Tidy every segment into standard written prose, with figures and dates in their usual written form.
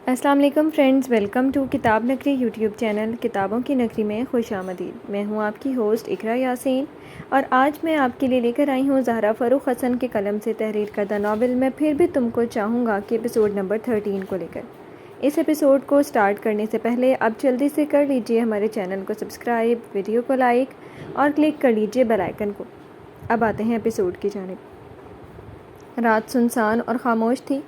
السلام علیکم friends, welcome to کتاب نگری یوٹیوب چینل کتابوں کی نگری میں خوش آمدید۔ میں ہوں آپ کی ہوسٹ اقرا یاسین اور آج میں آپ کے لیے لے کر آئی ہوں زہرا فروخ حسن کے قلم سے تحریر کردہ ناول میں پھر بھی تم کو چاہوں گا کہ ایپیسوڈ نمبر 13 کو لے کر۔ اس ایپیسوڈ کو سٹارٹ کرنے سے پہلے اب جلدی سے کر لیجئے ہمارے چینل کو سبسکرائب، ویڈیو کو لائک اور کلک کر لیجئے بیل آئیکن کو۔ اب آتے ہیں ایپیسوڈ کی جانب۔ رات سنسان اور خاموش تھی۔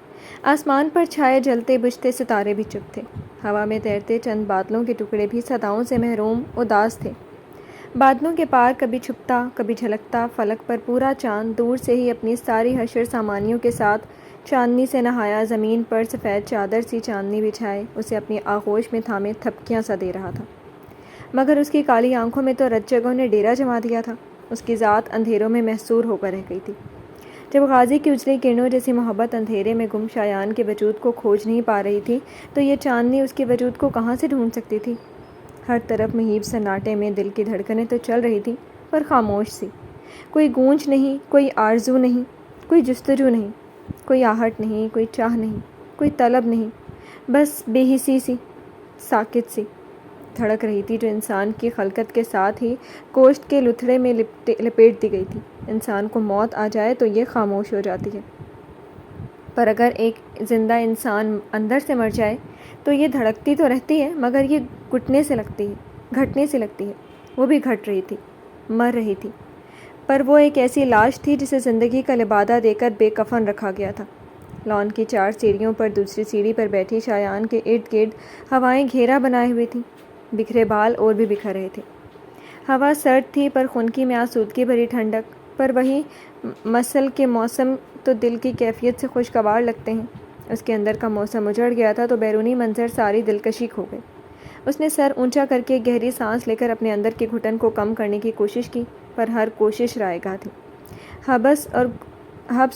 آسمان پر چھائے جلتے بجھتے ستارے بھی چپ تھے۔ ہوا میں تیرتے چند بادلوں کے ٹکڑے بھی صداؤں سے محروم اداس تھے۔ بادلوں کے پار کبھی چھپتا کبھی جھلکتا فلک پر پورا چاند دور سے ہی اپنی ساری حشر سامانیوں کے ساتھ چاندنی سے نہایا زمین پر سفید چادر سی چاندنی بچھائے اسے اپنی آغوش میں تھامے تھپکیاں سا دے رہا تھا، مگر اس کی کالی آنکھوں میں تو رت جگہوں نے ڈیرا جما دیا تھا۔ اس کی ذات اندھیروں میں محصور ہو کر رہ گئی تھی۔ جب غازی کی اجلی کرنوں جیسی محبت اندھیرے میں گم شایان کے وجود کو کھوج نہیں پا رہی تھی تو یہ چاندنی اس کے وجود کو کہاں سے ڈھونڈ سکتی تھی؟ ہر طرف مہیب سناٹے میں دل کی دھڑکنیں تو چل رہی تھی پر خاموش سی۔ کوئی گونج نہیں، کوئی آرزو نہیں، کوئی جستجو نہیں، کوئی آہٹ نہیں، کوئی چاہ نہیں، کوئی طلب نہیں، بس بے حسی سی، ساکت سی دھڑک رہی تھی جو انسان کی خلقت کے ساتھ ہی گوشت کے لتھڑے میں لپیٹ دی گئی تھی۔ انسان کو موت آ جائے تو یہ خاموش ہو جاتی ہے، پر اگر ایک زندہ انسان اندر سے مر جائے تو یہ دھڑکتی تو رہتی ہے مگر یہ گھٹنے سے لگتی ہے، گھٹنے سے لگتی ہے۔ وہ بھی گھٹ رہی تھی، مر رہی تھی، پر وہ ایک ایسی لاش تھی جسے زندگی کا لبادہ دے کر بے کفن رکھا گیا تھا۔ لان کی 4 سیڑھیوں پر دوسری سیڑھی پر بیٹھی شایان کے ارد گرد ہوائیں گھیرا بنائے ہوئے تھیں۔ بکھرے بال اور بھی بکھر رہے تھے۔ ہوا سرد تھی پر خنکی میں آسودگی بھری ٹھنڈک، پر وہی مسل کے موسم تو دل کی کیفیت سے خوشگوار لگتے ہیں۔ اس کے اندر کا موسم اجڑ گیا تھا تو بیرونی منظر ساری دلکشی کھو گئے۔ اس نے سر اونچا کر کے گہری سانس لے کر اپنے اندر کے گھٹن کو کم کرنے کی کوشش کی، پر ہر کوشش رائے گاہ تھی۔ حبس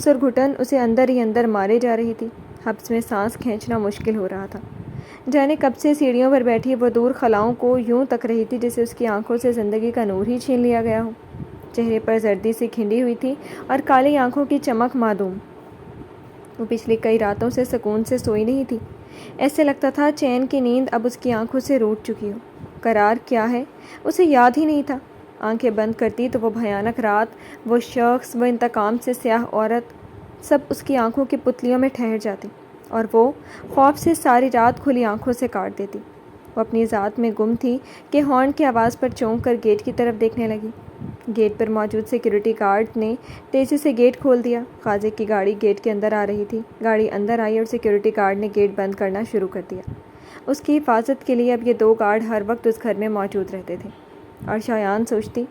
اور گھٹن اسے اندر ہی اندر مارے جا رہی تھی۔ حبس میں سانس کھینچنا مشکل ہو رہا تھا۔ جانے کب سے سیڑھیوں پر بیٹھی وہ دور خلاؤں کو یوں تک رہی تھی جیسے اس کی آنکھوں سے زندگی کا نور ہی چھین لیا گیا ہو۔ چہرے پر زردی سی کھنڈی ہوئی تھی اور کالی آنکھوں کی چمک معدوم۔ وہ پچھلی کئی راتوں سے سکون سے سوئی نہیں تھی۔ ایسے لگتا تھا چین کی نیند اب اس کی آنکھوں سے روٹ چکی ہو۔ قرار کیا ہے اسے یاد ہی نہیں تھا۔ آنکھیں بند کرتی تو وہ بھیانک رات، وہ شخص، وہ انتقام سے سیاہ عورت، سب اس کی آنکھوں کی پتلیوں میں ٹھہر جاتی اور وہ خوف سے ساری رات کھلی آنکھوں سے کاٹ دیتی۔ وہ اپنی ذات میں گم تھی کہ ہارن کی آواز پر چونک کر گیٹ کی طرف دیکھنے لگی۔ گیٹ پر موجود سیکیورٹی گارڈ نے تیزی سے گیٹ کھول دیا۔ غازی کی گاڑی گیٹ کے اندر آ رہی تھی۔ گاڑی اندر آئی اور سیکیورٹی گارڈ نے گیٹ بند کرنا شروع کر دیا۔ اس کی حفاظت کے لیے اب یہ 2 گارڈ ہر وقت اس گھر میں موجود رہتے تھے۔ اور شایان سوچتی،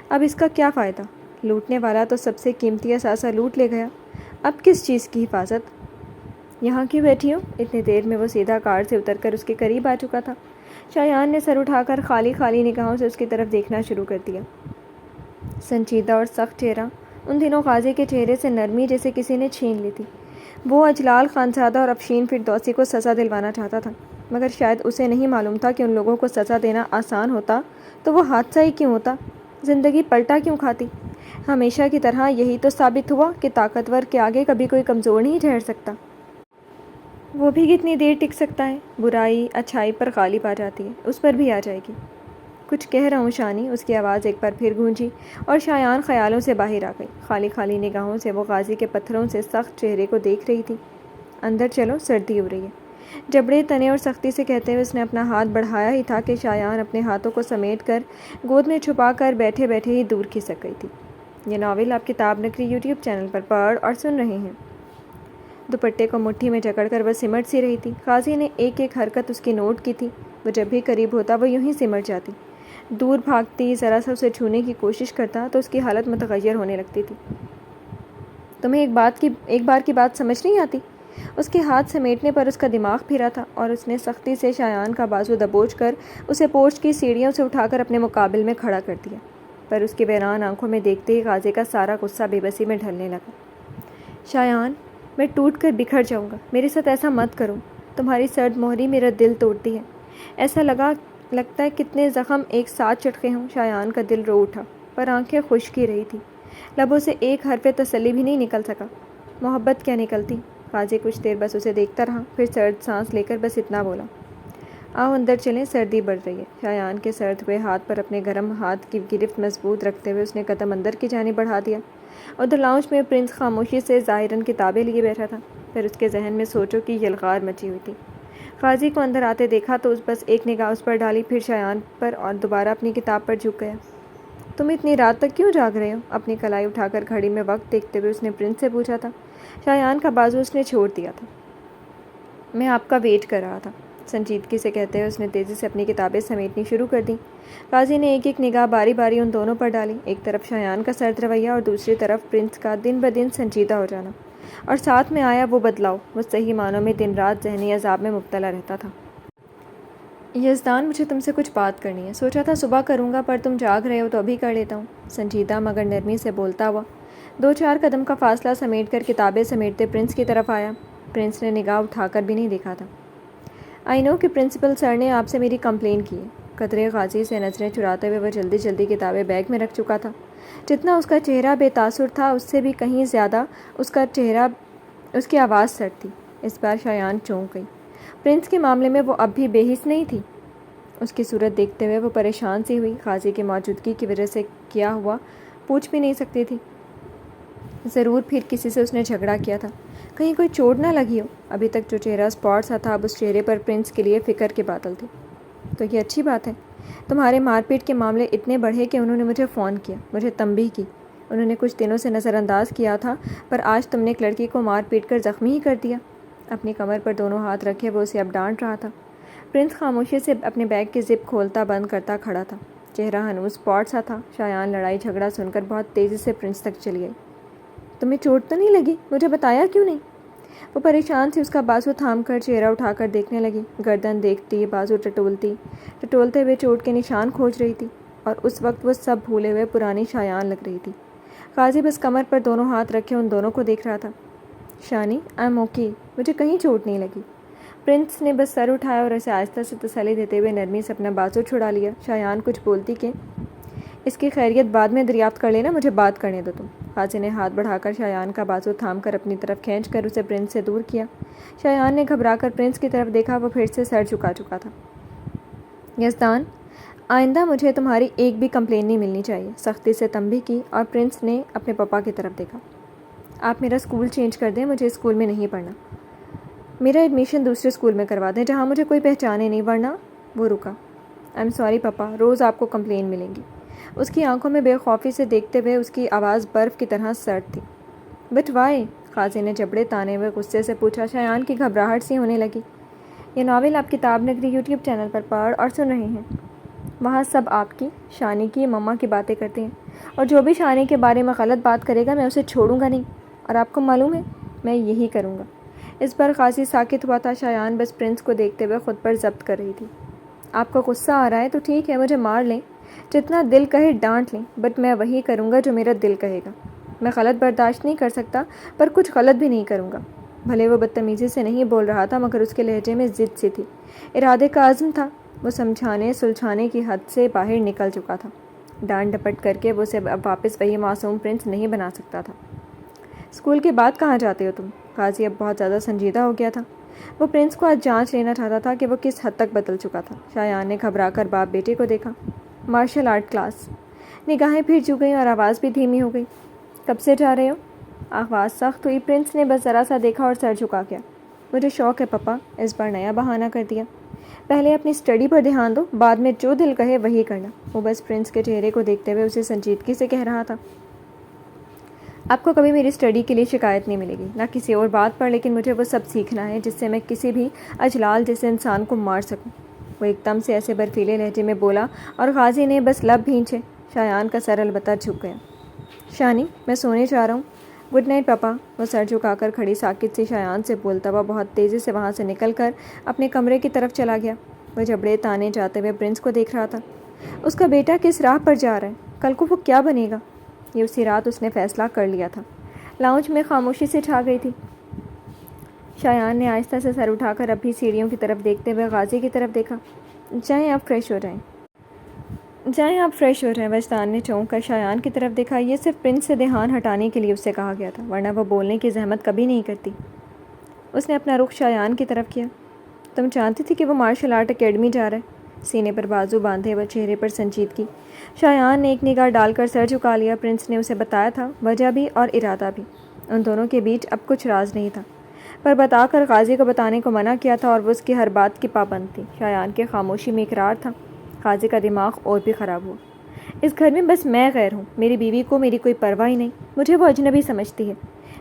اب اس کا کیا فائدہ؟ لوٹنے والا تو سب سے قیمتی اثاثہ لوٹ لے گیا، اب کس چیز کی حفاظت؟ یہاں کیوں بیٹھی ہو؟ اتنی دیر میں وہ سیدھا کار سے اتر کر اس کے قریب آ چکا تھا۔ شایان نے سر اٹھا کر خالی نگاہوں سے اس کی طرف دیکھنا شروع کر دیا۔ سنجیدہ اور سخت چہرہ، ان دنوں غازی کے چہرے سے نرمی جیسے کسی نے چھین لی تھی۔ وہ اجلال خانزادہ اور افشین فردوسی کو سزا دلوانا چاہتا تھا، مگر شاید اسے نہیں معلوم تھا کہ ان لوگوں کو سزا دینا آسان ہوتا تو وہ حادثہ ہی کیوں ہوتا، زندگی پلٹا کیوں کھاتی۔ ہمیشہ کی طرح یہی تو ثابت ہوا کہ طاقتور کے آگے کبھی کوئی کمزور نہیں ٹھہر سکتا۔ وہ بھی کتنی دیر ٹک سکتا ہے؟ برائی اچھائی پر غالب آ جاتی ہے، اس پر بھی آ جائے گی۔ کچھ کہہ رہا ہوں شانی، اس کی آواز ایک بار پھر گونجی اور شایان خیالوں سے باہر آ گئی۔ خالی نگاہوں سے وہ غازی کے پتھروں سے سخت چہرے کو دیکھ رہی تھی۔ اندر چلو، سردی ہو رہی ہے، جبڑے تنے اور سختی سے کہتے ہوئے اس نے اپنا ہاتھ بڑھایا ہی تھا کہ شایان اپنے ہاتھوں کو سمیٹ کر گود میں چھپا کر بیٹھے بیٹھے ہی دور کھسک گئی تھی۔ یہ ناول آپ کتاب نگری یوٹیوب چینل پر پڑھ اور سن رہے ہیں۔ دوپٹے کو مٹھی میں جکڑ کر وہ سمٹ سی رہی تھی۔ غازی نے ایک ایک حرکت اس کی نوٹ کی تھی۔ وہ جب بھی قریب ہوتا وہ یوں ہی سمٹ جاتی، دور بھاگتی، ذرا سا اسے چھونے کی کوشش کرتا تو اس کی حالت متغیر ہونے لگتی تھی۔ تمہیں ایک بار کی بات سمجھ نہیں آتی؟ اس کے ہاتھ سمیٹنے پر اس کا دماغ پھرا تھا اور اس نے سختی سے شایان کا بازو دبوچ کر اسے پورچ کی سیڑھیوں سے اٹھا کر اپنے مقابل میں کھڑا کر دیا، پر اس کی ویران آنکھوں میں دیکھتے ہی غازی کا سارا غصہ بے بسی میں ڈھلنے لگا۔ شایان، میں ٹوٹ کر بکھر جاؤں گا، میرے ساتھ ایسا مت کرو، تمہاری سرد مہری میرا دل توڑتی ہے۔ ایسا لگتا ہے کتنے زخم ایک ساتھ چٹکے ہوں۔ شایان کا دل رو اٹھا، پر آنکھیں خشک ہی رہی تھی، لبوں سے ایک حرف تسلی بھی نہیں نکل سکا۔ محبت کیا نکلتی، قاضی کچھ دیر بس اسے دیکھتا رہا، پھر سرد سانس لے کر بس اتنا بولا، آؤ اندر چلیں، سردی بڑھ رہی ہے۔ شایان کے سرد ہوئے ہاتھ پر اپنے گرم ہاتھ کی گرفت مضبوط رکھتے ہوئے اس نے قدم اندر کی جانب بڑھا دیا۔ ادھر لاؤنج میں پرنس خاموشی سے ظاہراً کتابیں لیے بیٹھا تھا، پھر اس کے ذہن میں سوچوں کی یلغار مچی ہوئی تھی۔ قاضی کو اندر آتے دیکھا تو بس ایک نگاہ اس پر ڈالی، پھر شایان پر اور دوبارہ اپنی کتاب پر جھک گیا۔ تم اتنی رات تک کیوں جاگ رہے ہو؟ اپنی کلائی اٹھا کر گھڑی میں وقت دیکھتے ہوئے اس نے پرنس سے پوچھا تھا۔ شایان کا بازو اس نے چھوڑ دیا تھا۔ میں آپ کا ویٹ کر رہا تھا، سنجیدگی سے کہتے ہوئے اس نے تیزی سے اپنی کتابیں سمیٹنی شروع کر دیں۔ قاضی نے ایک ایک نگاہ باری باری ان دونوں پر ڈالی، ایک طرف شایان کا سرد رویہ اور دوسری طرف پرنس کا دن بدن سنجیدہ ہو جانا، اور ساتھ میں آیا وہ بدلاؤ، وہ صحیح معنوں میں دن رات ذہنی عذاب میں مبتلا رہتا تھا۔ یزدان، مجھے تم سے کچھ بات کرنی ہے، سوچا تھا صبح کروں گا پر تم جاگ رہے ہو تو ابھی کر لیتا ہوں، سنجیدہ مگر نرمی سے بولتا ہوا 2-4 قدم کا فاصلہ سمیٹ کر کتابیں سمیٹتے پرنس کی طرف آیا۔ پرنس نے نگاہ اٹھا کر بھی نہیں دیکھا تھا۔ آئی نو کہ پرنسپل سر نے آپ سے میری کمپلین کی ہے۔ قدرے غازی سے نظریں چراتے ہوئے وہ جلدی جلدی کتابیں بیگ میں رکھ چکا تھا۔ جتنا اس کا چہرہ بے تاثر تھا اس سے بھی کہیں زیادہ اس کی آواز سرد تھی۔ اس بار شایان چونک گئی۔ پرنس کے معاملے میں وہ اب بھی بے حس نہیں تھی۔ اس کی صورت دیکھتے ہوئے وہ پریشان سی ہوئی، قاضی کی موجودگی کی وجہ سے کیا ہوا پوچھ بھی نہیں سکتی تھی۔ ضرور پھر کسی سے اس نے جھگڑا کیا تھا، کہیں کوئی چوٹ نہ لگی ہو۔ ابھی تک جو چہرہ اسپاٹ سا تھا اب اس چہرے پر پرنس کے لیے فکر کے بادل تھے۔ تو یہ اچھی بات ہے، تمہارے مار پیٹ کے معاملے اتنے بڑھے کہ انہوں نے مجھے فون کیا، مجھے تنبیہ کی۔ انہوں نے کچھ دنوں سے نظر انداز کیا تھا، پر آج تم نے ایک لڑکی کو مار پیٹ کر زخمی ہی کر دیا۔ اپنی کمر پر دونوں ہاتھ رکھے وہ اسے اب ڈانٹ رہا تھا۔ پرنس خاموشی سے اپنے بیگ کی زپ کھولتا بند کرتا کھڑا تھا، چہرہ ہنوز اسپاٹ سا تھا۔ شایان لڑائی جھگڑا سن کر بہت تیزی سے پرنس تک چلی گئی۔ تمہیں چوٹ تو نہیں لگی؟ مجھے بتایا کیوں نہیں؟ وہ پریشان سی اس کا بازو تھام کر چہرہ اٹھا کر دیکھنے لگی، گردن دیکھتی، بازو ٹٹولتے ہوئے چوٹ کے نشان کھوج رہی تھی، اور اس وقت وہ سب بھولے ہوئے پرانی شایان لگ رہی تھی۔ قاضی بس کمر پر دونوں ہاتھ رکھے ان دونوں کو دیکھ رہا تھا۔ شانی، آئی ایم اوکے، مجھے کہیں چوٹ نہیں لگی۔ پرنس نے بس سر اٹھایا اور اسے آہستہ سے تسلی دیتے ہوئے نرمی سے اپنا بازو چھڑا لیا۔ شایان کچھ بولتی کہ اس کی خیریت بعد میں دریافت کر لینا، مجھے بات کرنے دو تم۔ قاضی نے ہاتھ بڑھا کر شایان کا بازو تھام کر اپنی طرف کھینچ کر اسے پرنس سے دور کیا۔ شایان نے گھبرا کر پرنس کی طرف دیکھا، وہ پھر سے سر جھکا چکا تھا۔ یزدان، آئندہ مجھے تمہاری ایک بھی کمپلین نہیں ملنی چاہیے، سختی سے تنبیہ کی، اور پرنس نے اپنے پاپا کی طرف دیکھا۔ آپ میرا اسکول چینج کر دیں، مجھے اسکول میں نہیں پڑھنا۔ میرا ایڈمیشن دوسرے اسکول میں کروا دیں جہاں مجھے کوئی پہچانے نہیں، ورنہ… وہ رکا۔ آئی ایم سوری پاپا، روز آپ کو کمپلین ملیں گی۔ اس کی آنکھوں میں بے خوفی سے دیکھتے ہوئے اس کی آواز برف کی طرح سرد تھی۔ But why? قاضی نے جبڑے تانے ہوئے غصے سے پوچھا۔ شایان کی گھبراہٹ سی ہونے لگی۔ یہ ناول آپ کتاب نگری یوٹیوب چینل پر پڑھ اور سن رہے ہیں۔ وہاں سب آپ کی، شانی کی، مما کی باتیں کرتے ہیں، اور جو بھی شانی کے بارے میں غلط بات کرے گا میں اسے چھوڑوں گا نہیں، اور آپ کو معلوم ہے میں یہی کروں گا۔ اس پر قاضی ساکت ہوا تھا۔ شایان بس پرنس کو دیکھتے ہوئے خود پر ضبط کر رہی تھی۔ آپ کو غصہ آ رہا ہے تو ٹھیک ہے، مجھے مار لیں، جتنا دل کہے ڈانٹ لیں، بٹ میں وہی کروں گا جو میرا دل کہے گا۔ میں غلط برداشت نہیں کر سکتا، پر کچھ غلط بھی نہیں کروں گا۔ بھلے وہ بدتمیزی سے نہیں بول رہا تھا، مگر اس کے لہجے میں ضد سی تھی، ارادے کا عزم تھا۔ وہ سمجھانے سلجھانے کی حد سے باہر نکل چکا تھا۔ ڈانٹ ڈپٹ کر کے وہ اسے اب واپس وہی معصوم پرنس نہیں بنا سکتا تھا۔ اسکول کے بعد کہاں جاتے ہو تم؟ قاضی اب بہت زیادہ سنجیدہ ہو گیا تھا۔ وہ پرنس کو آج جانچ لینا چاہتا تھا کہ وہ کس حد تک بدل چکا تھا۔ شایان نے گھبرا کر باپ بیٹے کو دیکھا۔ Martial art class. نگاہیں پھر جھک گئیں اور آواز بھی دھیمی ہو گئی۔ کب سے جا رہے ہو؟ آواز سخت ہوئی۔ پرنس نے بس ذرا سا دیکھا اور سر جھکا گیا۔ مجھے شوق ہے پپا، اس بار نیا بہانہ کر دیا۔ پہلے اپنی اسٹڈی پر دھیان دو، بعد میں جو دل کہے وہی کرنا۔ وہ بس پرنس کے چہرے کو دیکھتے ہوئے اسے سنجیدگی سے کہہ رہا تھا۔ آپ کو کبھی میری اسٹڈی کے لیے شکایت نہیں ملے گی، نہ کسی اور بات پر، لیکن مجھے وہ سب سیکھنا ہے جس سے میں کسی بھی اجلال جیسے انسان کو مار سکوں۔ وہ ایک دم سے ایسے برفیلے لہجے میں بولا اور غازی نے بس لب بھینچے۔ شایان کا سر البتہ جھک گیا۔ شانی، میں سونے جا رہا ہوں، گڈ نائٹ پاپا۔ وہ سر جھکا کر کھڑی ساکت سی شایان سے بولتا ہوا بہت تیزی سے وہاں سے نکل کر اپنے کمرے کی طرف چلا گیا۔ وہ جبڑے تانے جاتے ہوئے پرنس کو دیکھ رہا تھا۔ اس کا بیٹا کس راہ پر جا رہا ہے؟ کل کو وہ کیا بنے گا؟ یہ اسی رات اس نے فیصلہ کر لیا تھا۔ لاؤنج میں خاموشی سے چھا گئی تھی۔ شایان نے آہستہ سے سر اٹھا کر اب بھی سیڑھیوں کی طرف دیکھتے ہوئے غازی کی طرف دیکھا۔ جائیں آپ فریش ہو جائیں۔ وجدان نے چونک کر شایان کی طرف دیکھا۔ یہ صرف پرنس سے دھیان ہٹانے کے لیے اس سے کہا گیا تھا، ورنہ وہ بولنے کی زحمت کبھی نہیں کرتی۔ اس نے اپنا رخ شایان کی طرف کیا۔ تم جانتی تھی کہ وہ مارشل آرٹ اکیڈمی جا رہا ہے؟ سینے پر بازو باندھے وہ چہرے پر سنجیدگی۔ شایان نے ایک نگاہ ڈال کر سر جھکا لیا۔ پرنس نے اسے بتایا تھا، وجہ بھی اور ارادہ بھی۔ ان دونوں کے بیچ اب کچھ راز نہیں تھا، پر بتا کر قاضی کو بتانے کو منع کیا تھا، اور وہ اس کی ہر بات کی پابند تھی۔ شایان کے خاموشی میں اقرار تھا۔ قاضی کا دماغ اور بھی خراب ہوا۔ اس گھر میں بس میں غیر ہوں، میری بیوی کو میری کوئی پرواہ ہی نہیں، مجھے وہ اجنبی سمجھتی ہے،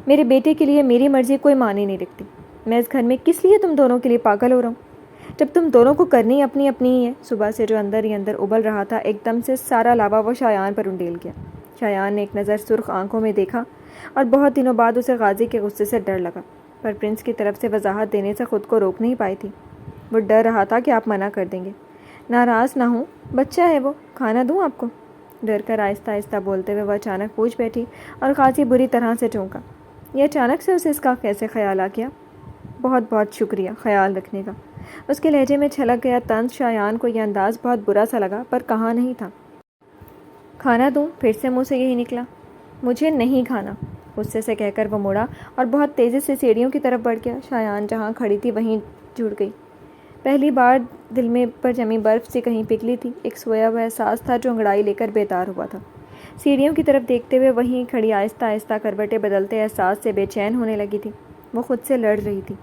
میرے بیٹے کے لیے میری مرضی کوئی معنی نہیں رکھتی۔ میں اس گھر میں کس لیے تم دونوں کے لیے پاگل ہو رہا ہوں، جب تم دونوں کو کرنی اپنی اپنی ہی ہے۔ صبح سے جو اندر ہی اندر ابل رہا تھا، ایک دم سے سارا لاوا وہ شایان پر انڈیل گیا۔ شایان نے ایک نظر سرخ آنکھوں میں دیکھا، اور بہت دنوں بعد اسے قاضی کے غصے سے ڈر لگا، پر پرنس کی طرف سے وضاحت دینے سے خود کو روک نہیں پائی تھی۔ وہ ڈر رہا تھا کہ آپ منع کر دیں گے۔ ناراض نہ ہوں، بچہ ہے وہ، کھانا دوں آپ کو؟ ڈر کر آہستہ آہستہ بولتے ہوئے وہ اچانک پوچھ بیٹھی، اور قاضی بری طرح سے چونکا۔ یہ اچانک سے اسے اس کا کیسے خیال آ گیا؟ بہت بہت شکریہ خیال رکھنے کا۔ اس کے لہجے میں چھلک گیا طنز۔ شایان کو یہ انداز بہت برا سا لگا، پر کہا نہیں تھا۔ کھانا دوں؟ پھر سے منہ سے یہی نکلا۔ مجھے نہیں کھانا، غصے سے کہہ کر وہ مڑا اور بہت تیزی سے سیڑھیوں کی طرف بڑھ گیا۔ شایان جہاں کھڑی تھی وہیں جڑ گئی۔ پہلی بار دل میں پر جمی برف سے کہیں پگھلی تھی۔ ایک سویا ہوا احساس تھا جو انگڑائی لے کر بیدار ہوا تھا۔ سیڑھیوں کی طرف دیکھتے ہوئے وہیں کھڑی آہستہ آہستہ کروٹیں بدلتے احساس سے بے چین ہونے لگی تھی۔ وہ خود سے لڑ رہی تھی،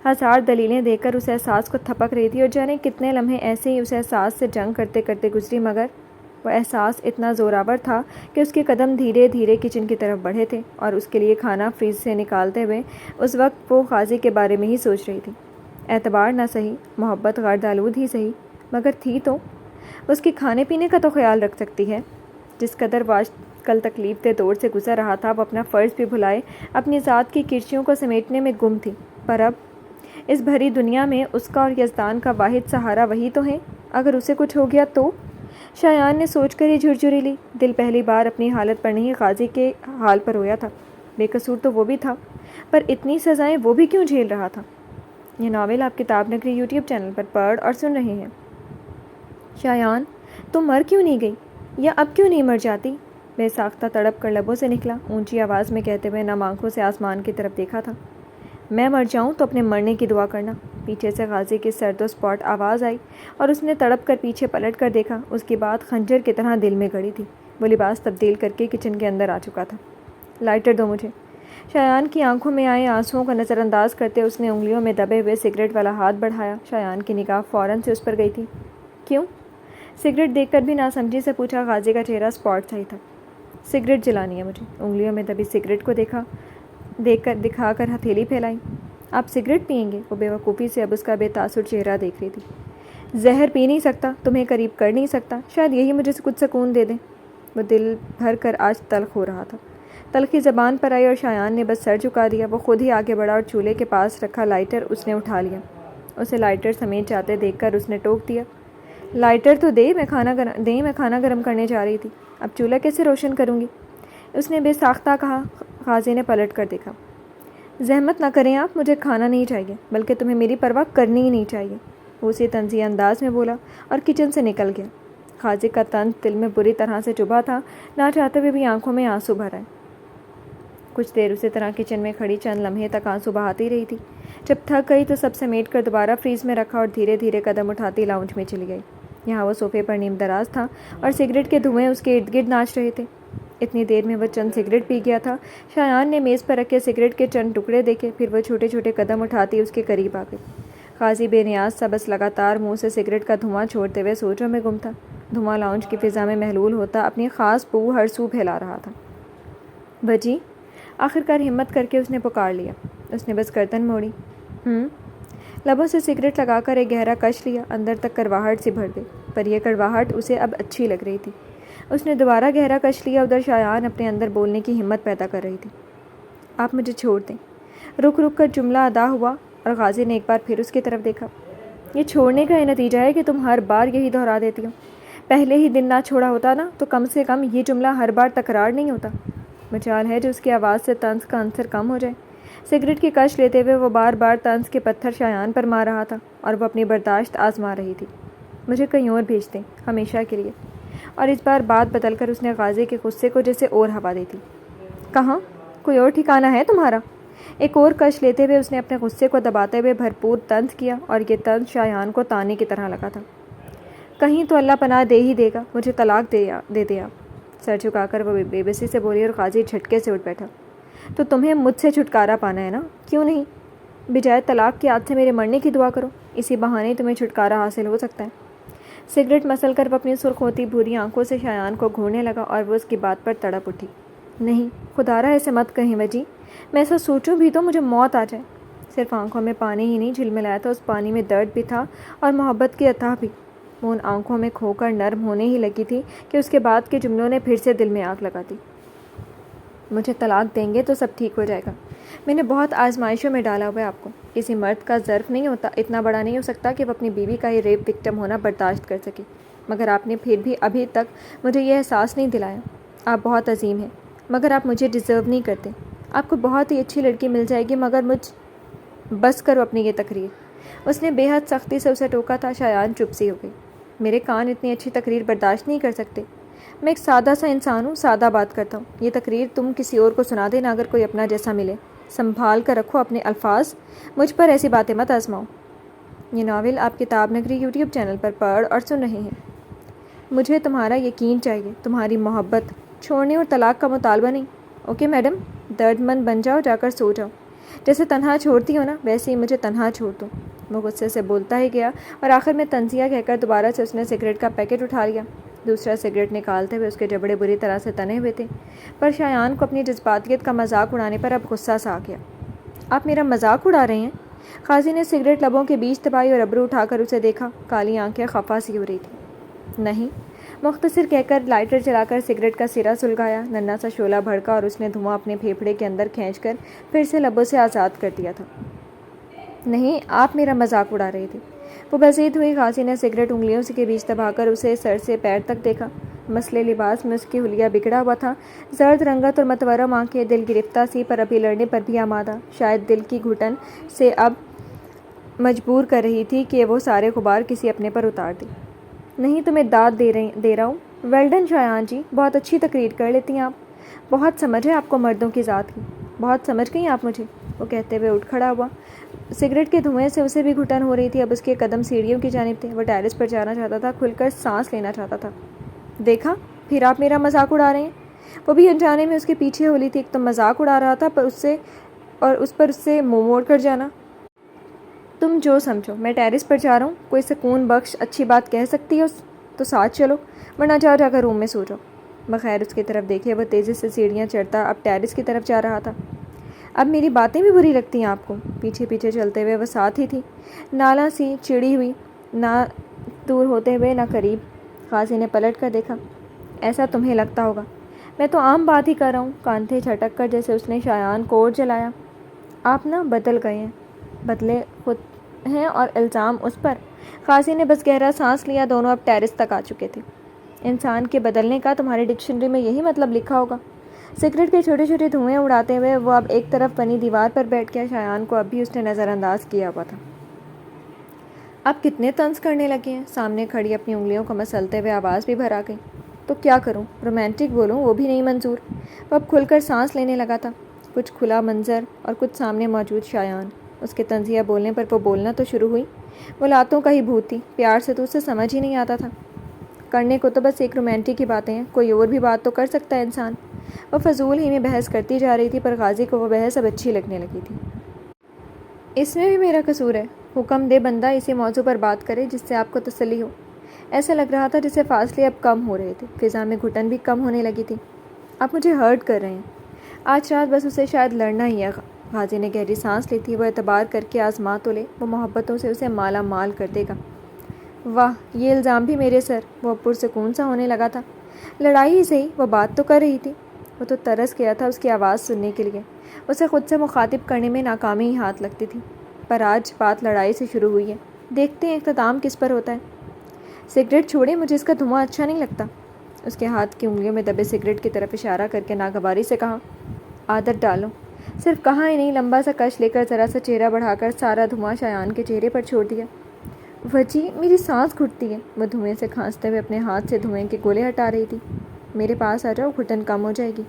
ہزار دلیلیں دے کر اس احساس کو تھپک رہی تھی، اور جانے کتنے لمحے ایسے ہی اس احساس سے جنگ کرتے کرتے گزری، مگر وہ احساس اتنا زوراور تھا کہ اس کے قدم دھیرے دھیرے کچن کی طرف بڑھے تھے، اور اس کے لیے کھانا فریز سے نکالتے ہوئے اس وقت وہ قاضی کے بارے میں ہی سوچ رہی تھی۔ اعتبار نہ سہی، محبت غرد آلود ہی سہی، مگر تھی تو اس کے کھانے پینے کا تو خیال رکھ سکتی ہے۔ جس قدر وہ آج کل تکلیف دہ دور سے گزر رہا تھا، وہ اپنا فرض بھی بھلائے اپنی ذات کی کرچیوں کو سمیٹنے میں گم تھی، پر اب اس بھری دنیا میں اس کا اور یزدان کا واحد سہارا وہی تو ہے۔ اگر اسے کچھ ہو گیا تو؟ شایان نے سوچ کر ہی جھرجھری لی۔ دل پہلی بار اپنی حالت پر نہیں، قاضی کے حال پر رویا تھا۔ بے قصور تو وہ بھی تھا، پر اتنی سزائیں وہ بھی کیوں جھیل رہا تھا؟ یہ ناول آپ کتاب نگری یوٹیوب چینل پر پڑھ اور سن رہے ہیں۔ شایان، تم مر کیوں نہیں گئی، یا اب کیوں نہیں مر جاتی؟ بے ساختہ تڑپ کر لبوں سے نکلا، اونچی آواز میں کہتے ہوئے نم آنکھوں سے آسمان کی طرف دیکھا تھا۔ میں مر جاؤں تو اپنے مرنے کی دعا کرنا۔ پیچھے سے قاضی کی سرد و سپاٹ آواز آئی، اور اس نے تڑپ کر پیچھے پلٹ کر دیکھا۔ اس کی بات خنجر کی طرح دل میں گڑی تھی۔ وہ لباس تبدیل کر کے کچن کے اندر آ چکا تھا۔ لائٹر دو مجھے۔ شایان کی آنکھوں میں آئے آنسوؤں کو نظر انداز کرتے اس نے انگلیوں میں دبے ہوئے سگریٹ والا ہاتھ بڑھایا۔ شایان کی نگاہ فوراً سے اس پر گئی تھی۔ کیوں؟ سگریٹ دیکھ کر بھی ناسمجھی سے پوچھا۔ قاضی کا چہرہ سپاٹ صحیح تھا۔ سگریٹ جلانی ہے مجھے۔ انگلیوں میں دبی سگریٹ کو دکھا کر ہتھیلی پھیلائی۔ آپ سگریٹ پئیں گے؟ وہ بے وقوفی سے اب اس کا بے تاثر چہرہ دیکھ رہی تھی۔ زہر پی نہیں سکتا، تمہیں قریب کر نہیں سکتا، شاید یہی مجھے کچھ سکون دے دیں۔ وہ دل بھر کر آج تلخ ہو رہا تھا۔ تلخی زبان پر آئی اور شایان نے بس سر جھکا دیا۔ وہ خود ہی آگے بڑھا اور چولہے کے پاس رکھا لائٹر اس نے اٹھا لیا۔ اسے لائٹر سمیت جاتے دیکھ کر اس نے ٹوک دیا، لائٹر تو دے، میں کھانا گرم کرنے جا رہی تھی، اب چولہا کیسے روشن کروں گی؟ اس نے بے ساختہ کہا۔ قاضی نے پلٹ کر دیکھا۔ زحمت نہ کریں آپ، مجھے کھانا نہیں چاہیے، بلکہ تمہیں میری پرواہ کرنی ہی نہیں چاہیے، وہ اسی طنزیہ انداز میں بولا اور کچن سے نکل گیا۔ قاضی کا طنز دل میں بری طرح سے چبھا تھا، نہ چاہتے ہوئے بھی آنکھوں میں آنسو بھر آئے۔ کچھ دیر اسی طرح کچن میں کھڑی چند لمحے تک آنسو بہاتی رہی تھی۔ جب تھک گئی تو سب سمیٹ کر دوبارہ فریز میں رکھا اور دھیرے دھیرے قدم اٹھاتی لاؤنج میں چلی گئی۔ یہاں وہ صوفے پر نیم دراز تھا اور سگریٹ کے دھوئیں اس کے ارد گرد ناچ رہے تھے۔ اتنی دیر میں وہ چند سگریٹ پی گیا تھا۔ شایان نے میز پر رکھے سگریٹ کے چند ٹکڑے دیکھے، پھر وہ چھوٹے چھوٹے قدم اٹھاتی اس کے قریب آ گئی۔ قاضی بے نیاز سا بس لگاتار منہ سے سگریٹ کا دھواں چھوڑتے ہوئے سوچوں میں گم تھا۔ دھواں لاؤنج کی فضا میں محلول ہوتا اپنی خاص بو ہر سو پھیلا رہا تھا۔ بجی؟ آخر کار ہمت کر کے اس نے پکار لیا۔ اس نے بس گردن موڑی۔ لبوں سے سگریٹ لگا کر ایک گہرا کش لیا، اندر تک کڑواہٹ سی بھر گئی، پر یہ کڑواہٹ اسے اب اچھی لگ رہی تھی۔ اس نے دوبارہ گہرا کش لیا۔ ادھر شایان اپنے اندر بولنے کی ہمت پیدا کر رہی تھی۔ آپ مجھے چھوڑ دیں۔ رک رک کر جملہ ادا ہوا اور قاضی نے ایک بار پھر اس کی طرف دیکھا۔ یہ چھوڑنے کا یہ نتیجہ ہے کہ تم ہر بار یہی دہرا دیتی ہو۔ پہلے ہی دن نہ چھوڑا ہوتا نا تو کم سے کم یہ جملہ ہر بار تکرار نہیں ہوتا۔ مجال ہے جو اس کی آواز سے طنز کا عنصر کم ہو جائے۔ سگریٹ کی کش لیتے ہوئے وہ بار بار طنز کے پتھر شایان پر مار رہا تھا اور وہ اپنی برداشت آزما رہی تھی۔ مجھے کہیں اور بھیج دیں، ہمیشہ کے لیے۔ اور اس بار بات بدل کر اس نے قاضی کے غصے کو جیسے اور ہوا دی تھی۔ کہاں؟ کوئی اور ٹھکانہ ہے تمہارا؟ ایک اور کش لیتے ہوئے اس نے اپنے غصے کو دباتے ہوئے بھرپور طنز کیا، اور یہ طنز شایان کو تانے کی طرح لگا تھا۔ کہیں تو اللہ پناہ دے ہی دے گا، مجھے طلاق دے دیا۔ سر جھکا کر وہ بے بسی سے بولی اور قاضی جھٹکے سے اٹھ بیٹھا۔ تو تمہیں مجھ سے چھٹکارا پانا ہے نا، کیوں نہیں؟ بجائے طلاق کے ہاتھ سے میرے مرنے کی دعا کرو، اسی بہانے تمہیں چھٹکارا حاصل ہو سکتا ہے۔ سگریٹ مسل کر وہ اپنی سرخ ہوتی بھوری آنکھوں سے شایان کو گھورنے لگا، اور وہ اس کی بات پر تڑپ اٹھی۔ نہیں خدا را ایسے مت کہیں وجی، میں ایسا سوچوں بھی تو مجھے موت آ جائے۔ صرف آنکھوں میں پانی ہی نہیں جھلملایا تھا، اس پانی میں درد بھی تھا اور محبت کی عطا بھی۔ وہ ان آنکھوں میں کھو کر نرم ہونے ہی لگی تھی کہ اس کے بعد کے جملوں نے پھر سے دل میں آگ لگا دی۔ مجھے طلاق دیں گے تو سب ٹھیک ہو جائے گا۔ میں نے بہت آزمائشوں میں ڈالا ہوا ہے آپ کو۔ کسی مرد کا ظرف نہیں ہوتا، اتنا بڑا نہیں ہو سکتا کہ وہ اپنی بیوی کا ہی ریپ وکٹم ہونا برداشت کر سکے، مگر آپ نے پھر بھی ابھی تک مجھے یہ احساس نہیں دلایا۔ آپ بہت عظیم ہیں، مگر آپ مجھے ڈیزرو نہیں کرتے۔ آپ کو بہت ہی اچھی لڑکی مل جائے گی، مگر بس کرو اپنی یہ تقریر۔ اس نے بے حد سختی سے اسے ٹوکا تھا۔ شایان چپ سی ہو گئی۔ میرے کان اتنی اچھی تقریر برداشت نہیں کر سکتے۔ میں ایک سادہ سا انسان ہوں، سادہ بات کرتا ہوں۔ یہ تقریر تم کسی اور کو سنا دینا اگر کوئی اپنا جیسا ملے۔ سنبھال کر رکھو اپنے الفاظ، مجھ پر ایسی باتیں مت آزماؤ۔ یہ ناول آپ کتاب نگری یوٹیوب چینل پر پڑھ اور سن رہے ہیں۔ مجھے تمہارا یقین چاہیے، تمہاری محبت، چھوڑنے اور طلاق کا مطالبہ نہیں۔ اوکے میڈم، درد مند بن جاؤ، جا کر سو جاؤ۔ جیسے تنہا چھوڑتی ہو نا، ویسے ہی مجھے تنہا چھوڑ دو۔ وہ غصے سے بولتا ہی گیا، اور آخر میں تنزیہ کہہ کر دوبارہ سے اس نے سگریٹ کا پیکٹ اٹھا لیا۔ دوسرا سگریٹ نکالتے ہوئے اس کے جبڑے بری طرح سے تنے ہوئے تھے، پر شایان کو اپنی جذباتیت کا مذاق اڑانے پر اب غصہ سا آ گیا۔ آپ میرا مذاق اڑا رہے ہیں؟ قاضی نے سگریٹ لبوں کے بیچ دبائی اور ابرو اٹھا کر اسے دیکھا۔ کالی آنکھیں خفا سی ہو رہی تھیں۔ نہیں، مختصر کہہ کر لائٹر جلا کر سگریٹ کا سرا سلگایا۔ ننھا سا شعلہ بھڑکا اور اس نے دھواں اپنے پھیپھڑے کے اندر کھینچ کر پھر سے لبوں سے آزاد کر دیا تھا۔ نہیں، آپ میرا مذاق اڑا رہے تھے۔ وہ بزید ہوئی قاضی نے سگریٹ انگلیوں کے بیچ دبا کر اسے سر سے پیر تک دیکھا۔ مسئلے لباس میں اس کی حلیہ بگڑا ہوا تھا، زرد رنگت اور متورم آنکھیں، دل گرفتہ سی پر ابھی لڑنے پر بھی آمادہ، شاید دل کی گھٹن سے اب مجبور کر رہی تھی کہ وہ سارے غبار کسی اپنے پر اتار دے۔ نہیں، تمہیں داد دے رہا ہوں۔ ویل ڈن شایان جی، بہت اچھی تقریر کر لیتی ہیں آپ۔ بہت سمجھ ہے آپ کو مردوں کی ذات کی، بہت سمجھ گئی آپ مجھے۔ وہ کہتے ہوئے اٹھ کھڑا ہوا۔ سگریٹ کے دھوئیں سے اسے بھی گھٹن ہو رہی تھی۔ اب اس کے قدم سیڑھیوں کی جانب تھے۔ وہ ٹیرس پر جانا چاہتا تھا، کھل کر سانس لینا چاہتا تھا۔ دیکھا، پھر آپ میرا مذاق اڑا رہے ہیں۔ وہ بھی انجانے میں اس کے پیچھے ہو لی تھی۔ ایک تو مذاق اڑا رہا تھا اس سے منہ موڑ کر جانا۔ تم جو سمجھو، میں ٹیرس پر جا رہا ہوں، کوئی سکون بخش اچھی بات کہہ سکتی ہو تو ساتھ چلو، ورنہ جا کر روم میں سو جاؤ۔ بغیر اس کی طرف دیکھے وہ تیزی سے سیڑھیاں چڑھتا اب ٹیرس کی طرف جا رہا تھا۔ اب میری باتیں بھی بری لگتی ہیں آپ کو؟ پیچھے پیچھے چلتے ہوئے وہ ساتھ ہی تھی، نالا سی چڑی ہوئی، نہ دور ہوتے ہوئے نہ قریب۔ قاضی نے پلٹ کر دیکھا۔ ایسا تمہیں لگتا ہوگا، میں تو عام بات ہی کر رہا ہوں۔ کاندھے جھٹک کر جیسے اس نے شایان کو اور جلایا۔ آپ نا بدل گئے ہیں، بدلے خود ہیں اور الزام اس پر۔ قاضی نے بس گہرا سانس لیا۔ دونوں اب ٹیرس تک آ چکے تھے۔ انسان کے بدلنے کا تمہاری ڈکشنری میں یہی مطلب لکھا ہوگا؟ سگریٹ کے چھوٹے چھوٹے دھوئیں اڑاتے ہوئے وہ اب ایک طرف بنی دیوار پر بیٹھ گیا۔ شایان کو اب بھی اس نے نظر انداز کیا ہوا تھا۔ آپ کتنے طنز کرنے لگے ہیں؟ سامنے کھڑی اپنی انگلیوں کو مسلتے ہوئے آواز بھی بھر آ گئی۔ تو کیا کروں، رومانٹک بولوں وہ بھی نہیں منظور۔ وہ اب کھل کر سانس لینے لگا تھا۔ کچھ کھلا منظر اور کچھ سامنے موجود شایان۔ اس کے طنزیہ بولنے پر وہ بولنا تو شروع ہوئی۔ وہ لاتوں کا ہی بھوت تھی، پیار سے تو اسے سمجھ ہی نہیں آتا تھا۔ کرنے کو تو بس ایک رومانٹک ہی باتیں ہیں، کوئی اور بھی بات تو کر سکتا ہے انسان۔ وہ فضول ہی میں بحث کرتی جا رہی تھی، پر قاضی کو وہ بحث اب اچھی لگنے لگی تھی۔ اس میں بھی میرا قصور ہے؟ حکم دے بندہ اسی موضوع پر بات کرے جس سے آپ کو تسلی ہو۔ ایسا لگ رہا تھا جیسے فاصلے اب کم ہو رہے تھے، فضا میں گھٹن بھی کم ہونے لگی تھی۔ آپ مجھے ہرٹ کر رہے ہیں۔ آج رات بس اسے شاید لڑنا ہی ہے۔ قاضی نے گہری سانس لی تھی۔ وہ اعتبار کر کے آزما تو لے، وہ محبتوں سے اسے مالا مال کر دے گا۔ واہ، یہ الزام بھی میرے سر۔ وہ پرسکون سا ہونے لگا تھا۔ لڑائی ہی صحیح، وہ بات تو کر رہی تھی۔ وہ تو ترس گیا تھا اس کی آواز سننے کے لیے۔ اسے خود سے مخاطب کرنے میں ناکامی ہی ہاتھ لگتی تھی، پر آج بات لڑائی سے شروع ہوئی ہے۔ دیکھتے ہیں اختتام کس پر ہوتا ہے۔ سگریٹ چھوڑے، مجھے اس کا دھواں اچھا نہیں لگتا۔ اس کے ہاتھ کی انگلیوں میں دبے سگریٹ کی طرف اشارہ کر کے ناگواری سے کہا، عادت ڈالو۔ صرف کہا ہی نہیں، لمبا سا کش لے کر ذرا سا چہرہ بڑھا کر سارا دھواں شایان کے چہرے پر چھوڑ دیا۔ وجی، میری سانس گھٹتی ہے۔ وہ دھوئیں سے کھانستے ہوئے اپنے ہاتھ سے دھوئیں کے گولے ہٹا رہی تھی۔ میرے پاس آ جاؤ، گھٹن کم ہو جائے گی۔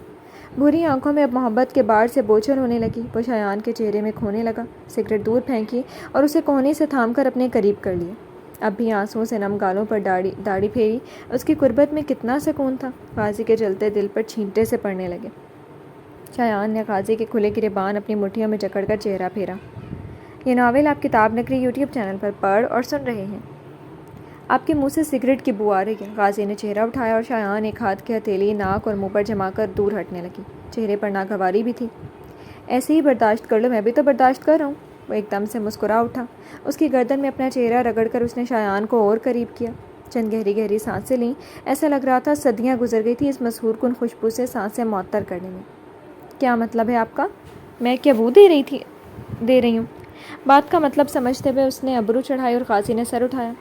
بھوری آنکھوں میں اب محبت کے باڑ سے بوچھل ہونے لگی۔ وہ شایان کے چہرے میں کھونے لگا، سگریٹ دور پھینکی اور اسے کوہنی سے تھام کر اپنے قریب کر لیا۔ اب بھی آنسوؤں سے نم گالوں پر داڑھی پھیری۔ اس کی قربت میں کتنا سکون تھا۔ قاضی کے جلتے دل پر چھینٹے سے پڑنے لگے۔ شایان نے قاضی کے کھلے گریبان اپنی مٹھیوں میں جکڑ کر چہرہ پھیرا۔ یہ ناول آپ کتاب نگری یوٹیوب چینل پر پڑھ اور سن رہے ہیں۔ آپ کے منہ سے سگریٹ کی بو آ رہی ہے۔ قاضی نے چہرہ اٹھایا اور شایان ایک ہاتھ کی ہتھیلی ناک اور منہ پر جما کر دور ہٹنے لگی۔ چہرے پر ناگواری بھی تھی۔ ایسے ہی برداشت کر لو، میں بھی تو برداشت کر رہا ہوں۔ وہ ایک دم سے مسکرا اٹھا۔ اس کی گردن میں اپنا چہرہ رگڑ کر اس نے شایان کو اور قریب کیا۔ چند گہری گہری سانسیں لیں۔ ایسا لگ رہا تھا صدیاں گزر گئی تھی اس مسحور کن خوشبو سے سانسیں معطر کرنے میں۔ کیا مطلب ہے آپ کا؟ میں کیا بو دے رہی ہوں؟ بات کا مطلب سمجھتے ہوئے اس نے ابرو چڑھائی اور قاضی نے سر اٹھایا۔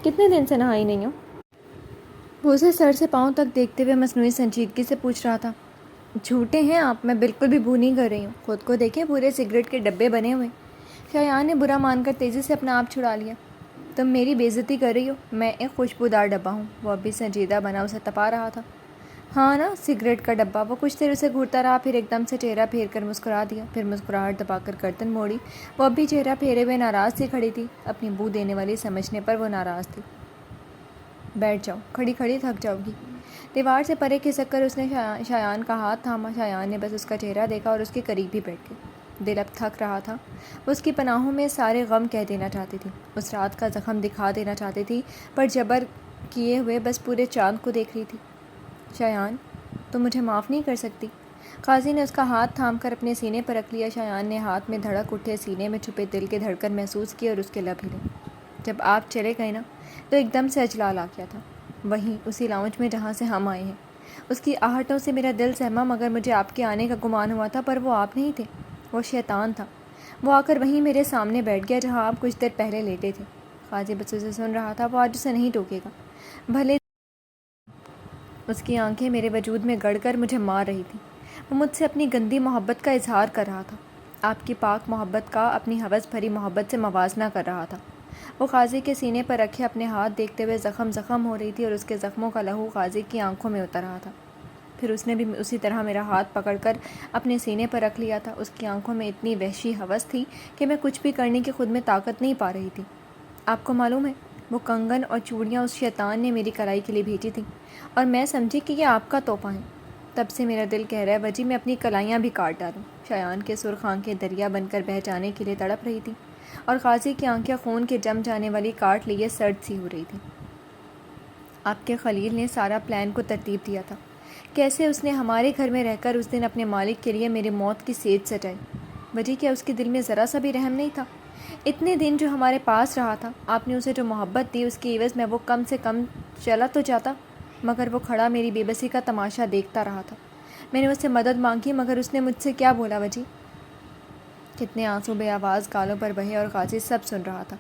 کتنے دن سے نہائی نہیں ہو؟ وہ اسے سر سے پاؤں تک دیکھتے ہوئے مصنوعی سنجیدگی سے پوچھ رہا تھا۔ جھوٹے ہیں آپ، میں بالکل بھی بو نہیں کر رہی ہوں۔ خود کو دیکھیں، پورے سگریٹ کے ڈبے بنے ہوئے۔ شایان نے برا مان کر تیزی سے اپنا آپ چھڑا لیا۔ تم میری بے عزتی کر رہی ہو، میں ایک خوشبودار ڈبہ ہوں۔ وہ اب بھی سنجیدہ بنا اسے تپا رہا تھا۔ ہاں نا، سگریٹ کا ڈبہ۔ وہ کچھ دیر اسے گھورتا رہا، پھر ایک دم سے چہرہ پھیر کر مسکرا دیا، پھر مسکراہٹ دبا کر گردن موڑی۔ وہ اب بھی چہرہ پھیرے ہوئے ناراض سی کھڑی تھی۔ اپنی بو دینے والی سمجھنے پر وہ ناراض تھی۔ بیٹھ جاؤ، کھڑی کھڑی تھک جاؤ گی۔ دیوار سے پرے کھسک کر اس نے شایان کا ہاتھ تھاما۔ شایان نے بس اس کا چہرہ دیکھا اور اس کے قریب ہی بیٹھ گئی۔ دل اب تھک رہا تھا۔ وہ اس کی پناہوں میں سارے غم کہہ دینا چاہتی تھی، اس رات کا زخم دکھا دینا چاہتی تھی، پر جبر کیے ہوئے بس پورے چاند کو دیکھ رہی تھی۔ شایان، تم مجھے معاف نہیں کر سکتی؟ قاضی نے اس کا ہاتھ تھام کر اپنے سینے پر رکھ لیا۔ شایان نے ہاتھ میں دھڑک اٹھے سینے میں چھپے دل کے دھڑکن محسوس کیے اور اس کے لب ہلے۔ جب آپ چلے گئے نا تو ایک دم سے اجلال آ گیا تھا، وہیں اسی لاؤنج میں جہاں سے ہم آئے ہیں۔ اس کی آہٹوں سے میرا دل سہما، مگر مجھے آپ کے آنے کا گمان ہوا تھا، پر وہ آپ نہیں تھے، وہ شیطان تھا۔ وہ آ کر وہیں میرے سامنے بیٹھ گیا جہاں آپ کچھ دیر پہلے لیٹے تھے۔ قاضی بس اسے سن رہا تھا۔ وہ آج اسے نہیں ٹوکے گا، بھلے اس کی آنکھیں میرے وجود میں گڑ کر مجھے مار رہی تھیں۔ وہ مجھ سے اپنی گندی محبت کا اظہار کر رہا تھا، آپ کی پاک محبت کا اپنی ہوس بھری محبت سے موازنہ کر رہا تھا۔ وہ قاضی کے سینے پر رکھے اپنے ہاتھ دیکھتے ہوئے زخم ہو رہی تھی اور اس کے زخموں کا لہو قاضی کی آنکھوں میں اتر رہا تھا۔ پھر اس نے بھی اسی طرح میرا ہاتھ پکڑ کر اپنے سینے پر رکھ لیا تھا۔ اس کی آنکھوں میں اتنی وحشی ہوس تھی کہ میں کچھ بھی کرنے کی خود میں طاقت نہیں پا رہی تھی۔ آپ کو معلوم ہے، وہ کنگن اور چوڑیاں اس شیطان نے میری کلائی کے لیے بھیجی تھیں، اور میں سمجھی کہ یہ آپ کا تحفہ ہے۔ تب سے میرا دل کہہ رہا ہے وجی میں اپنی کلائیاں بھی کاٹ ڈالوں۔ شایان کے سرخ آنکھیں دریا بن کر بہہ جانے کے لیے تڑپ رہی تھی، اور قاضی کی آنکھیں خون کے جم جانے والی کاٹ لیے سرد سی ہو رہی تھی۔ آپ کے خلیل نے سارا پلان کو ترتیب دیا تھا، کیسے اس نے ہمارے گھر میں رہ کر اس دن اپنے مالک کے لیے میری موت کی سیج سجائی۔ وجی کیا اس کے دل میں ذرا سا بھی رحم نہیں تھا؟ اتنے دن جو ہمارے پاس رہا تھا، آپ نے اسے جو محبت دی، اس کی عوض میں وہ کم سے کم چلا تو جاتا، مگر وہ کھڑا میری بے بسی کا تماشا دیکھتا رہا تھا۔ میں نے اس سے مدد مانگی، مگر اس نے مجھ سے کیا بولا وجی؟ کتنے آنسو بے آواز گالوں پر بہے اور قاضی سب سن رہا تھا،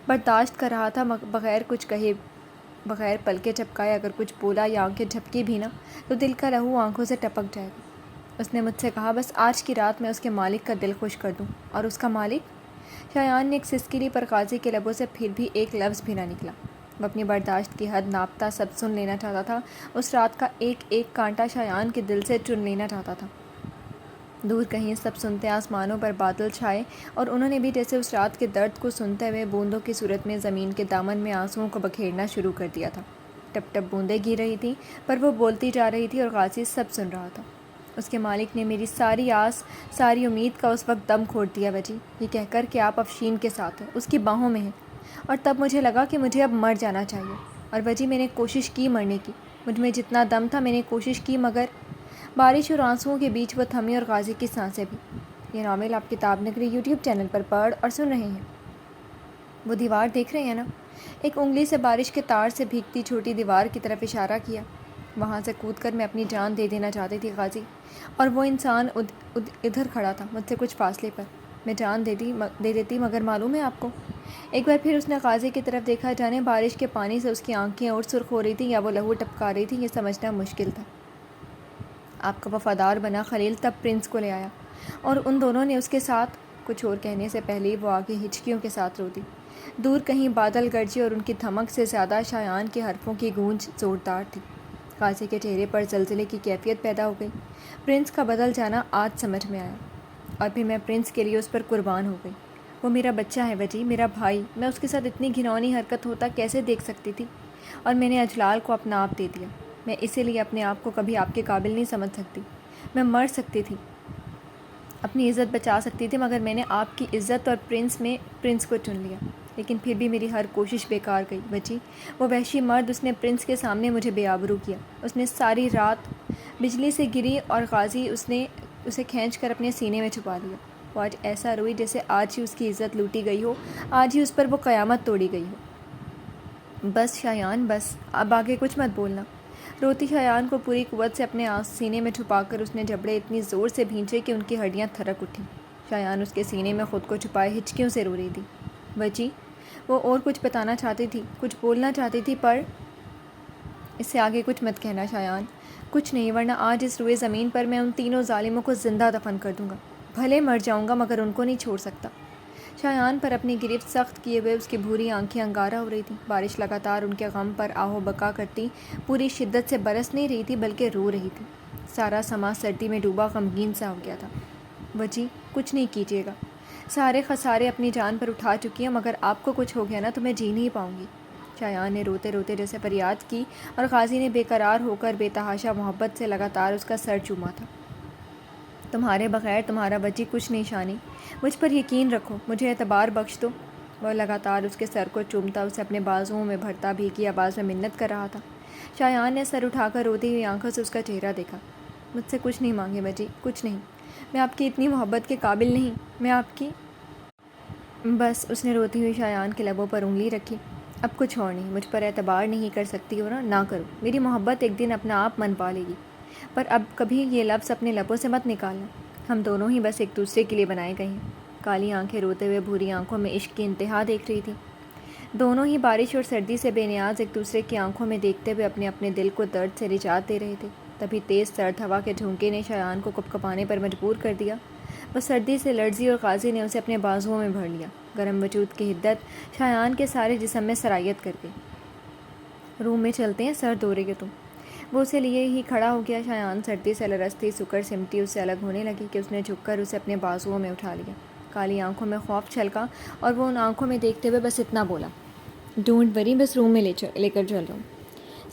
برداشت کر رہا تھا، بغیر کچھ کہے، بغیر پلکیں جھپکائے۔ اگر کچھ بولا یا آنکھیں جھپکی بھی نا تو دل کا لہو آنکھوں سے ٹپک جائے گا۔ اس نے مجھ سے کہا بس آج کی رات میں اس کے مالک کا دل خوش کر دوں، اور اس کا مالک؟ شایان نے ایک سسکی لی، پر قاضی کے لبوں سے پھر بھی ایک لفظ بھی نہ نکلا۔ وہ اپنی برداشت کی حد ناپتا سب سن لینا چاہتا تھا، اس رات کا ایک ایک کانٹا شایان کے دل سے چن لینا چاہتا تھا۔ دور کہیں سب سنتے آسمانوں پر بادل چھائے، اور انہوں نے بھی جیسے اس رات کے درد کو سنتے ہوئے بوندوں کی صورت میں زمین کے دامن میں آنسوؤں کو بکھیرنا شروع کر دیا تھا۔ ٹپ ٹپ بوندیں گر رہی تھیں، پر وہ بولتی جا رہی تھی اور قاضی سب سن رہا تھا۔ اس کے مالک نے میری ساری آس، ساری امید کا اس وقت دم کھوڑ دیا وجی، یہ کہہ کر کہ آپ افشین کے ساتھ ہیں، اس کی باہوں میں ہیں۔ اور تب مجھے لگا کہ مجھے اب مر جانا چاہیے، اور وجی میں نے کوشش کی مرنے کی، مجھ میں جتنا دم تھا میں نے کوشش کی، مگر بارش اور آنسوؤں کے بیچ وہ تھمی اور قاضی کی سانسیں بھی۔ یہ ناول آپ کتاب نگری یوٹیوب چینل پر پڑھ اور سن رہے ہیں۔ وہ دیوار دیکھ رہے ہیں نا؟ ایک انگلی سے بارش کے تار سے بھیگتی چھوٹی دیوار کی طرف اشارہ کیا۔ وہاں سے کود کر میں اپنی جان دے دینا چاہتی تھی قاضی، اور وہ انسان ادھر کھڑا تھا مجھ سے کچھ فاصلے پر۔ میں جان دے دیتی، مگر معلوم ہے آپ کو؟ ایک بار پھر اس نے قاضی کی طرف دیکھا، جانے بارش کے پانی سے اس کی آنکھیں اور سرخ ہو رہی تھیں یا وہ لہو ٹپکا رہی تھی، یہ سمجھنا مشکل تھا۔ آپ کا وفادار بنا خلیل تب پرنس کو لے آیا، اور ان دونوں نے اس کے ساتھ، کچھ اور کہنے سے پہلے وہ آگے ہچکیوں کے ساتھ رو دی۔ دور کہیں بادل گرجے اور ان کی دھمک سے زیادہ شایان کے حرفوں کی گونج زوردار تھی۔ غازی کے چہرے پر زلزلے کی کیفیت پیدا ہو گئی۔ پرنس کا بدل جانا آج سمجھ میں آیا، اور پھر میں پرنس کے لیے اس پر قربان ہو گئی۔ وہ میرا بچہ ہے وجی، میرا بھائی، میں اس کے ساتھ اتنی گھناؤنی حرکت ہوتا کیسے دیکھ سکتی تھی؟ اور میں نے اجلال کو اپنا آپ دے دیا۔ میں اسی لیے اپنے آپ کو کبھی آپ کے قابل نہیں سمجھ سکتی۔ میں مر سکتی تھی، اپنی عزت بچا سکتی تھی، مگر میں نے آپ کی عزت اور پرنس کو چن لیا۔ لیکن پھر بھی میری ہر کوشش بیکار گئی وجی۔ وہ وحشی مرد، اس نے پرنس کے سامنے مجھے بے آبرو کیا۔ اس نے ساری رات بجلی سے گری اور غازی اس نے اسے کھینچ کر اپنے سینے میں چھپا لیا۔ وہ آج ایسا روئی جیسے آج ہی اس کی عزت لوٹی گئی ہو، آج ہی اس پر وہ قیامت توڑی گئی ہو۔ بس شایان بس، اب آگے کچھ مت بولنا۔ روتی شایان کو پوری قوت سے اپنے سینے میں چھپا کر اس نے جبڑے اتنی زور سے بھینچے کہ ان کی ہڈیاں تھرک اٹھیں۔ شایان اس کے سینے میں خود کو چھپائے ہچکیوں سے رو رہی تھی۔ وجی، وہ اور کچھ بتانا چاہتی تھی، کچھ بولنا چاہتی تھی، پر اس سے آگے کچھ مت کہنا شایان، کچھ نہیں، ورنہ آج اس روئے زمین پر میں ان تینوں ظالموں کو زندہ دفن کر دوں گا۔ بھلے مر جاؤں گا مگر ان کو نہیں چھوڑ سکتا۔ شایان پر اپنی گرفت سخت کیے ہوئے اس کی بھوری آنکھیں انگارہ ہو رہی تھیں۔ بارش لگاتار ان کے غم پر آہو بکا کرتی پوری شدت سے برس نہیں رہی تھی بلکہ رو رہی تھی۔ سارا سما سردی میں ڈوبا غمگین سا ہو گیا تھا۔ وجی، کچھ نہیں کیجیے گا، سارے خسارے اپنی جان پر اٹھا چکی ہیں، مگر آپ کو کچھ ہو گیا نا تو میں جی نہیں پاؤں گی۔ شایان نے روتے روتے جیسے فریاد کی، اور غازی نے بے قرار ہو کر بے تحاشا محبت سے لگاتار اس کا سر چوما تھا۔ تمہارے بغیر تمہارا وجی کچھ نہیں شانی، مجھ پر یقین رکھو، مجھے اعتبار بخش دو۔ وہ لگاتار اس کے سر کو چومتا اسے اپنے بازوؤں میں بھرتا بھیگی آواز میں منت کر رہا تھا۔ شایان نے سر اٹھا کر روتی ہوئی آنکھوں سے اس کا چہرہ دیکھا۔ مجھ سے کچھ نہیں مانگے وجی، کچھ نہیں، میں آپ کی اتنی محبت کے قابل نہیں، میں آپ کی بس۔ اس نے روتی ہوئی شایان کے لبوں پر انگلی رکھی۔ اب کچھ اور نہیں، مجھ پر اعتبار نہیں کر سکتی ہو نہ کرو، میری محبت ایک دن اپنا آپ من پا لے گی، پر اب کبھی یہ لفظ اپنے لبوں سے مت نکالنا۔ ہم دونوں ہی بس ایک دوسرے کے لیے بنائے گئے ہیں۔ کالی آنکھیں روتے ہوئے بھوری آنکھوں میں عشق کی انتہا دیکھ رہی تھی۔ دونوں ہی بارش اور سردی سے بے نیاز ایک دوسرے کی آنکھوں میں دیکھتے ہوئے اپنے اپنے دل کو درد سے نجات دے رہے تھے۔ تبھی تیز سرد ہوا کے جھونکے نے شایان کو کپکپانے پر مجبور کر دیا۔ وہ سردی سے لرزی اور غازی نے اسے اپنے بازوؤں میں بھر لیا۔ گرم وجود کی حدت شایان کے سارے جسم میں سرایت کر گئی۔ روم میں چلتے ہیں، سر دھو رہی ہو تم۔ وہ اسے لیے ہی کھڑا ہو گیا۔ شایان سردی سے لرزتی سکڑ سمٹی اس سے الگ ہونے لگی کہ اس نے جھک کر اسے اپنے بازوؤں میں اٹھا لیا۔ کالی آنکھوں میں خوف چھلکا اور وہ ان آنکھوں میں دیکھتے ہوئے بس اتنا بولا، ڈونٹ وری، بس روم میں لے کر چل رہا ہوں۔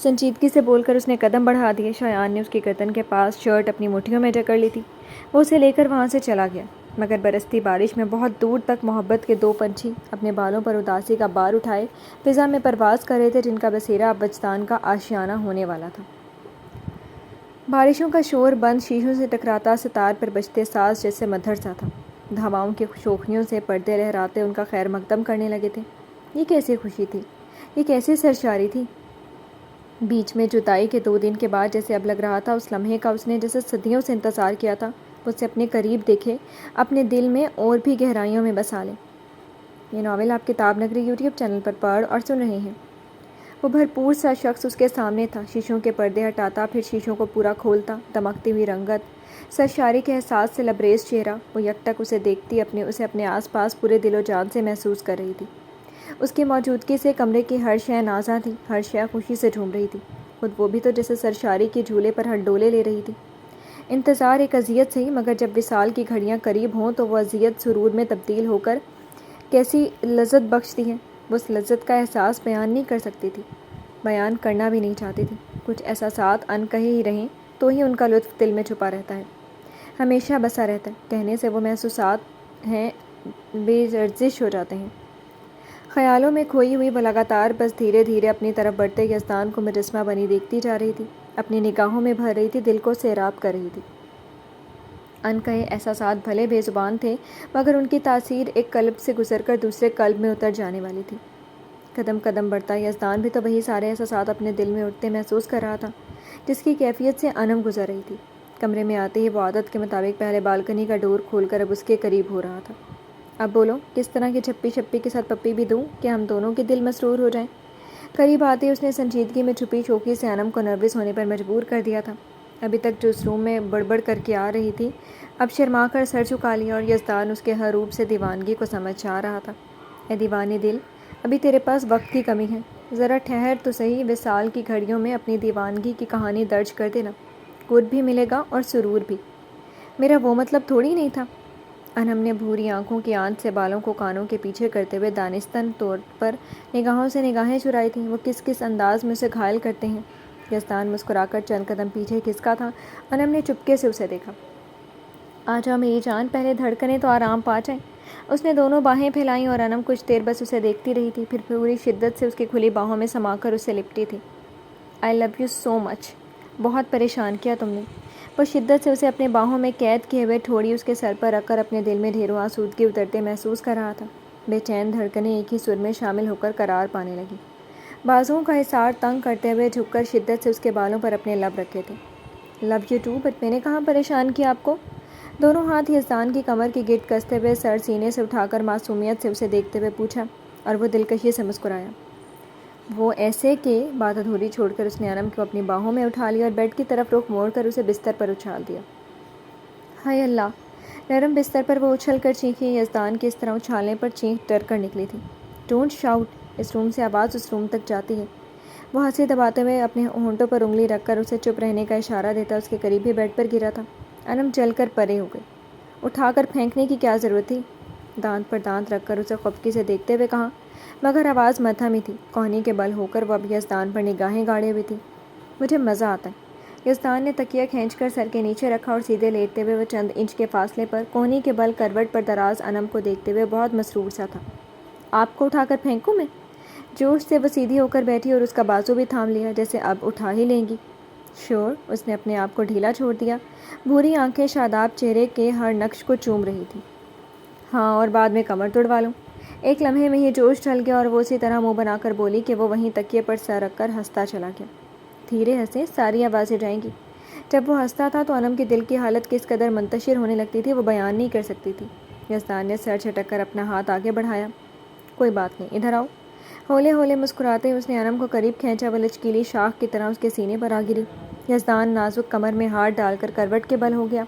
سنجیدگی سے بول کر اس نے قدم بڑھا دیے۔ شایان نے اس کی گردن کے پاس شرٹ اپنی مٹھیوں میں جکڑ لی تھی۔ وہ اسے لے کر وہاں سے چلا گیا، مگر برستی بارش میں بہت دور تک محبت کے دو پنچھی اپنے بالوں پر اداسی کا بار اٹھائے فضا میں پرواز کر رہے تھے، جن کا بسیرا اب وجدان کا آشیانہ ہونے والا تھا۔ بارشوں کا شور بند شیشوں سے ٹکراتا ستار پر بجتے ساز جیسے مدھر سا تھا۔ ہواؤں کی شوخیوں سے پردے لہراتے ان کا خیر مقدم کرنے لگے تھے۔ یہ کیسی خوشی تھی، یہ کیسی سرشاری تھی۔ بیچ میں جدائی کے 2 دن کے بعد جیسے اب لگ رہا تھا اس لمحے کا اس نے جیسے صدیوں سے انتظار کیا تھا، اسے اپنے قریب دیکھے، اپنے دل میں اور بھی گہرائیوں میں بسا لے۔ یہ ناول آپ کتاب نگری یوٹیوب چینل پر پڑھ اور سن رہے ہیں۔ وہ بھرپور سا شخص اس کے سامنے تھا، شیشوں کے پردے ہٹاتا، پھر شیشوں کو پورا کھولتا، دمکتی ہوئی رنگت، سرشاری کے احساس سے لبریز چہرہ۔ وہ یکٹک اسے دیکھتی اسے اپنے آس پاس پورے دل و جان سے محسوس کر رہی تھی۔ اس کی موجودگی سے کمرے کی ہر شے نازا تھی، ہر شے خوشی سے جھوم رہی تھی، خود وہ بھی تو جیسے سرشاری کے جھولے پر ہلڈولے لے رہی تھی۔ انتظار ایک اذیت سے ہی، مگر جب وصال کی گھڑیاں قریب ہوں تو وہ اذیت سرور میں تبدیل ہو کر کیسی لذت بخشتی ہے۔ وہ اس لذت کا احساس بیان نہیں کر سکتی تھی، بیان کرنا بھی نہیں چاہتی تھی۔ کچھ احساسات ان کہے ہی رہیں تو ہی ان کا لطف دل میں چھپا رہتا ہے، ہمیشہ بسا رہتا ہے، کہنے سے وہ محسوسات ہیں بے ارزش ہو جاتے ہیں۔ خیالوں میں کھوئی ہوئی وہ لگاتار بس دھیرے دھیرے اپنی طرف بڑھتے یزدان کو مجسمہ بنی دیکھتی جا رہی تھی، اپنی نگاہوں میں بھر رہی تھی، دل کو سیراب کر رہی تھی۔ ان کہے احساسات بھلے بے زبان تھے، مگر ان کی تاثیر ایک قلب سے گزر کر دوسرے قلب میں اتر جانے والی تھی۔ قدم قدم بڑھتا یزدان بھی تو وہی سارے احساسات اپنے دل میں اٹھتے محسوس کر رہا تھا، جس کی کیفیت سے انم گزر رہی تھی۔ کمرے میں آتے ہی وہ عادت کے مطابق پہلے بالکنی کا ڈور کھول کر اب اس کے قریب ہو رہا تھا۔ اب بولو، کس طرح کی چھپی چھپی کے ساتھ پپی بھی دوں کہ ہم دونوں کے دل مسرور ہو جائیں؟ قریب آتے اس نے سنجیدگی میں چھپی شوخی سے انم کو نروس ہونے پر مجبور کر دیا تھا۔ ابھی تک جو اس روم میں بڑبڑ کر کے آ رہی تھی، اب شرما کر سر جھکا لیا، اور یزدان اس کے ہر روپ سے دیوانگی کو سمجھ جا رہا تھا۔ اے دیوانے دل، ابھی تیرے پاس وقت کی کمی ہے، ذرا ٹھہر تو صحیح، وصال کی گھڑیوں میں اپنی دیوانگی کی کہانی درج کر دینا، گڈ بھی ملے گا اور سرور بھی۔ میرا وہ مطلب تھوڑی نہیں تھا۔ انم نے بھوری آنکھوں کی آنچ سے بالوں کو کانوں کے پیچھے کرتے ہوئے دانستہ طور پر نگاہوں سے نگاہیں چرائی تھیں۔ وہ کس کس انداز میں اسے گھائل کرتے ہیں۔ یزدان مسکرا کر چند قدم پیچھے کھسکا تھا۔ انم نے چپکے سے اسے دیکھا۔ آ جاؤ میری جان، پہلے دھڑکنیں تو آرام پا جائیں۔ اس نے دونوں باہیں پھیلائیں اور انم کچھ دیر بس اسے دیکھتی رہی تھی، پھر پوری شدت سے اس کی کھلی باہوں میں سما کر اسے لپٹی تھی۔ آئی لو یو سو مچ۔ بہت پریشان کیا تم نے۔ وہ شدت سے اسے اپنے باہوں میں قید کیے ہوئے ٹھوڑی اس کے سر پر رکھ کر اپنے دل میں ڈھیروں آسودگی اترتے محسوس کر رہا تھا۔ بے چین دھڑکنیں ایک ہی سر میں شامل ہو کر قرار پانے لگیں۔ بازوؤں کا حصار تنگ کرتے ہوئے جھک کر شدت سے اس کے بالوں پر اپنے لب رکھے تھے۔ لو یو ٹو، بٹ میں نے کہاں پریشان کیا آپ کو؟ دونوں ہاتھ یزدان کی کمر کی گرد کستے ہوئے سر سینے سے اٹھا کر معصومیت سے اسے دیکھتے ہوئے پوچھا، اور وہ دلکشی سے مسکرایا۔ وہ ایسے کہ بات ادھوری چھوڑ کر اس نے انم کو اپنی باہوں میں اٹھا لیا اور بیڈ کی طرف رخ موڑ کر اسے بستر پر اچھال دیا۔ ہائے اللہ! نرم بستر پر وہ اچھل کر چیخی۔ یزدان کے اس طرح اچھالنے پر چیخ ڈر کر نکلی تھی۔ ڈونٹ شاؤٹ، اس روم سے آواز اس روم تک جاتی ہے۔ وہ ہنسی دباتے ہوئے اپنے ہونٹوں پر انگلی رکھ کر اسے چپ رہنے کا اشارہ دیتا اس کے قریب ہی بیڈ پر گرا تھا۔ انم جل کر پرے ہو گئی۔ اٹھا کر پھینکنے کی کیا ضرورت تھی؟ دانت پر دانت رکھ کر اسے خفگی سے دیکھتے ہوئے کہا، مگر آواز مدھم ہی تھی۔ کوہنی کے بل ہو کر وہ اب یزدان پر نگاہیں گاڑے ہوئی تھی۔ مجھے مزہ آتا ہے۔ یزدان نے تکیہ کھینچ کر سر کے نیچے رکھا اور سیدھے لیٹتے ہوئے وہ چند انچ کے فاصلے پر کوہنی کے بل کروٹ پر دراز انم کو دیکھتے ہوئے بہت مسرور سا تھا۔ آپ کو اٹھا کر پھینکوں میں؟ جوش سے وہ سیدھی ہو کر بیٹھی اور اس کا بازو بھی تھام لیا، جیسے اب اٹھا ہی لیں گی۔ شور، اس نے اپنے آپ کو ڈھیلا چھوڑ دیا۔ بھوری آنکھیں شاداب چہرے کے ہر نقش کو چوم رہی تھیں۔ ہاں، اور بعد میں کمر توڑوا لوں۔ ایک لمحے میں ہی جوش ڈھل گیا اور وہ اسی طرح منہ بنا کر بولی کہ وہ وہیں تکیے پر سر رکھ کر ہنستا چلا گیا۔ دھیرے ہنسے، ساری آوازیں جائیں گی۔ جب وہ ہنستا تھا تو انم کے دل کی حالت کس قدر منتشر ہونے لگتی تھی وہ بیان نہیں کر سکتی تھی۔ یزدان نے سر جھٹک کر اپنا ہاتھ آگے بڑھایا۔ کوئی بات نہیں، ادھر آؤ۔ ہولے ہولے مسکراتے اس نے انم کو قریب کھینچا۔ وہ لچکیلی شاخ کی طرح اس کے سینے پر آ گری۔ یزدان نازک کمر میں ہاتھ ڈال کر کروٹ کے بل ہو گیا۔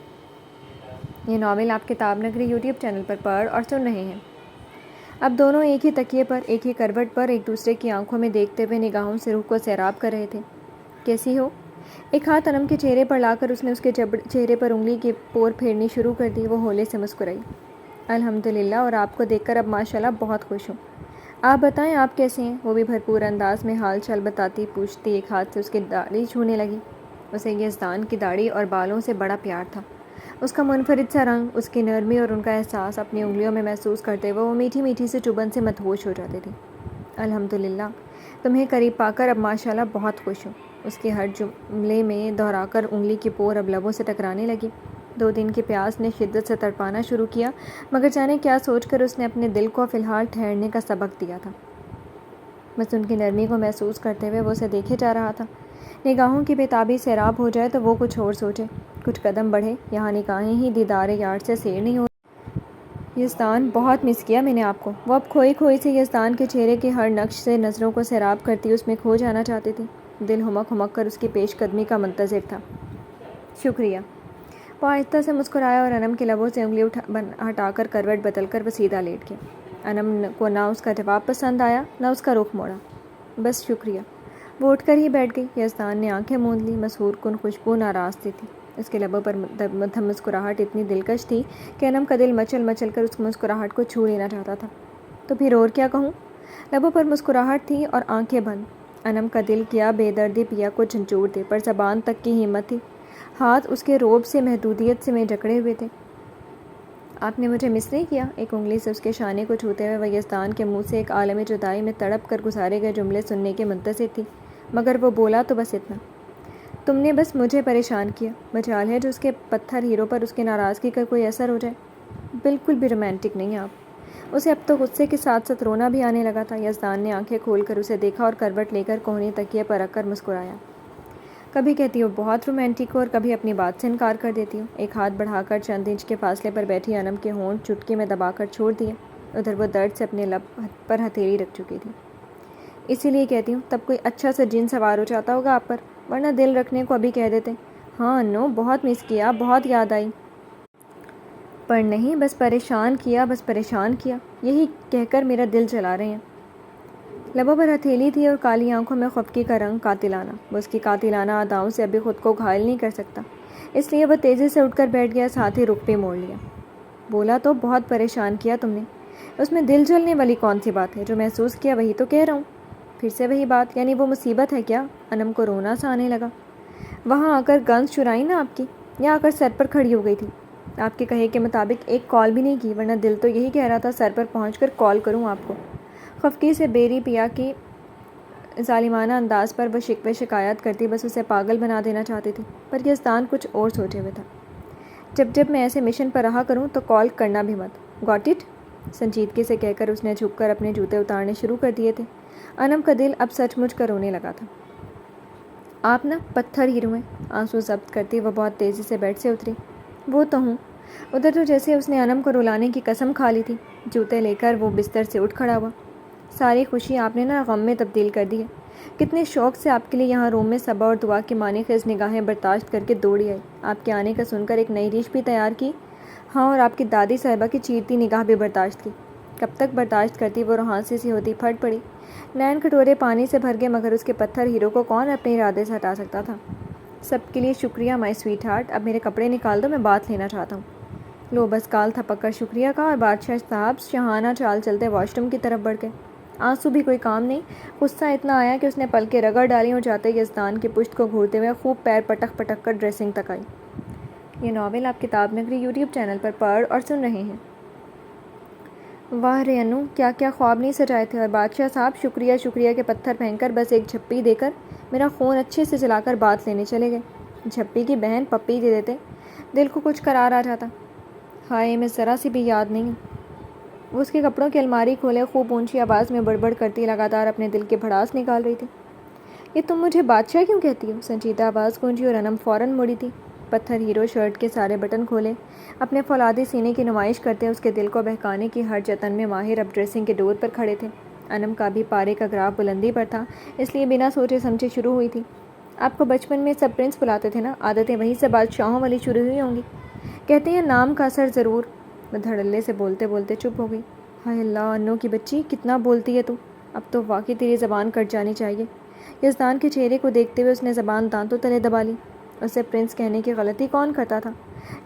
یہ ناول آپ کتاب نگری یوٹیوب چینل پر پڑھ اور سن رہے ہیں۔ اب دونوں ایک ہی تکیے پر، ایک ہی کروٹ پر ایک دوسرے کی آنکھوں میں دیکھتے ہوئے نگاہوں سے روح کو سیراب کر رہے تھے۔ کیسی ہو؟ ایک ہاتھ انم کے چہرے پر لا کر اس نے اس کے چہرے پر انگلی کی پور پھیرنی شروع کر دی۔ وہ ہولے سے مسکرائی۔ الحمدللہ، اور آپ کو دیکھ کر اب ماشاءاللہ بہت خوش ہوں۔ آپ بتائیں، آپ کیسے ہیں؟ وہ بھی بھرپور انداز میں حال چال بتاتی پوچھتی ایک ہاتھ سے اس کی داڑھی چھونے لگی۔ اسے یزدان کی داڑھی اور بالوں سے بڑا پیار تھا۔ اس کا منفرد سا رنگ، اس کی نرمی اور ان کا احساس اپنی انگلیوں میں محسوس کرتے ہوئے وہ میٹھی میٹھی سے چبھن سے مدہوش ہو جاتی تھی۔ الحمدللہ، تمہیں قریب پا کر اب ماشاءاللہ بہت خوش ہوں۔ اس کے ہر جملے میں دہرا کر انگلی کی پور اب لبوں سے ٹکرانے لگی۔ 2 دن کی پیاس نے شدت سے تڑپانا شروع کیا، مگر جانے کیا سوچ کر اس نے اپنے دل کو فی الحال ٹھہرنے کا سبق دیا تھا۔ بس ان کی نرمی کو محسوس کرتے ہوئے وہ اسے دیکھے جا رہا تھا۔ نگاہوں کی بےتابی سیراب ہو جائے تو وہ کچھ اور سوچے۔ کچھ قدم بڑھے، یہاں نگاہیں ہی دیدار یار سے سیر نہیں ہو۔ یزدان، بہت مس کیا میں نے آپ کو۔ وہ اب کھوئی کھوئی سے یزدان کے چہرے کے ہر نقش سے نظروں کو سیراب کرتی اس میں کھو جانا چاہتی تھی۔ دل ہمک ہمک کر اس کی پیش قدمی کا منتظر تھا۔ شکریہ۔ وہ آہستہ سے مسکرایا اور انم کے لبوں سے انگلی ہٹا کر کروٹ بدل کر وہ سیدھا لیٹ گیا۔ انم کو نہ اس کا جواب پسند آیا نہ اس کا رخ موڑا۔ بس شکریہ۔ وہ اٹھ کر ہی بیٹھ گئی۔ یزدان نے آنکھیں موند لی۔ مسحور کن خوشبو ناراستی تھی۔ اس کے لبوں پر مدھم مسکراہٹ اتنی دلکش تھی کہ انم کا دل مچل مچل کر اس مسکراہٹ کو چھو لینا چاہتا تھا۔ تو پھر اور کیا کہوں؟ لبوں پر مسکراہٹ تھی اور آنکھیں بند۔ انم کا دل کیا بے دردی پیا کو جھنجھوڑ دے، پر زبان تک کی ہمت تھی۔ ہاتھ اس کے روب سے محدودیت سے میں جکڑے ہوئے تھے۔ آپ نے مجھے مس نہیں کیا؟ ایک انگلی سے اس کے شانے کو چھوتے ہوئے وہ یزدان کے منہ سے ایک عالم جدائی میں تڑپ کر گزارے گئے جملے سننے کے منتظر تھی، مگر وہ بولا تو بس اتنا، تم نے بس مجھے پریشان کیا۔ مجال ہے جو اس کے پتھر ہیروں پر اس کی ناراضگی کا کوئی اثر ہو جائے۔ بالکل بھی رومانٹک نہیں آپ۔ اسے اب تو غصے کے ساتھ ساتھ رونا بھی آنے لگا تھا۔ یزدان نے آنکھیں کھول کر اسے دیکھا اور کروٹ لے کر کوہنی تکیے پر رکھ کر مسکرایا۔ کبھی کہتی ہو بہت رومانٹک ہو اور کبھی اپنی بات سے انکار کر دیتی ہو۔ ایک ہاتھ بڑھا کر چند انچ کے فاصلے پر بیٹھی انم کے ہونٹ چٹکی میں دبا کر چھوڑ دیے۔ ادھر وہ درد سے اپنے لب پر ہتھیلی رکھ چکی تھی۔ اسی لیے کہتی ہوں، تب کوئی اچھا سا جن سوار ہو جاتا ہوگا آپ پر، ورنہ دل رکھنے کو ابھی کہہ دیتے۔ ہاں نو، بہت مس کیا، بہت یاد آئی۔ پر نہیں، بس پریشان کیا، بس پریشان کیا، یہی کہہ کر میرا دل جلا رہے ہیں۔ لبوں پر ہتھیلی تھی اور کالی آنکھوں میں خفگی کا رنگ قاتلانہ۔ وہ اس کی قاتلانہ اداؤں سے ابھی خود کو گھائل نہیں کر سکتا، اس لیے وہ تیزی سے اٹھ کر بیٹھ گیا، ساتھ ہی رخ بھی موڑ لیا۔ بولا تو بہت پریشان کیا تم نے، اس میں دل جلنے والی کون سی بات ہے؟ جو محسوس کیا وہی تو کہہ رہا ہوں۔ پھر سے وہی بات، یعنی وہ مصیبت ہے کیا؟ انم کو رونا سا آنے لگا۔ وہاں آ کر گنز چرائی نا آپ کی، یا آ کر سر پر کھڑی ہو گئی تھی؟ آپ کے کہے کے مطابق ایک کال بھی نہیں کی، ورنہ دل تو یہی کہہ رہا تھا سر پر پہنچ کر کال کروں آپ کو۔ خفگی سے بیری پیا کی ظالمانہ انداز پر وہ شکوے شکایت کرتی، بس اسے پاگل بنا دینا چاہتی تھی، پر یزدان کچھ اور سوچے ہوئے تھا۔ جب میں ایسے مشن پر رہا کروں تو کال کرنا بھی مت، گاٹ اٹ؟ سنجیدگی سے کہہ کر اس نے جھک کر اپنے جوتے اتارنے شروع کر دیے تھے۔ انم کا دل اب سچ مچ کر رونے لگا تھا۔ آپ نا پتھر ہیرو ہیں، آنسو ضبط کرتی وہ بہت تیزی سے بیڈ سے اتری۔ وہ تو ہوں، ادھر تو جیسے اس نے انم کو رلانے کی قسم کھا لی تھی۔ جوتے لے کر وہ بستر سے اٹھ کھڑا ہوا۔ ساری خوشی آپ نے نا غم میں تبدیل کر دی ہے۔ کتنے شوق سے آپ کے لیے یہاں روم میں صبا اور دعا کی معنی خیز نگاہیں برداشت کر کے دوڑی آئی، آپ کے آنے کا سن کر ایک نئی ریش بھی تیار کی، ہاں، اور آپ کی دادی صاحبہ کی چیرتی نگاہ بھی برداشت کی۔ کب تک برداشت کرتی؟ وہ روحانسی سی ہوتی پھٹ پڑی۔ نین کٹورے پانی سے بھر گئے، مگر اس کے پتھر ہیرو کو کون اپنے ارادے سے ہٹا سکتا تھا؟ سب کے لیے شکریہ مائی سویٹ ہارٹ، اب میرے کپڑے نکال دو، میں بات لینا چاہتا ہوں۔ لو بس کال تھپک کر شکریہ کہا اور بادشاہ صاحب شاہانہ چال چلتے واش روم کی طرف بڑھ گئے۔ آنسو بھی کوئی کام نہیں، غصہ اتنا آیا کہ اس نے پلکیں رگڑ ڈالی اور جاتے یزدان کی پشت کو گھورتے ہوئے خوب پیر پٹک پٹک کر ڈریسنگ تک آئی۔ یہ ناول آپ کتاب نگری یوٹیوب چینل پر پڑھ اور سن رہے ہیں۔ واہ رے انو، کیا کیا خواب نہیں سجائے تھے، اور بادشاہ صاحب شکریہ شکریہ کے پتھر پھینک کر بس ایک جھپی دے کر میرا خون اچھے سے جلا کر بات لینے چلے گئے۔ جھپی کی بہن پپی دے دیتے، دل کو کچھ قرار آ جاتا۔ ہائے، میں ذرا سی بھی یاد نہیں ہوں۔ وہ اس کے کپڑوں کی الماری کھولے خوب اونچی آواز میں بڑبڑ کرتی لگاتار اپنے دل کی بھڑاس نکال رہی تھی۔ یہ تم مجھے بادشاہ کیوں کہتی ہو؟ سنجیدہ آواز گونجی اور انم فوراً مڑی تھی۔ پتھر ہیرو شرٹ کے سارے بٹن کھولے اپنے فولادی سینے کی نمائش کرتے، اس کے دل کو بہکانے کی ہر جتن میں ماہر اب ڈریسنگ کے ڈور پر کھڑے تھے۔ انم کا بھی پارے کا گراف بلندی پر تھا، اس لیے بنا سوچے سمجھے شروع ہوئی تھی۔ آپ کو بچپن میں سب پرنس بلاتے تھے نا، عادتیں وہیں سے بادشاہوں والی شروع ہوئی ہوں گی۔ کہتے ہیں نام کا اثر ضرور۔ وہ دھڑلے سے بولتے بولتے چپ ہو گئی۔ ہائے اللہ، انو کی بچی کتنا بولتی ہے تو، اب تو واقعی تیری زبان کٹ جانی چاہیے۔ یزدان کے چہرے کو دیکھتے ہوئے اس نے زبان دانتوں تلے دبا لی۔ اسے پرنس کہنے کی غلطی کون کرتا تھا؟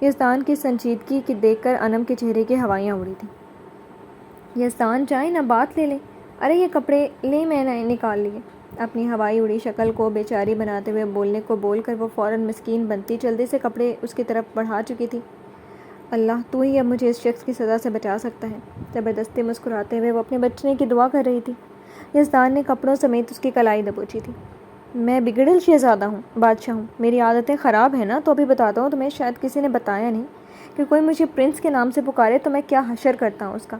یزدان کی سنجیدگی کی دیکھ کر انم کے چہرے کی ہوائیاں اڑی تھیں۔ یزدان جائیں نہ بات لے لیں۔ ارے یہ کپڑے لیں، میں نے نکال لیے۔ اپنی ہوائی اڑی شکل کو بیچاری بناتے ہوئے بولنے کو بول کر وہ فوراً مسکین بنتی جلدی سے کپڑے اس کی طرف بڑھا چکی تھی۔ اللہ، تو ہی اب مجھے اس شخص کی سزا سے بچا سکتا ہے۔ زبردستی مسکراتے ہوئے وہ اپنے بچنے کی دعا کر رہی تھی۔ یزدان نے کپڑوں سمیت اس کی کلائی دبوچی تھی۔ میں بگڑل شہزادہ ہوں، بادشاہ ہوں، میری عادتیں خراب ہیں نا، تو ابھی بتاتا ہوں تمہیں، شاید کسی نے بتایا نہیں کہ کوئی مجھے پرنس کے نام سے پکارے تو میں کیا حشر کرتا ہوں اس کا۔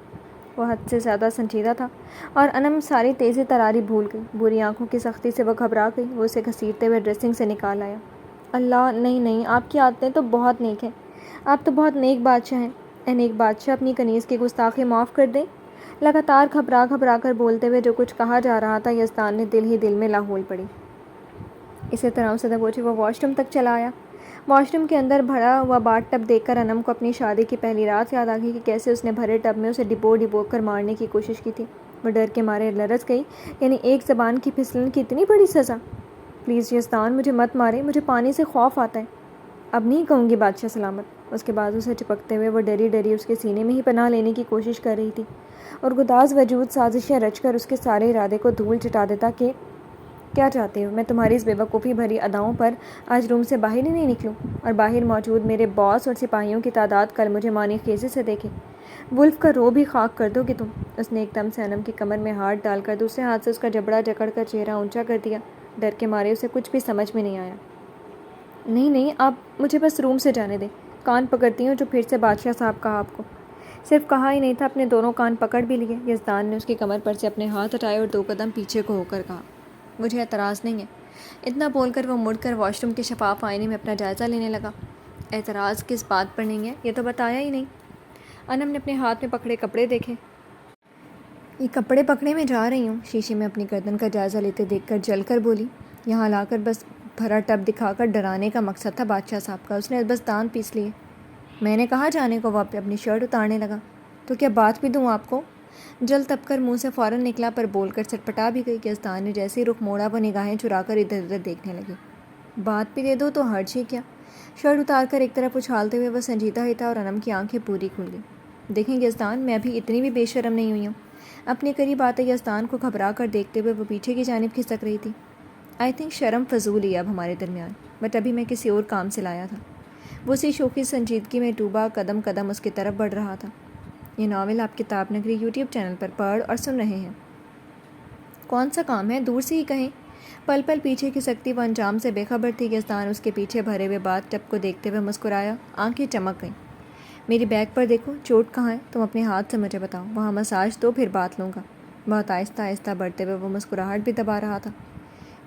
وہ حد سے زیادہ سنجیدہ تھا اور انم ساری تیزی تراری بھول گئی۔ بری آنکھوں کی سختی سے وہ گھبرا گئی۔ وہ اسے گھسیٹتے ہوئے ڈریسنگ سے نکال آیا۔ اللہ، نہیں نہیں، آپ کی عادتیں تو بہت نیک ہیں، آپ تو بہت نیک بادشاہ ہیں۔ اے نیک بادشاہ، اپنی کنیز کی گستاخی معاف کر دیں۔ لگاتار گھبرا گھبرا کر بولتے ہوئے جو کچھ کہا جا رہا تھا، یزدان نے دل ہی دل میں لاہول پڑی۔ اسی طرح اسے دبوچے وہ واش روم تک چلا آیا۔ واش روم کے اندر بھرا ہوا باتھ ٹب دیکھ کر انم کو اپنی شادی کی پہلی رات یاد آ گئی کہ کیسے اس نے بھرے ٹب میں اسے ڈبو ڈبو کر مارنے کی کوشش کی تھی۔ وہ ڈر کے مارے لرز گئی، یعنی ایک زبان کی پھسلن کی اتنی بڑی سزا۔ پلیز یزدان، مجھے مت مارے، مجھے پانی سے خوف آتا ہے۔ اب نہیں کہوں گی بادشاہ سلامت۔ اس کے بازو سے چپکتے ہوئے وہ ڈری ڈری اس کے سینے میں ہی پناہ لینے کی کوشش کر رہی تھی، اور گداز وجود سازشیں رچ کر اس کے سارے ارادے کو دھول چٹا دیتا کہ کیا چاہتے ہو، میں تمہاری اس بے وقوفی بھری اداؤں پر آج روم سے باہر ہی نہیں نکلوں، اور باہر موجود میرے باس اور سپاہیوں کی تعداد کل مجھے معنی خیزی سے دیکھے۔ ولف کا رو بھی خاک کر دو گے تم۔ اس نے ایک دم سے انم کی کمر میں ہاتھ ڈال کر دوسرے ہاتھ سے اس کا جبڑا جکڑ کر چہرہ اونچا کر دیا۔ ڈر کے مارے اسے کچھ بھی سمجھ میں نہیں آیا۔ نہیں نہیں، آپ مجھے بس روم سے جانے دیں۔ کان پکڑتی ہوں جو پھر سے بادشاہ صاحب کہا آپ کو۔ صرف کہا ہی نہیں تھا، اپنے دونوں کان پکڑ بھی لیے۔ یزدان نے اس کی کمر پر سے اپنے ہاتھ ہٹائے اور 2 قدم پیچھے کو ہو کر کہا، مجھے اعتراض نہیں ہے۔ اتنا بول کر وہ مڑ کر واش روم کے شفاف آئینے میں اپنا جائزہ لینے لگا۔ اعتراض کس بات پر نہیں ہے، یہ تو بتایا ہی نہیں۔ انم نے اپنے ہاتھ میں پکڑے کپڑے دیکھے۔ یہ کپڑے پکڑے میں جا رہی ہوں، شیشے میں اپنی گردن کا جائزہ لیتے دیکھ کر جل کر بولی۔ یہاں لا کر بس بھرا ٹب دکھا کر ڈرانے کا مقصد تھا بادشاہ صاحب کا، اس نے بس دانت پیس لیے۔ میں نے کہا جانے کو، وہ اپنی شرٹ اتارنے لگا۔ تو کیا بات بھی دوں آپ کو؟ جل تپ کر منہ سے فوراً نکلا پر بول کر چٹپٹا بھی گئی۔ یزدان نے جیسے ہی رخ موڑا وہ نگاہیں چرا کر ادھر ادھر دیکھنے لگی۔ بات بھی دے دو تو حرج ہی کیا؟ شرٹ اتار کر ایک طرف اچھالتے ہوئے وہ سنجیدہ ہی تھا اور انم کی آنکھیں پوری کھل گئیں۔ دیکھیں یزدان، میں ابھی اتنی بھی بے شرم نہیں ہوئی ہوں۔ اپنے قریب آتے یزدان کو گھبرا کر دیکھتے ہوئے وہ پیچھے کی جانب کھسک رہی تھی۔ آئی تھنک شرم فضول ہی اب ہمارے درمیان، بٹ ابھی میں کسی اور کام سے لایا تھا۔ وہ اسی شوخی سنجیدگی میں ڈوبا قدم قدم اس کی طرف بڑھ رہا تھا۔ یہ ناول آپ کتاب نگری یوٹیوب چینل پر پڑھ اور سن رہے ہیں۔ کون سا کام ہے؟ دور سے ہی کہیں۔ پل پل پیچھے کھسکتی وہ انجام سے بے خبر تھی۔ یزدان اس کے پیچھے بھرے ہوئے باتھ ٹب کو دیکھتے ہوئے مسکرایا، آنکھیں چمک گئیں۔ میری بیگ پر دیکھو، چوٹ کہاں ہے؟ تم اپنے ہاتھ سے مجھے بتاؤ، وہاں مساج دو پھر بات لوں گا۔ بہت آہستہ آہستہ بڑھتے ہوئے وہ مسکراہٹ بھی دبا رہا تھا۔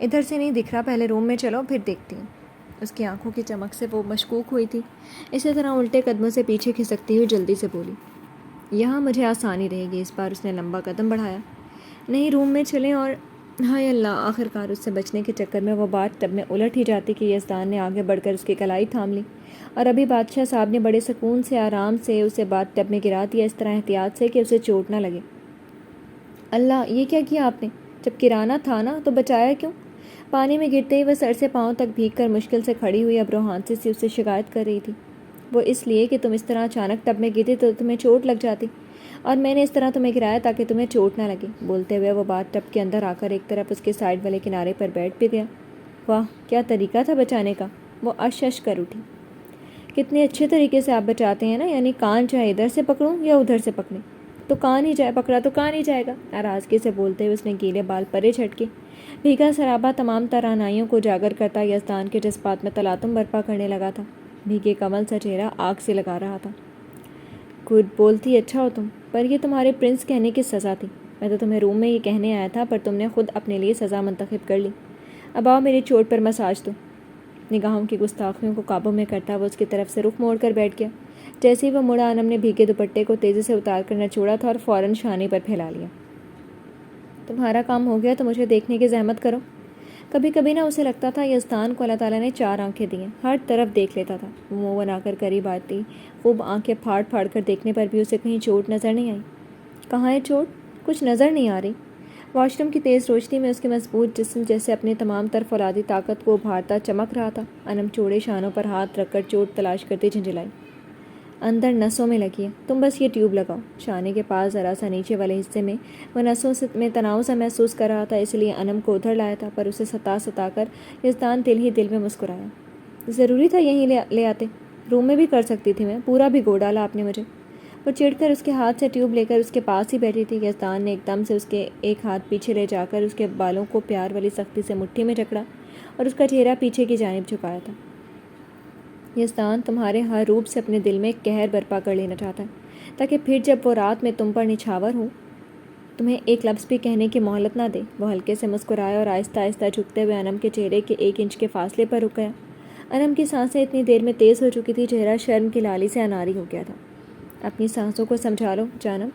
ادھر سے نہیں دکھ رہا، پہلے روم میں چلو پھر دیکھتی ہوں۔ اس کی آنکھوں کی چمک سے وہ مشکوک ہوئی تھی۔ اسی طرح الٹے قدموں سے پیچھے کھسکتی ہوئی جلدی سے بولی، یہاں مجھے آسانی رہے گی۔ اس بار اس نے لمبا قدم بڑھایا۔ نہیں، روم میں چلیں اور ہائے اللہ! آخر کار اس سے بچنے کے چکر میں وہ باتھ ٹب میں الٹ ہی جاتی کہ یزدان نے آگے بڑھ کر اس کی کلائی تھام لی اور ابھی بادشاہ صاحب نے بڑے سکون سے آرام سے اسے باتھ ٹب میں گرا دیا، اس طرح احتیاط سے کہ اسے چوٹ نہ لگے۔ اللہ! یہ کیا کیا آپ نے؟ جب گرانا تھا نا تو بچایا کیوں؟ پانی میں گرتے ہی وہ سر سے پاؤں تک بھیگ کر مشکل سے کھڑی ہوئی ابرو ہانسی سے اسے شکایت کر رہی تھی۔ وہ اس لیے کہ تم اس طرح اچانک ٹب میں گرتی تو تمہیں چوٹ لگ جاتی، اور میں نے اس طرح تمہیں گرایا تاکہ تمہیں چوٹ نہ لگے۔ بولتے ہوئے وہ باتھ ٹب کے اندر آ کر ایک طرف اس کے سائڈ والے کنارے پر بیٹھ بھی گیا۔ واہ! کیا طریقہ تھا بچانے کا! وہ اش کر اٹھی۔ کتنے اچھے طریقے سے آپ بچاتے ہیں نا، یعنی کان چاہے ادھر سے پکڑوں یا ادھر سے پکڑیں تو کان ہی جائے، پکڑا تو کان ہی جائے گا۔ ناراضگی سے بولتے ہوئے اس نے گیلے بال پرے جھٹکے۔ بھیگا سرابا تمام توانائیوں کو اجاگر کرتا یزدان کے جذبات میں تلاطم برپا کرنے لگا تھا۔ بھیگے کمل سا چہرہ آگ سے لگا رہا تھا۔ گڈ، بولتی اچھا ہو تم، پر یہ تمہارے پرنس کہنے کی سزا تھی۔ میں تو تمہیں روم میں یہ کہنے آیا تھا، پر تم نے خود اپنے لیے سزا منتخب کر لی۔ اب آؤ میری چوٹ پر مساج دو۔ نگاہوں کی گستاخیوں کو قابو میں کرتا وہ اس کی طرف سے رخ موڑ کر بیٹھ گیا۔ جیسے ہی وہ مڑا، انم نے بھیگے دوپٹے کو تیزی سے اتار کر نچوڑا تھا اور فوراً شانے پر پھیلا لیا۔ تمہارا کام ہو گیا تو مجھے دیکھنے کی زحمت کرو۔ کبھی کبھی نہ اسے لگتا تھا یزدان کو اللہ تعالیٰ نے 4 آنکھیں دی ہیں، ہر طرف دیکھ لیتا تھا۔ وہ منہ بنا کر قریب آتی، خوب آنکھیں پھاڑ پھاڑ کر دیکھنے پر بھی اسے کہیں چوٹ نظر نہیں آئی۔ کہاں ہے چوٹ؟ کچھ نظر نہیں آ رہی۔ واش روم کی تیز روشنی میں اس کے مضبوط جسم جیسے اپنے تمام تر فولادی طاقت کو ابھارتا چمک رہا تھا۔ انم چوڑے شانوں پر ہاتھ رکھ کر چوٹ تلاش کرتی جھنجھلائی۔ اندر نسوں میں لگی ہے، تم بس یہ ٹیوب لگاؤ۔ شانے کے پاس ذرا سا نیچے والے حصے میں وہ نسوں میں تناؤ سا محسوس کر رہا تھا، اس لیے انم کو ادھر لایا تھا، پر اسے ستا کر یزدان دل ہی دل میں مسکرایا۔ ضروری تھا یہیں لے آتے، روم میں بھی کر سکتی تھی میں، پورا بھگو ڈالا آپ نے مجھے۔ وہ چڑھ کر اس کے ہاتھ سے ٹیوب لے کر اس کے پاس ہی بیٹھی تھی۔ یزدان نے ایک دم سے اس کے ایک ہاتھ پیچھے لے جا کر اس کے بالوں کو پیار والی سختی سے مٹھی میں جکڑا اور اس کا چہرہ پیچھے کی جانب جھکایا تھا۔ یزدان تمہارے ہر روپ سے اپنے دل میں ایک قہر برپا کر لینا چاہتا ہے، تاکہ پھر جب وہ رات میں تم پر نچھاور ہو تمہیں ایک لفظ بھی کہنے کی مہلت نہ دے۔ وہ ہلکے سے مسکرایا اور آہستہ آہستہ جھکتے ہوئے انم کے چہرے کے 1 انچ کے فاصلے پر رک گیا۔ انم کی سانسیں اتنی دیر میں تیز ہو چکی تھی، چہرہ شرم کی لالی سے اناری ہو گیا تھا۔ اپنی سانسوں کو سمجھا لو جانم،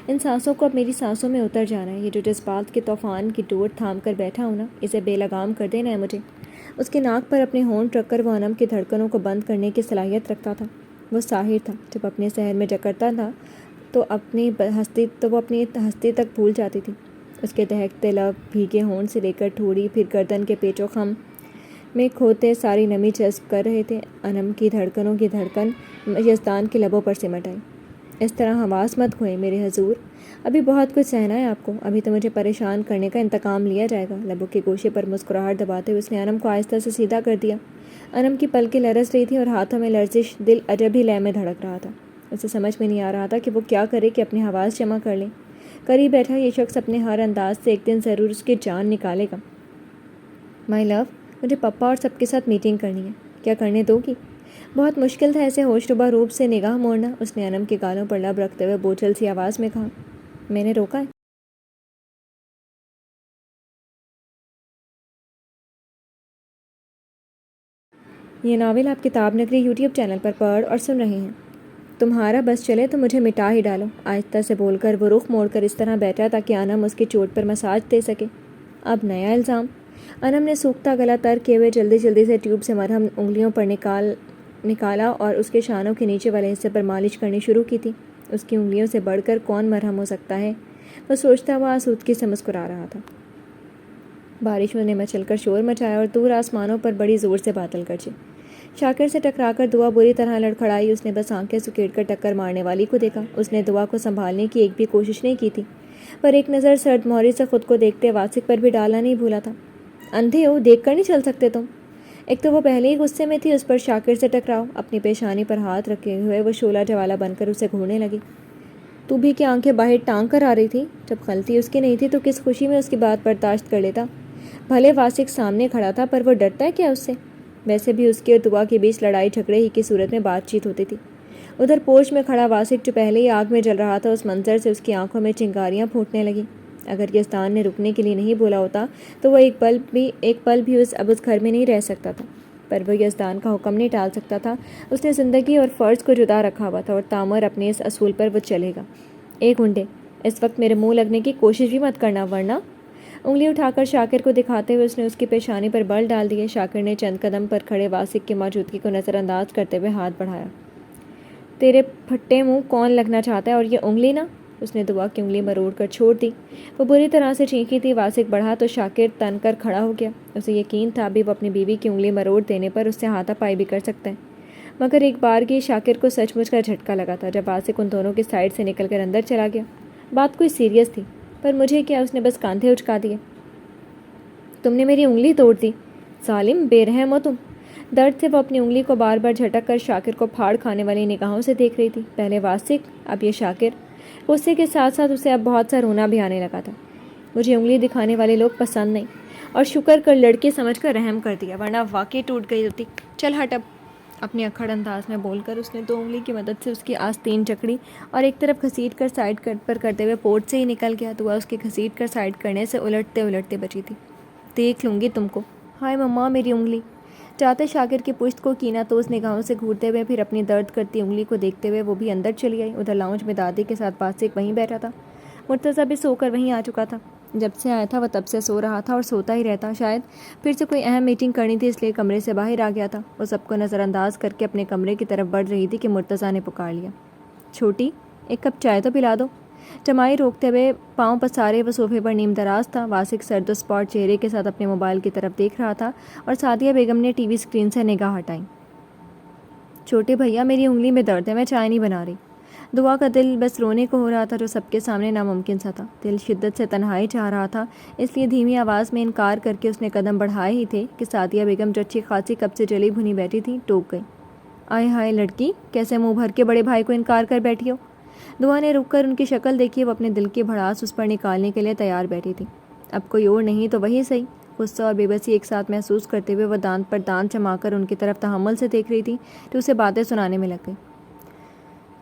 ان سانسوں کو اب میری سانسوں میں اتر جانا ہے۔ یہ جو جذبات کے طوفان کی ڈور تھام کر بیٹھا ہوں نا، اسے بے لگام کر دینا ہے مجھے۔ اس کے ناک پر اپنے ہونٹ رکھ کر وہ انم کی دھڑکنوں کو بند کرنے کی صلاحیت رکھتا تھا۔ وہ ساحر تھا، جب اپنے سحر میں جکڑتا تھا تو وہ اپنی ہستی تک بھول جاتی تھی۔ اس کے دہکتے لب بھیگے ہونٹ سے لے کر ٹھوڑی پھر گردن کے پیچ و خم میں کھوتے ساری نمی جذب کر رہے تھے۔ انم کی دھڑکنوں کی دھڑکن یزدان کے لبوں پر سمٹ آئی۔ اس طرح حواس مت کھوئیں میرے حضور، ابھی بہت کچھ سہنا ہے آپ کو، ابھی تو مجھے پریشان کرنے کا انتقام لیا جائے گا۔ لبوں کے گوشے پر مسکراہٹ دباتے ہوئے اس نے انم کو آہستہ سے سیدھا کر دیا۔ انم کی پلکیں لرز رہی تھیں اور ہاتھوں میں لرزش، دل عجب ہی لے میں دھڑک رہا تھا۔ اسے سمجھ میں نہیں آ رہا تھا کہ وہ کیا کرے کہ اپنے حواس جمع کر لیں۔ قریب بیٹھا یہ شخص اپنے ہر انداز سے ایک دن ضرور اس کی جان نکالے گا۔ مائی لو، مجھے پپا اور سب کے ساتھ میٹنگ کرنی ہے، کیا کرنے دو گی؟ بہت مشکل تھا ایسے ہوش ربا روپ سے نگاہ موڑنا۔ اس نے انم کے گالوں پر لب رکھتے ہوئے بوجھل سی آواز میں کہا، میں نے روکا ہے؟ یہ ناول آپ کتاب نگری یوٹیوب چینل پر پڑھ اور سن رہے ہیں۔ تمہارا بس چلے تو مجھے مٹا ہی ڈالو، آہستہ سے بول کر وہ رخ موڑ کر اس طرح بیٹھا تاکہ انم اس کی چوٹ پر مساج دے سکے۔ اب نیا الزام؟ انم نے سوکھتا گلا تر کیے ہوئے جلدی جلدی سے ٹیوب سے مرہم انگلیوں پر نکالا اور اس کے شانوں کے نیچے والے حصے پر مالش کرنی شروع کی تھی۔ اس کی انگلیوں سے بڑھ کر کون مرہم ہو سکتا ہے؟ وہ سوچتا ہوا آسودگی سے مسکرا رہا تھا۔ بارشوں نے مچل کر شور مچایا اور دور آسمانوں پر بڑی زور سے بادل گرجے۔ شاکر سے ٹکرا کر دعا بری طرح لڑکھڑائی۔ اس نے بس آنکھیں سکیڑ کر ٹکر مارنے والی کو دیکھا۔ اس نے دعا کو سنبھالنے کی ایک بھی کوشش نہیں کی تھی، پر ایک نظر سرد موری سے خود کو دیکھتے واسق پر بھی ڈالنا نہیں بھولا تھا۔ اندھے ہو، دیکھ کر نہیں چل سکتے تم؟ ایک تو وہ پہلے ہی غصے میں تھی، اس پر شاکر سے ٹکراؤ۔ اپنی پیشانی پر ہاتھ رکھے ہوئے وہ شعلہ جوالا بن کر اسے گھورنے لگی۔ تو بھی کیا آنکھیں باہر ٹانگ کر آ رہی تھی؟ جب غلطی اس کی نہیں تھی تو کس خوشی میں اس کی بات برداشت کر لیتا؟ بھلے واسق سامنے کھڑا تھا، پر وہ ڈرتا ہے کیا اس سے؟ ویسے بھی اس کی اور دعا کے بیچ لڑائی جھگڑے ہی کی صورت میں بات چیت ہوتی تھی۔ ادھر پورچ میں کھڑا واسق جو پہلے ہی آگ میں جل رہا تھا، اس منظر سے اس کی آنکھوں میں چنگاریاں پھوٹنے لگیں۔ اگر یزدان نے رکنے کے لیے نہیں بولا ہوتا تو وہ ایک پل بھی اب اس گھر میں نہیں رہ سکتا تھا، پر وہ یزدان کا حکم نہیں ٹال سکتا تھا۔ اس نے زندگی اور فرض کو جدا رکھا ہوا تھا اور تعمیر اپنے اس اصول پر وہ چلے گا۔ ایک گنڈے، اس وقت میرے منہ لگنے کی کوشش بھی مت کرنا، ورنہ… انگلی اٹھا کر شاکر کو دکھاتے ہوئے اس نے اس کی پیشانی پر بل ڈال دیے۔ شاکر نے چند قدم پر کھڑے واسق کی موجودگی کو نظر انداز کرتے ہوئے ہاتھ بڑھایا۔ تیرے پھٹے منہ کون لگنا چاہتا ہے، اور یہ انگلی نا؟ اس نے دعا کی انگلی مروڑ کر چھوڑ دی۔ وہ بری طرح سے چینخی تھی۔ واسق بڑھا تو شاکر تن کر کھڑا ہو گیا۔ اسے یقین تھا ابھی وہ اپنی بیوی کی انگلی مروڑ دینے پر اس سے ہاتھا پائی بھی کر سکتا ہے، مگر ایک بار کی شاکر کو سچ مچ کا جھٹکا لگا تھا جب واسق ان دونوں کی سائڈ سے نکل کر اندر چلا گیا۔ بات کوئی سیریس تھی، پر مجھے کیا، اس نے بس کاندھے اچکا دیے۔ تم نے میری انگلی توڑ دی، ظالم، بے رحم ہو تم۔ درد سے وہ اپنی انگلی کو بار بار جھٹک کر شاکر کو پھاڑ کھانے والی نگاہوں سے دیکھ رہی تھی۔ پہلے واسق، اب یہ شاکر۔ غصے کے ساتھ ساتھ اسے اب بہت سا رونا بھی آنے لگا تھا۔ مجھے انگلی دکھانے والے لوگ پسند نہیں، اور شکر کر لڑکی سمجھ کر رحم کر دیا، ورنہ واقعی ٹوٹ گئی ہوتی۔ چل ہٹ اب، اپنے اکھڑ انداز میں بول کر اس نے دو انگلی کی مدد سے اس کی آستین جکڑی اور ایک طرف گھسیٹ کر سائڈ پر کرتے ہوئے پورٹ سے ہی نکل گیا۔ دعا اس کے گھسیٹ کر سائڈ کرنے سے الٹتے بچی تھی۔ دیکھ لوں گی تم کو، ہائے مما میری انگلی۔ چاہتے شاکر کی پشت کو کینہ توز نگاہوں سے گھورتے ہوئے پھر اپنی درد کرتی انگلی کو دیکھتے ہوئے وہ بھی اندر چلی آئی۔ ادھر لاؤنج میں دادی کے ساتھ واسق وہیں بیٹھا تھا۔ مرتضیٰ بھی سو کر وہیں آ چکا تھا۔ جب سے آیا تھا وہ تب سے سو رہا تھا اور سوتا ہی رہتا۔ شاید پھر سے کوئی اہم میٹنگ کرنی تھی، اس لیے کمرے سے باہر آ گیا تھا۔ وہ سب کو نظر انداز کر کے اپنے کمرے کی طرف بڑھ رہی تھی کہ مرتضیٰ نے پکار لیا، چھوٹی ایک کپ چائے تو پلا دو۔ جمائی روکتے ہوئے پاؤں پسارے وہ صوفے پر نیم دراز تھا۔ واسق سرد و اسپاٹ چہرے کے ساتھ اپنے موبائل کی طرف دیکھ رہا تھا اور سعدیہ بیگم نے ٹی وی اسکرین سے نگاہ ہٹائیں۔ چھوٹے بھیا میری انگلی میں درد ہے، میں چائے نہیں بنا رہی۔ دعا کا دل بس رونے کو ہو رہا تھا، جو سب کے سامنے ناممکن سا تھا۔ دل شدت سے تنہائی چاہ رہا تھا، اس لیے دھیمی آواز میں انکار کر کے اس نے قدم بڑھائے ہی تھے کہ سعدیہ بیگم جو اچھی خاصی کب سے جلی بھنی بیٹھی تھی ٹوک گئی۔ آئے ہائے لڑکی، کیسے منہ بھر کے بڑے بھائی کو انکار کر بیٹھی ہو؟ دعا نے رک کر ان کی شکل دیکھی۔ وہ اپنے دل کی بھڑاس اس پر نکالنے کے لیے تیار بیٹھی تھی۔ اب کوئی اور نہیں تو وہی صحیح۔ غصہ اور بے بسی ایک ساتھ محسوس کرتے ہوئے وہ دانت پر دانت جما کر ان کی طرف تحمل سے دیکھ رہی تھی تو اسے باتیں سنانے میں لگ گئی۔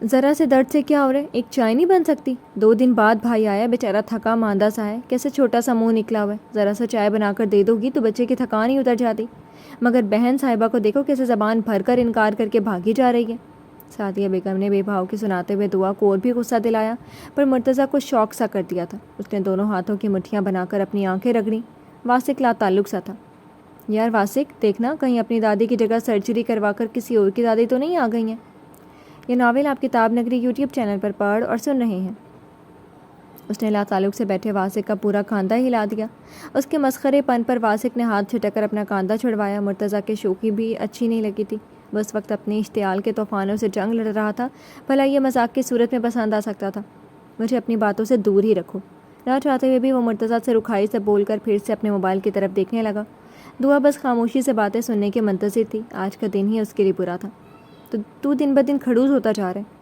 ذرا سے درد سے کیا ہو رہا ہے؟ ایک چائے نہیں بن سکتی؟ 2 دن بعد بھائی آیا، بیچارہ تھکا ماندہ سا ہے، کیسے چھوٹا سا منہ نکلا ہوا ہے۔ ذرا سا چائے بنا کر دے دو گی تو بچے کی تھکان ہی اتر جاتی، مگر بہن صاحبہ کو دیکھو کیسے زبان بھر کر انکار کر کے بھاگی جا رہی ہے۔ سعدیہ بیگم نے بے بھاؤ کی سناتے ہوئے دعا کو اور بھی غصہ دلایا، پر مرتضیٰ کو شوق سا کر دیا تھا۔ اس نے دونوں ہاتھوں کی مٹھیاں بنا کر اپنی آنکھیں رگڑیں۔ واسق لا تعلق سا تھا۔ یار واسق، دیکھنا کہیں اپنی دادی کی جگہ سرجری کروا کر کسی اور کی دادی تو نہیں آ گئی ہیں؟ یہ ناول آپ کتاب نگری یوٹیوب چینل پر پڑھ اور سن رہے ہیں۔ اس نے لا تعلق سے بیٹھے واسق کا پورا کاندھا ہلا دیا۔ اس کے مسخرے پن پر واسق نے ہاتھ جھٹک کر اپنا کاندھا چھڑوایا۔ مرتضیٰ کے شوخی بھی اچھی نہیں لگی تھی۔ وہ اس وقت اپنے اشتعال کے طوفانوں سے جنگ لڑ رہا تھا، بھلا یہ مذاق کی صورت میں پسند آ سکتا تھا؟ مجھے اپنی باتوں سے دور ہی رکھو۔ نہ چاہتے ہوئے بھی وہ مرتضیٰ سے رکھائی سے بول کر پھر سے اپنے موبائل کی طرف دیکھنے لگا۔ دعا بس خاموشی سے باتیں سننے کے منتظر تھی۔ آج کا دن ہی اس کے لیے برا تھا۔ تو دن بدن کھڑوس ہوتا جا رہا ہے۔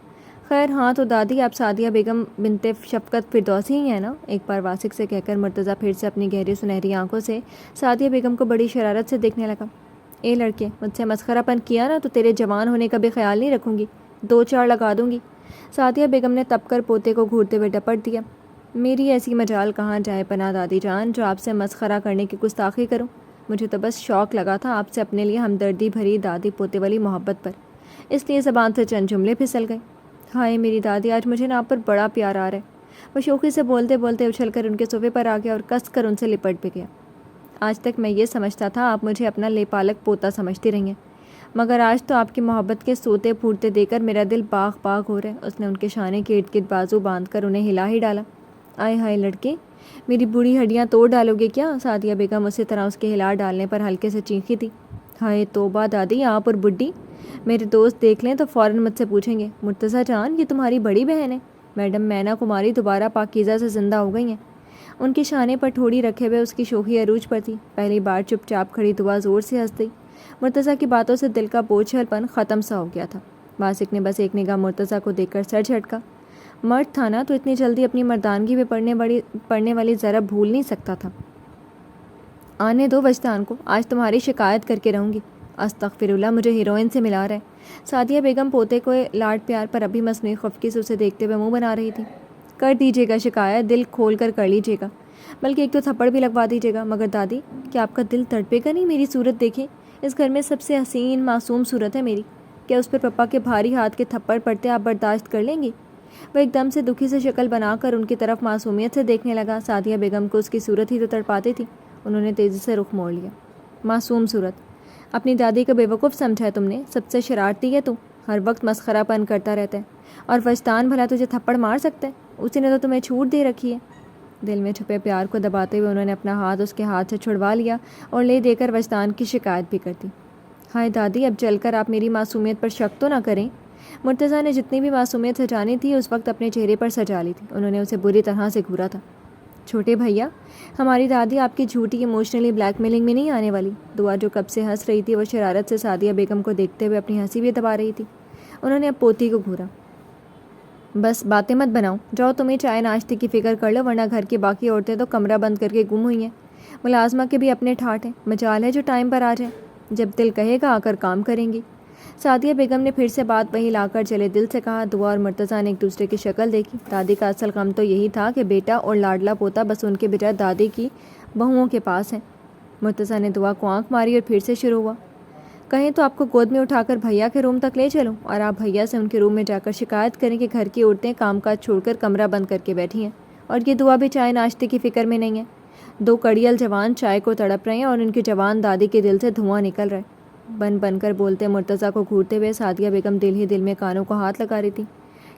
خیر ہاں تو دادی آپ سعدیہ بیگم بنت شفقت فردوسی ہی ہیں نا؟ ایک بار واسق سے کہہ کر مرتضیٰ پھر سے اپنی گہری سنہری آنکھوں سے سعدیہ بیگم کو بڑی شرارت سے دیکھنے لگا۔ اے لڑکے، مجھ سے مسخرہ پن کیا نا تو تیرے جوان ہونے کا بھی خیال نہیں رکھوں گی، 2-4 لگا دوں گی۔ سعدیہ بیگم نے تپ کر پوتے کو گھورتے ہوئے ڈپٹ دیا۔ میری ایسی مجال کہاں جائے پناہ دادی جان جو آپ سے مسخرہ کرنے کی گستاخی کروں۔ مجھے تو بس شوق لگا تھا آپ سے اپنے لیے ہمدردی بھری دادی پوتے والی محبت پر، اس لیے زبان سے چند جملے پھسل گئے۔ ہائے میری دادی، آج مجھے نا آپ پر بڑا پیار آ رہا ہے۔ وہ شوخی سے بولتے بولتے اچھل کر ان کے صوفے پر آ گیا اور کس کر ان سے لپٹ بھی گیا۔ آج تک میں یہ سمجھتا تھا آپ مجھے اپنا لے پالک پوتا سمجھتی رہی ہیں، مگر آج تو آپ کی محبت کے سوتے پھوٹتے دے کر میرا دل باغ باغ ہو رہا ہے۔ اس نے ان کے شانے کے ارد گرد بازو باندھ کر انہیں ہلا ہی ڈالا۔ آئے ہائے لڑکے، میری بوڑھی ہڈیاں توڑ ڈالو گے کیا؟ سعدیہ بیگم اسی طرح اس کے ہلا ڈالنے پر ہلکے سے چیخی تھی۔ ہائے توبہ دادی، آپ اور بڈھی، میرے دوست دیکھ لیں تو فوراً مجھ سے پوچھیں گے، مرتضیٰ جان یہ تمہاری بڑی بہن ہے؟ میڈم مینا کماری دوبارہ پاکیزہ سے زندہ ہو گئی ہیں۔ ان کے شانے پر ٹھوڑی رکھے ہوئے اس کی شوخی عروج پر تھی۔ پہلی بار چپ چاپ کھڑی دعا زور سے ہنس دی۔ مرتضیٰ کی باتوں سے دل کا بوجھل پن ختم سا ہو گیا تھا۔ واسق نے بس ایک نگاہ مرتضیٰ کو دیکھ کر سر جھٹکا۔ مرد تھا نا تو اتنی جلدی اپنی مردانگی پہ پڑنے والی ضرب بھول نہیں سکتا تھا۔ آنے دو وجدان کو، آج تمہاری شکایت کر کے رہوں گی۔ استغفر اللہ، مجھے ہیروئن سے ملا رہا ہے۔ سعدیہ بیگم پوتے کو لاڈ پیار پر ابھی مصنوعی خفگی سے اسے دیکھتے ہوئے منہ بنا رہی تھی۔ کر دیجیے گا شکایت، دل کھول کر لیجیے گا، بلکہ ایک تو تھپڑ بھی لگوا دیجیے گا۔ مگر دادی، کیا آپ کا دل تڑپے گا نہیں؟ میری صورت دیکھیں، اس گھر میں سب سے حسین معصوم صورت ہے میری، کیا اس پر پپا کے بھاری ہاتھ کے تھپڑ پڑتے آپ برداشت کر لیں گی؟ وہ ایک دم سے دکھی سے شکل بنا کر ان کی طرف معصومیت سے دیکھنے لگا۔ سعدیہ بیگم کو اس کی صورت ہی تو تڑپاتی تھی۔ انہوں نے تیزی سے رخ موڑ لیا۔ معصوم صورت؟ اپنی دادی کو بیوقوف سمجھا ہے تم نے؟ سب سے شرارتی ہے تو ہر وقت مسخرہ پن کرتا رہتا ہے، اور وجدان بھلا تجھے تھپڑ مار سکتا ہے؟ اسی نے تو تمہیں چھوٹ دے رکھی ہے۔ دل میں چھپے پیار کو دباتے ہوئے انہوں نے اپنا ہاتھ اس کے ہاتھ سے چھڑوا لیا اور لے دے کر وجدان کی شکایت بھی کر دی۔ ہائے دادی، اب چل کر آپ میری معصومیت پر شک تو نہ کریں۔ مرتضیٰ نے جتنی بھی معصومیت سجانی تھی اس وقت اپنے چہرے پر سجا لی تھی۔ انہوں نے اسے بری طرح سے گھورا تھا۔ چھوٹے بھیا، ہماری دادی آپ کی جھوٹی ایموشنلی بلیک میلنگ میں نہیں آنے والی۔ دعا جو کب سے ہنس رہی تھی وہ شرارت سے سعدیہ بیگم کو دیکھتے ہوئے اپنی ہنسی بھی دبا رہی تھی۔ انہوں نے اب پوتی کو گھورا۔ بس باتیں مت بناؤ، جاؤ تمہیں چائے ناشتے کی فکر کر لو، ورنہ گھر کی باقی عورتیں تو کمرہ بند کر کے گم ہوئی ہیں۔ ملازمہ کے بھی اپنے ٹھاٹ ہیں، مجال ہے جو ٹائم پر آ جائیں، جب دل کہے گا آ کر کام کریں گی۔ سعدیہ بیگم نے پھر سے بات وہی لا کر چلے دل سے کہا۔ دعا اور مرتضیٰ نے ایک دوسرے کی شکل دیکھی۔ دادی کا اصل غم تو یہی تھا کہ بیٹا اور لاڈلا پوتا بس ان کے بجائے دادی کی بہوؤں کے پاس ہیں۔ مرتضیٰ نے دعا کو آنکھ ماری اور پھر سے شروع ہوا۔ کہیں تو آپ کو گود میں اٹھا کر بھیا کے روم تک لے چلوں، اور آپ بھیا سے ان کے روم میں جا کر شکایت کریں کہ گھر کی عورتیں کام کاج چھوڑ کر کمرہ بند کر کے بیٹھی ہیں، اور یہ دعا بھی چائے ناشتے کی فکر میں نہیں ہے۔ دو کڑیل جوان چائے کو تڑپ رہے ہیں اور ان کی جوان دادی کے دل سے دھواں نکل رہا ہے۔ بن کر بولتے مرتضیٰ کو گھورتے ہوئے سعدیہ بیگم دل ہی دل میں کانوں کو ہاتھ لگا رہی تھی۔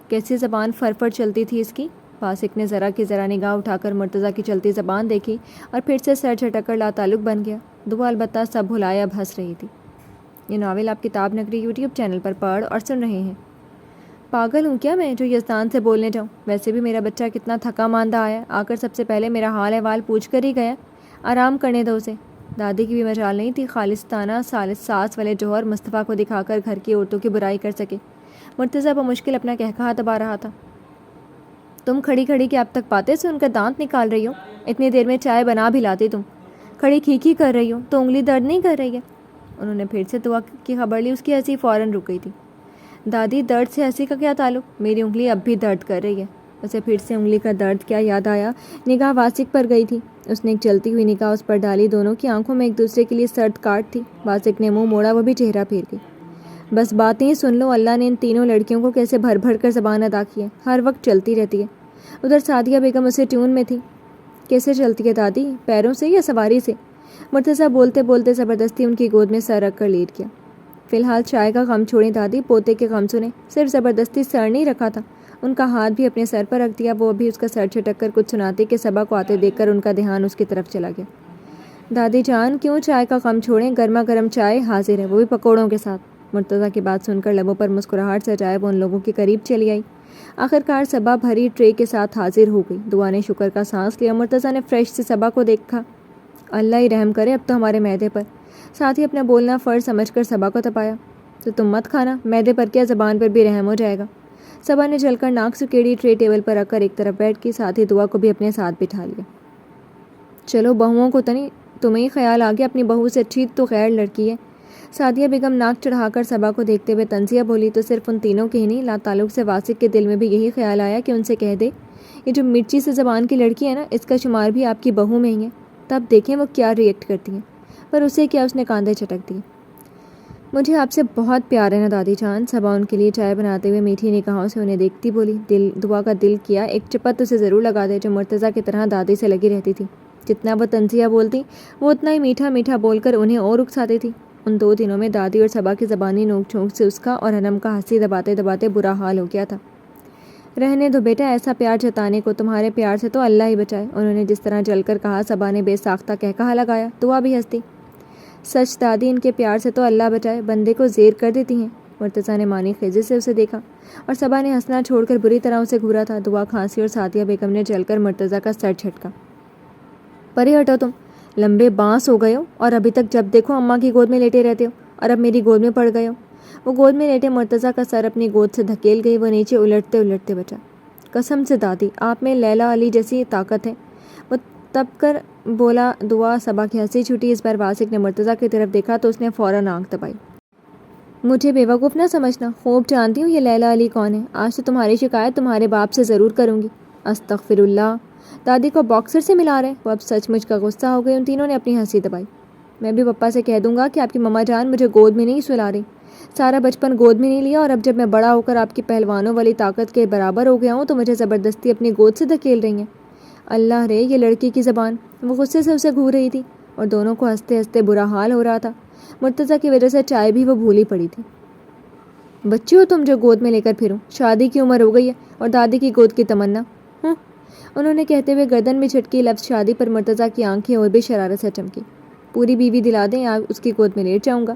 کیسی زبان فرفر چلتی تھی اس کی۔ واسق نے ذرا کی ذرا نگاہ اٹھا کر مرتضیٰ کی چلتی زبان دیکھی اور پھر سے سر جھٹک کر لاتعلق بن گیا۔ دعا البتہ سب بھلائے اب ہنس رہی تھی۔ یہ ناول آپ کتاب نگری یوٹیوب چینل پر پڑھ اور سن رہے ہیں۔ پاگل ہوں کیا میں جو یزدان سے بولنے جاؤں؟ ویسے بھی میرا بچہ کتنا تھکا ماندہ آیا، آ کر سب سے پہلے میرا حال احوال پوچھ کر ہی گیا۔ آرام کرنے دو اسے۔ دادی کی بھی مجال نہیں تھی خالصانہ ساس والے جوہر مصطفیٰ کو دکھا کر گھر کی عورتوں کی برائی کر سکے۔ مرتضیٰ بمشکل اپنا کہکہا دبا رہا تھا۔ تم کھڑی کھڑی کے اب تک پاتے سے ان کا دانت نکال رہی ہو؟ اتنی دیر میں چائے بنا بھی لاتی تم، کھڑی کھیکھی کر رہی ہو تو انگلی درد نہیں کر رہی ہے؟ انہوں نے پھر سے دعا کی خبر لی۔ اس کی ہنسی فوراً رک گئی تھی۔ دادی، درد سے ہنسی کا کیا تعلق؟ میری انگلی اب بھی درد کر رہی ہے۔ اسے پھر سے انگلی کا درد کیا یاد آیا۔ نگاہ واسق پر گئی تھی۔ اس نے ایک چلتی ہوئی نگاہ اس پر ڈالی۔ دونوں کی آنکھوں میں ایک دوسرے کے لیے سرد کاٹ تھی۔ واسق نے منہ موڑا، وہ بھی چہرہ پھیر گئی۔ بس باتیں ہی سن لو، اللہ نے ان تینوں لڑکیوں کو کیسے بھر بھر کر زبان ادا کی ہے، ہر وقت چلتی رہتی ہے۔ ادھر سعدیہ بیگم اسے ٹیون میں تھی۔ کیسے چلتی ہے دادی، پیروں سے یا سواری سے؟ مرتضیٰ بولتے بولتے زبردستی ان کی گود میں سر رکھ کر لیٹ گیا۔ فی الحال چائے کا غم چھوڑیں دادی، پوتے کے غم سنیں۔ صرف زبردستی سر نہیں رکھا تھا، ان کا ہاتھ بھی اپنے سر پر رکھ دیا۔ وہ ابھی اس کا سر چھٹک کر کچھ سناتی کہ صبا کو آتے دیکھ کر ان کا دھیان اس کی طرف چلا گیا۔ دادی جان، کیوں چائے کا غم چھوڑیں، گرما گرم چائے حاضر ہے، وہ بھی پکوڑوں کے ساتھ۔ مرتضیٰ کی بات سن کر لبوں پر مسکراہٹ سجائے وہ ان لوگوں کے قریب چلی آئی۔ آخرکار صبا بھری ٹرے کے ساتھ حاضر ہو گئی۔ دعا نے شکر کا سانس لیا۔ مرتضیٰ نے فریش سے صبا کو دیکھا۔ اللہ ہی رحم کرے اب تو ہمارے معدے پر۔ ساتھ ہی اپنا بولنا فرض سمجھ کر صبا کو تپایا۔ تو تم مت کھانا، معدے پر کیا زبان پر بھی رحم ہو جائے گا۔ صبا نے جل کر ناک سکیڑی ٹرے ٹیبل پر رکھ کر ایک طرف بیٹھ کی، ساتھ ہی دعا کو بھی اپنے ساتھ بٹھا لیا۔ چلو بہوؤں کو تمہیں ہی خیال آ گیا، اپنی بہو سے اچھی تو غیر لڑکی ہے۔ سعدیہ بیگم ناک چڑھا کر صبا کو دیکھتے ہوئے طنزیہ بولی۔ تو صرف ان تینوں کے ہی نہیں، لا تعلق سے واسق کے دل میں بھی یہی خیال آیا کہ ان سے کہہ دے، یہ جو مرچی سے زبان کی لڑکی ہے نا، اس کا شمار بھی آپ کی بہو میں ہی ہے، تب دیکھیں وہ کیا ریئیکٹ کرتی ہیں۔ پر اسے کیا، اس نے کاندھے چٹک دیے۔ مجھے آپ سے بہت پیار ہے نا دادی جان۔ صبا ان کے لیے چائے بناتے ہوئے میٹھی نگاہوں سے انہیں دیکھتی بولی۔ دعا کا دل کیا ایک چپت اسے ضرور لگا دے، جو مرتضیٰ کی طرح دادی سے لگی رہتی تھی۔ جتنا وہ طنزیہ بولتی وہ اتنا ہی میٹھا میٹھا بول کر انہیں اور اکساتی تھی۔ ان 2 دنوں میں دادی اور صبا کی زبانی نوک جھونک سے اس کا اور انم کا ہنسی دباتے دباتے برا حال ہو گیا تھا۔ رہنے دو بیٹا، ایسا پیار جتانے کو، تمہارے پیار سے تو اللہ ہی بچائے، انہوں نے جس طرح جل کر کہا۔ صبا نے بے ساختہ کہا لگایا، دعا بھی ہنستی۔ سچ دادی، ان کے پیار سے تو اللہ بچائے، بندے کو زیر کر دیتی ہیں۔ مرتضیٰ نے مانی خیزی سے اسے دیکھا اور صبا نے ہنسنا چھوڑ کر بری طرح اسے گھورا تھا۔ دعا کھانسی اور سعدیہ بیگم نے جل کر مرتضیٰ کا سر جھٹکا۔ پرے ہٹو تم، لمبے بانس ہو گئے ہو، اور ابھی تک جب دیکھو اماں کی گود میں لیٹے رہتے ہو، اور اب میری گود میں پڑ گئے ہو۔ وہ گود میں لیٹے مرتضیٰ کا سر اپنی گود سے دھکیل گئی۔ وہ نیچے الٹتے الٹتے بچا۔ قسم سے دادی، آپ میں لیلا علی جیسی طاقت ہے، وہ تب کر بولا دعا۔ صبا کی ہنسی چھوٹی۔ اس بار واسق نے مرتضیٰ کی طرف دیکھا تو اس نے فوراً آنکھ دبائی۔ مجھے بیوقوف نہ سمجھنا، خوب جانتی ہوں یہ لیلا علی کون ہے۔ آج تو تمہاری شکایت تمہارے باپ سے ضرور کروں گی۔ استغفر اللہ، دادی کو باکسر سے ملا رہے۔ وہ اب سچ مچ کا غصہ ہو گئی۔ ان تینوں نے اپنی ہنسی دبائی۔ میں بھی پپا سے کہہ دوں گا کہ آپ کی مما جان مجھے گود میں نہیں سلا رہی، سارا بچپن گود میں نہیں لیا، اور اب جب میں بڑا ہو کر آپ کی پہلوانوں والی طاقت کے برابر ہو گیا ہوں تو مجھے زبردستی اپنی گود سے دھکیل رہی ہیں۔ اللہ رے، یہ لڑکی کی زبان! وہ غصے سے اسے گھور رہی تھی اور دونوں کو ہنستے ہنستے برا حال ہو رہا تھا۔ مرتضیٰ کی وجہ سے چائے بھی وہ بھولی پڑی تھی۔ بچی ہو تم جو گود میں لے کر پھروں، شادی کی عمر ہو گئی ہے اور دادی کی گود کی تمنا۔ انہوں نے کہتے ہوئے گردن میں جھٹکی۔ لفظ شادی پر مرتضیٰ کی آنکھیں اور بھی شرارت سے چمکی۔ پوری بیوی دلا دیں، اس کی گود میں لیٹ جاؤں گا۔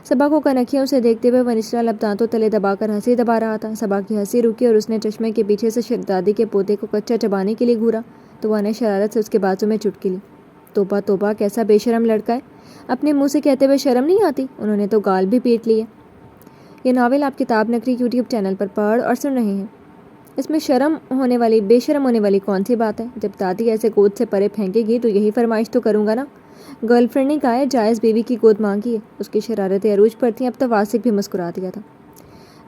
صبا کو کنکھیوں سے دیکھتے ہوئے وہ نچلا لب دانتوں تلے دبا کر ہنسی دبا رہا تھا۔ صبا کی ہنسی رکی اور اس نے چشمے کے پیچھے سے شہزادی کے پوتے کو کچا چبانے کے لیے گھورا تو وہ نے شرارت سے اس کے بازو میں چٹکی لی۔ توبہ توبہ، کیسا بے شرم لڑکا ہے، اپنے منہ سے کہتے ہوئے شرم نہیں آتی؟ انہوں نے تو گال بھی پیٹ لی ہے۔ یہ ناول آپ کتاب نگری یوٹیوب چینل پر پڑھ اور سن رہے ہیں۔ اس میں بے شرم ہونے والی کون سی بات ہے؟ جب دادی ایسے گود سے پرے پھینکے گی تو یہی فرمائش تو کروں گا نا۔ گرل فرینڈ نے کہا ہے، جائز بیوی کی گود مانگی ہے۔ اس کی شرارتیں عروج پر تھیں۔ اب تو واسق بھی مسکرا دیا تھا۔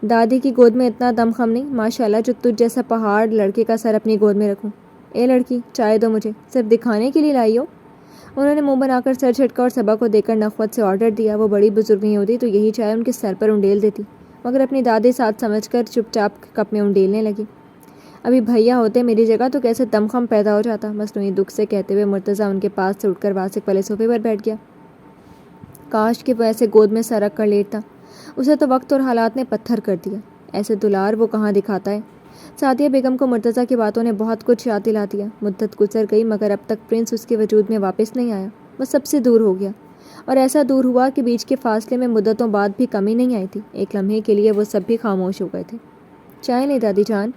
دادی کی گود میں اتنا دم خم نہیں، ماشاءاللہ، جو تجھ جیسا پہاڑ لڑکے کا سر اپنی گود میں رکھوں۔ اے لڑکی، چائے دو مجھے، صرف دکھانے کے لیے لائی ہو؟ انہوں نے منہ بنا کر سر جھٹکا اور صبا کو دیکھ کر نخوت سے آرڈر دیا۔ وہ بڑی بزرگ نہیں ہوتی تو یہی چائے ان کے سر پر انڈیل دیتی، مگر اپنی دادی ساتھ سمجھ کر چپ چاپ کپ میں انڈیلنے لگی۔ ابھی بھیا ہوتے میری جگہ تو کیسے دم خم پیدا ہو جاتا، مصنوعی دکھ سے کہتے ہوئے مرتضیٰ ان کے پاس سے اٹھ کر واسق والے صوفے پر بیٹھ گیا۔ کاش کہ وہ ایسے گود میں سر رکھ کر لیٹتا، اسے تو وقت اور حالات نے پتھر کر دیا۔ ایسے دلار وہ کہاں دکھاتا ہے۔ سعدیہ بیگم کو مرتضیٰ کی باتوں نے بہت کچھ یاد دلا دیا۔ مدت گزر گئی مگر اب تک پرنس اس کے وجود میں واپس نہیں آیا۔ وہ سب سے دور ہو گیا، اور ایسا دور ہوا کہ بیچ کے فاصلے میں مدتوں بعد بھی کمی نہیں آئی تھی۔ ایک لمحے کے لیے وہ سب بھی خاموش ہو گئے تھے۔ چائے لیں دادی جان؟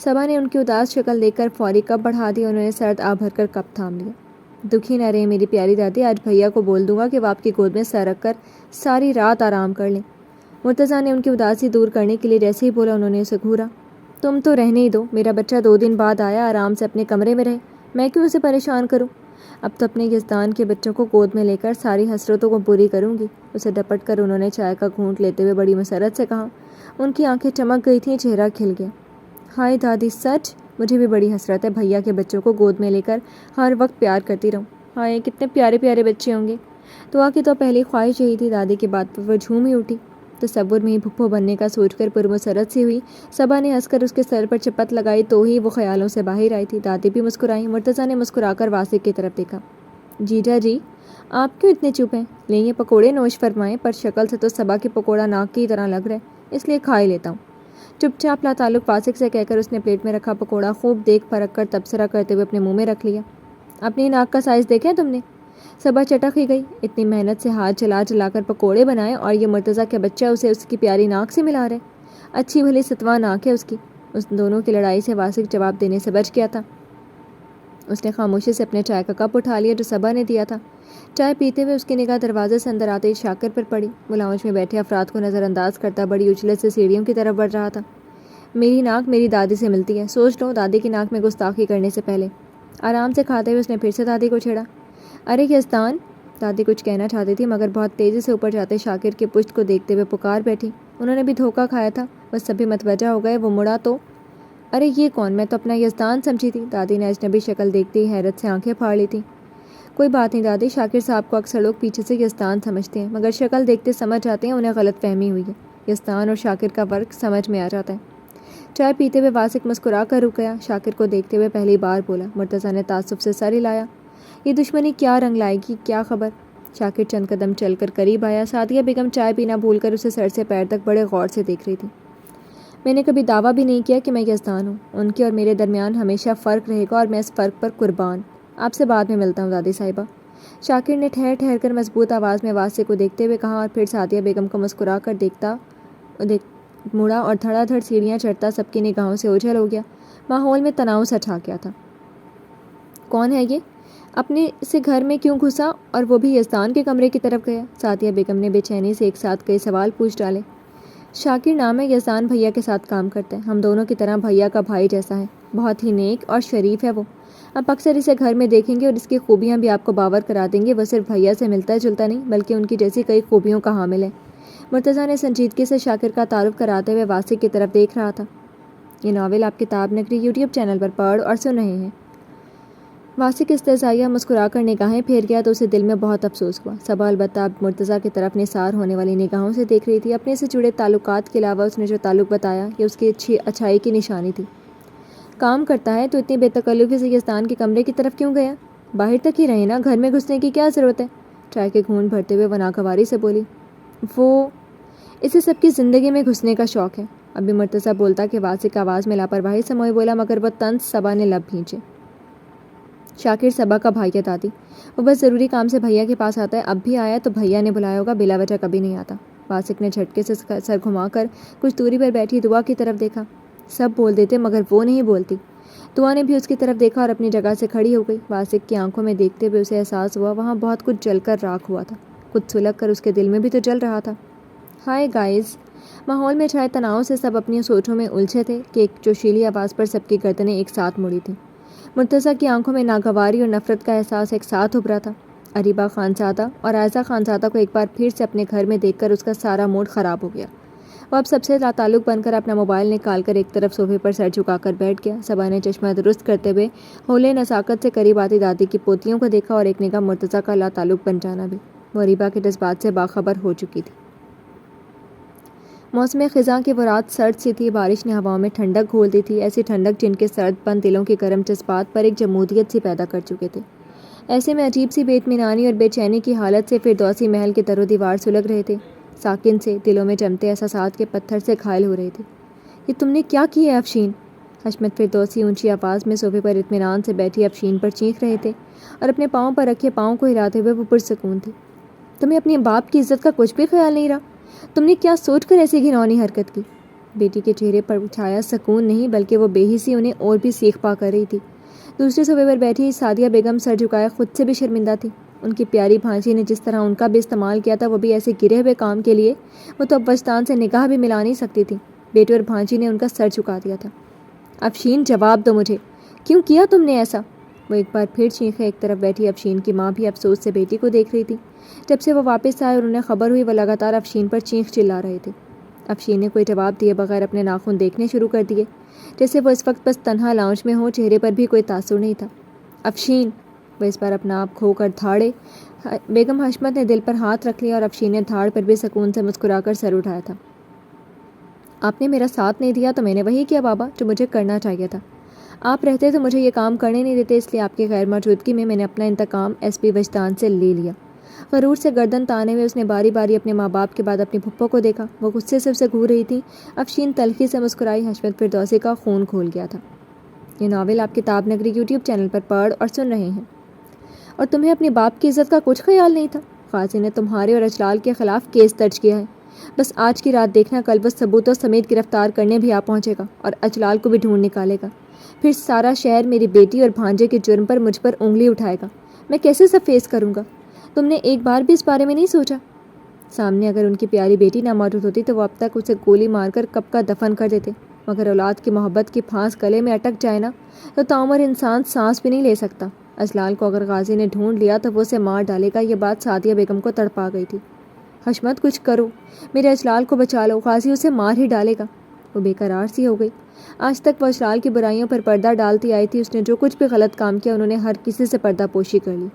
صبا نے ان کی اداس شکل دیکھ کر فوری کپ بڑھا دی۔ انہوں نے سرد آ بھر کر کپ تھام لیا۔ دکھی نہ رہے میری پیاری دادی، آج بھیا کو بول دوں گا کہ وہ آپ کی گود میں سر رکھ کر ساری رات آرام کر لیں۔ مرتضیٰ نے ان کی اداسی دور کرنے کے لیے جیسے ہی بولا انہوں نے اسے گھورا۔ تم تو رہنے ہی دو، میرا بچہ 2 دن بعد آیا، آرام سے اپنے کمرے میں رہے، میں کیوں اسے پریشان کروں؟ اب تو اپنے یزدان کے بچوں کو گود میں لے کر ساری حسرتوں کو پوری کروں گی۔ اسے ڈپٹ کر انہوں نے چائے کا گھونٹ لیتے ہوئے بڑی مسرت سے کہا۔ ان کی آنکھیں چمک گئی تھیں، چہرہ کھل گیا۔ ہائے دادی، سچ مجھے بھی بڑی حسرت ہے، بھیا کے بچوں کو گود میں لے کر ہر وقت پیار کرتی رہوں۔ ہائے کتنے پیارے پیارے بچے ہوں گے۔ دعا کی تو پہلی خواہش یہی تھی۔ دادی کی بات پر وہ جھوم ہی اٹھی۔ تصور میں ہی پھپھو بننے کا سوچ کر پرمسرت سی ہوئی۔ صبا نے ہنس کر اس کے سر پر چپت لگائی تو ہی وہ خیالوں سے باہر آئی تھی۔ دادی بھی مسکرائیں۔ مرتضیٰ نے مسکرا کر واسق کی طرف دیکھا۔ جیجا جی، آپ کیوں اتنے چپ ہیں؟ لیں یہ پکوڑے نوش فرمائیں، پر شکل سے تو صبا کی پکوڑا ناک کی طرح لگ رہا ہے، اس لیے کھا ہی لیتا ہوں۔ چپ چاپ لا تعلق واسق سے کہہ کر اس نے پلیٹ میں رکھا پکوڑا خوب دیکھ پرکھ کر تبصرہ کرتے ہوئے اپنے منہ میں رکھ لیا۔ اپنی ناک کا سائز دیکھا تم نے؟ صبا چٹک ہی گئی۔ اتنی محنت سے ہاتھ جلا جلا کر پکوڑے بنائے اور یہ مرتضیٰ کا بچہ اسے اس کی پیاری ناک سے ملا رہے۔ اچھی بھلی ستواں ناک ہے اس کی۔ اس دونوں کی لڑائی سے واسق جواب دینے سے بچ گیا تھا۔ اس نے خاموشی سے اپنے چائے کا کپ اٹھا لیا جو صبا نے دیا تھا۔ چائے پیتے ہوئے اس کی نگاہ دروازے سے اندر آتے ہی شاکر پر پڑی۔ وہ لاؤنج میں بیٹھے افراد کو نظر انداز کرتا بڑی اجلت سے سیڑھیوں کی طرف بڑھ رہا تھا۔ میری ناک میری دادی سے ملتی ہے، سوچ لو دادی کی ناک میں گستاخی کرنے سے پہلے۔ آرام سے کھاتے ہوئے اس نے پھر سے دادی کو چھیڑا۔ ارے یزدان! دادی کچھ کہنا چاہتی تھی مگر بہت تیزی سے اوپر جاتے شاکر کے پشت کو دیکھتے ہوئے پکار بیٹھی۔ انہوں نے بھی دھوکہ کھایا تھا، بس سبھی متوجہ ہو گئے۔ وہ مڑا تو ارے یہ کون؟ میں تو اپنا یزدان سمجھی تھی۔ دادی نے اجنبی شکل دیکھتے ہی حیرت سے آنکھیں پھاڑ لی تھیں۔ کوئی بات نہیں دادی، شاکر صاحب کو اکثر لوگ پیچھے سے یزدان سمجھتے ہیں مگر شکل دیکھتے سمجھ جاتے ہیں انہیں غلط فہمی ہوئی ہے۔ یزدان اور شاکر کا فرق سمجھ میں آ جاتا ہے۔ چائے پیتے ہوئے واسق مسکرا کر رک گیا۔ شاکر کو دیکھتے ہوئے پہلی بار بولا۔ مرتضیٰ نے تعصب سے سر ہلایا۔ یہ دشمنی کیا رنگ لائے گی، کیا خبر؟ شاکر چند قدم چل کر قریب آیا۔ سعدیہ بیگم چائے پینا بھول کر اسے سر سے پیر تک بڑے غور سے دیکھ رہی تھی۔ میں نے کبھی دعویٰ بھی نہیں کیا کہ میں یزدان ہوں۔ ان کے اور میرے درمیان ہمیشہ فرق رہے گا اور میں اس فرق پر قربان۔ آپ سے بعد میں ملتا ہوں دادی صاحبہ۔ شاکر نے ٹھہر ٹھہر کر مضبوط آواز میں واسق کو دیکھتے ہوئے کہا اور پھر سعدیہ بیگم کو مسکرا کر مڑا اور دھڑا دھڑ سیڑھیاں چڑھتا سب کی نگاہوں سے اوجھل ہو گیا۔ ماحول میں تناؤ سا چھا گیا تھا۔ کون ہے یہ؟ اپنے سے گھر میں کیوں گھسا اور وہ بھی یزدان کے کمرے کی طرف گیا؟ سعدیہ بیگم نے بے چینی سے ایک ساتھ کئی سوال پوچھ ڈالے۔ شاکر نام ہے، یزدان بھیا کے ساتھ کام کرتا ہے، ہم دونوں کی طرح بھیا کا بھائی جیسا ہے، بہت ہی نیک اور شریف ہے وہ۔ آپ اکثر اسے گھر میں دیکھیں گے اور اس کی خوبیاں بھی آپ کو باور کرا دیں گے۔ وہ صرف بھیا سے ملتا جلتا نہیں بلکہ ان کی جیسی کئی خوبیوں کا حامل ہے۔ مرتضیٰ نے سنجیدگی سے شاکر کا تعارف کراتے ہوئے واسق کی طرف دیکھ رہا تھا۔ یہ ناول آپ کتاب نگری یوٹیوب چینل پر پڑھ اور سن رہے ہیں۔ واسق استہزائیہ مسکرا کر نگاہیں پھیر گیا تو اسے دل میں بہت افسوس ہوا۔ صبا البتہ اب مرتضیٰ کی طرف نثار ہونے والی نگاہوں سے دیکھ رہی تھی۔ اپنے سے جڑے تعلقات کے علاوہ اس نے جو تعلق بتایا یہ اس کی اچھائی کی نشانی تھی۔ کام کرتا ہے تو اتنی بے تکلفی سے یزدان کے کمرے کی طرف کیوں گیا؟ باہر تک ہی رہے نا، گھر میں گھسنے کی کیا ضرورت ہے؟ چائے کے گھونٹ بھرتے ہوئے وہ ناگواری سے بولی۔ اسے سب کی زندگی میں گھسنے کا شوق ہے۔ ابھی مرتضیٰ بولتا کہ واسق آواز میں لاپرواہی سے موئے بولا مگر وہ طنز صبا نے لب بھینچے۔ شاکر صبا کا بھائی ہے دادی، وہ بس ضروری کام سے بھیا کے پاس آتا ہے، اب بھی آیا تو بھیا نے بلایا ہوگا، بلا وجہ کبھی نہیں آتا۔ واسق نے جھٹکے سے سر گھما کر کچھ دوری پر بیٹھی دعا کی طرف دیکھا۔ سب بول دیتے مگر وہ نہیں بولتی۔ دعا نے بھی اس کی طرف دیکھا اور اپنی جگہ سے کھڑی ہو گئی۔ واسق کی آنکھوں میں دیکھتے ہوئے اسے احساس ہوا وہاں بہت کچھ جل کر راکھ ہوا تھا، کچھ سلگ کر اس کے دل میں بھی تو جل رہا تھا۔ ہائے گائز، ماحول میں چھائے تناؤ سے سب اپنی سوچوں میں الجھے تھے کہ ایک جوشیلی آواز پر سب کی گردنیں ایک ساتھ مڑی تھیں۔ مرتضیٰ کی آنکھوں میں ناگواری اور نفرت کا احساس ایک ساتھ ابھرا تھا۔ اریبہ خانزادہ اور عائزہ خانزادہ کو ایک بار پھر سے اپنے گھر میں دیکھ کر اس کا سارا موڈ خراب ہو گیا۔ وہ اب سب سے لا تعلق بن کر اپنا موبائل نکال کر ایک طرف صوفے پر سر جھکا کر بیٹھ گیا۔ صبا نے چشمہ درست کرتے ہوئے حولے نزاکت سے قریب آتی دادی کی پوتیوں کو دیکھا اور ایک نگاہ مرتضیٰ کا لا تعلق بن جانا بھی۔ وہ اریبہ کے جذبات سے باخبر ہو چکی تھی۔ موسم خزاں کی وہ رات سرد سی تھی، بارش نے ہواؤں میں ٹھنڈک گھول دی تھی، ایسی ٹھنڈک جن کے سرد پن دلوں کے گرم جذبات پر ایک جمودیت سی پیدا کر چکے تھے۔ ایسے میں عجیب سی بے اطمینانی اور بے چینی کی حالت سے فردوسی محل کے در و دیوار سلگ رہے تھے، ساکن سے دلوں میں جمتے احساسات کے پتھر سے گھائل ہو رہے تھے۔ یہ تم نے کیا کیا ہے افشین؟ حشمت فردوسی اونچی آواز میں صوفے پر اطمینان سے بیٹھی افشین پر چیخ رہے تھے اور اپنے پاؤں پر رکھے پاؤں کو ہلاتے ہوئے وہ پرسکون تھی۔ تمہیں اپنے باپ کی عزت کا کچھ بھی خیال نہیں رہا؟ تم نے کیا سوچ کر ایسی گھناؤنی حرکت کی؟ بیٹی کے چہرے پر چھایا سکون نہیں بلکہ وہ بے حسی انہیں اور بھی سیخ پا کر رہی تھی۔ دوسرے صوبے پر بیٹھی سعدیہ بیگم سر جھکائے خود سے بھی شرمندہ تھی۔ ان کی پیاری بھانجی نے جس طرح ان کا بھی استعمال کیا تھا وہ بھی ایسے گرے ہوئے کام کے لیے، وہ تو اب وجدان سے نگاہ بھی ملا نہیں سکتی تھی۔ بیٹے اور بھانجی نے ان کا سر جھکا دیا تھا۔ افشین جواب دو مجھے، کیوں کیا تم نے ایسا؟ وہ ایک بار پھر چیخے۔ ایک طرف بیٹھی افشین کی ماں بھی افسوس سے بیٹی کو دیکھ رہی تھی۔ جب سے وہ واپس آئے اور انہیں خبر ہوئی وہ لگاتار افشین پر چیخ چلا رہے تھے۔ افشین نے کوئی جواب دیے بغیر اپنے ناخن دیکھنے شروع کر دیے، جیسے وہ اس وقت بس تنہا لاؤنج میں ہو، چہرے پر بھی کوئی تاثر نہیں تھا۔ افشین! وہ اس بار اپنا آپ کھو کر دھاڑے۔ بیگم حشمت نے دل پر ہاتھ رکھ لیا اور افشین نے دھاڑ پر بھی سکون سے مسکرا کر سر اٹھایا تھا۔ آپ نے میرا ساتھ نہیں دیا تو میں نے وہی کیا بابا جو مجھے کرنا چاہیے تھا۔ آپ رہتے تو مجھے یہ کام کرنے نہیں دیتے، اس لیے آپ کی غیر موجودگی میں میں نے اپنا انتقام ایس پی وجدان سے لے لیا۔ غرور سے گردن تانے ہوئے اس نے باری باری اپنے ماں باپ کے بعد اپنی پھپھو کو دیکھا۔ وہ غصے سے اسے گھور رہی تھی۔ افشین تلخی سے مسکرائی۔ حشمت فردوسی کا خون کھول گیا تھا۔ یہ ناول آپ کتاب نگری یوٹیوب چینل پر پڑھ اور سن رہے ہیں۔ اور تمہیں اپنے باپ کی عزت کا کچھ خیال نہیں تھا؟ قاضی نے تمہارے اور اجلال کے خلاف کیس درج کیا ہے، بس آج کی رات دیکھنا کل وہ ثبوتوں سمیت گرفتار کرنے بھی آ پہنچے گا اور اجلال کو بھی ڈھونڈ نکالے گا۔ پھر سارا شہر میری بیٹی اور بھانجے کے جرم پر مجھ پر انگلی اٹھائے گا۔ میں کیسے سب فیس کروں گا؟ تم نے ایک بار بھی اس بارے میں نہیں سوچا؟ سامنے اگر ان کی پیاری بیٹی نہ موجود ہوتی تو وہ اب تک اسے گولی مار کر کب کا دفن کر دیتے، مگر اولاد کی محبت کی پھانس گلے میں اٹک جائے نا تو تعمر انسان سانس بھی نہیں لے سکتا۔ اجلال کو اگر غازی نے ڈھونڈ لیا تو وہ اسے مار ڈالے گا۔ یہ بات سعدیہ بیگم کو تڑپا گئی تھی۔ حشمت کچھ کرو، میرے اجلال کو بچا لو، غازی اسے مار ہی ڈالے گا۔ وہ بے قرار سی ہو گئی۔ آج تک وہ اجلال کی برائیوں پر پردہ ڈالتی آئی تھی، اس نے جو کچھ بھی غلط کام کیا انہوں نے ہر کسی سے پردہ پوشی کر لی،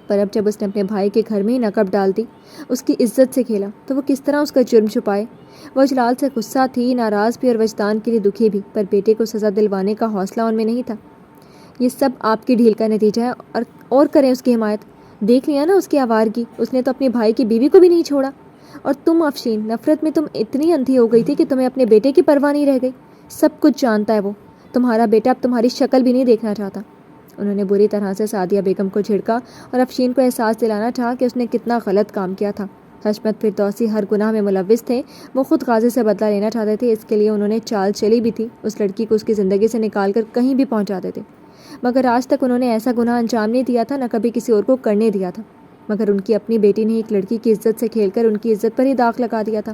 پر اب جب اس نے اپنے بھائی کے گھر میں ہی نقب ڈال دی، اس کی عزت سے کھیلا، تو وہ کس طرح اس کا جرم چھپائے؟ وہ اجلال سے غصہ تھی، ناراض بھی اور وجدان کے لیے دکھی بھی، پر بیٹے کو سزا دلوانے کا حوصلہ ان میں نہیں تھا۔ یہ سب آپ کی ڈھیل کا نتیجہ ہے اور کریں اس کی حمایت۔ دیکھ لیا نا اس کی آوارگی، اس نے تو اپنے بھائی کی بیوی کو بھی نہیں چھوڑا۔ اور تم افشین، نفرت میں تم اتنی اندھی ہو گئی تھی کہ تمہیں اپنے بیٹے کی پرواہ نہیں رہ گئی۔ سب کچھ جانتا ہے وہ، تمہارا بیٹا اب تمہاری شکل بھی نہیں دیکھنا چاہتا۔ انہوں نے بری طرح سے سعدیہ بیگم کو جھڑکا اور افشین کو احساس دلانا چاہا کہ اس نے کتنا غلط کام کیا تھا۔ حشمت فردوسی ہر گناہ میں ملوث تھے، وہ خود غازی سے بدلہ لینا چاہتے تھے، اس کے لیے انہوں نے چال چلی بھی تھی، اس لڑکی کو اس کی زندگی سے نکال کر کہیں بھی پہنچاتے تھے، مگر آج تک انہوں نے ایسا گناہ انجام نہیں دیا تھا، نہ کبھی کسی اور کو کرنے دیا تھا، مگر ان کی اپنی بیٹی نے ایک لڑکی کی عزت سے کھیل کر ان کی عزت پر ہی داغ لگا دیا تھا۔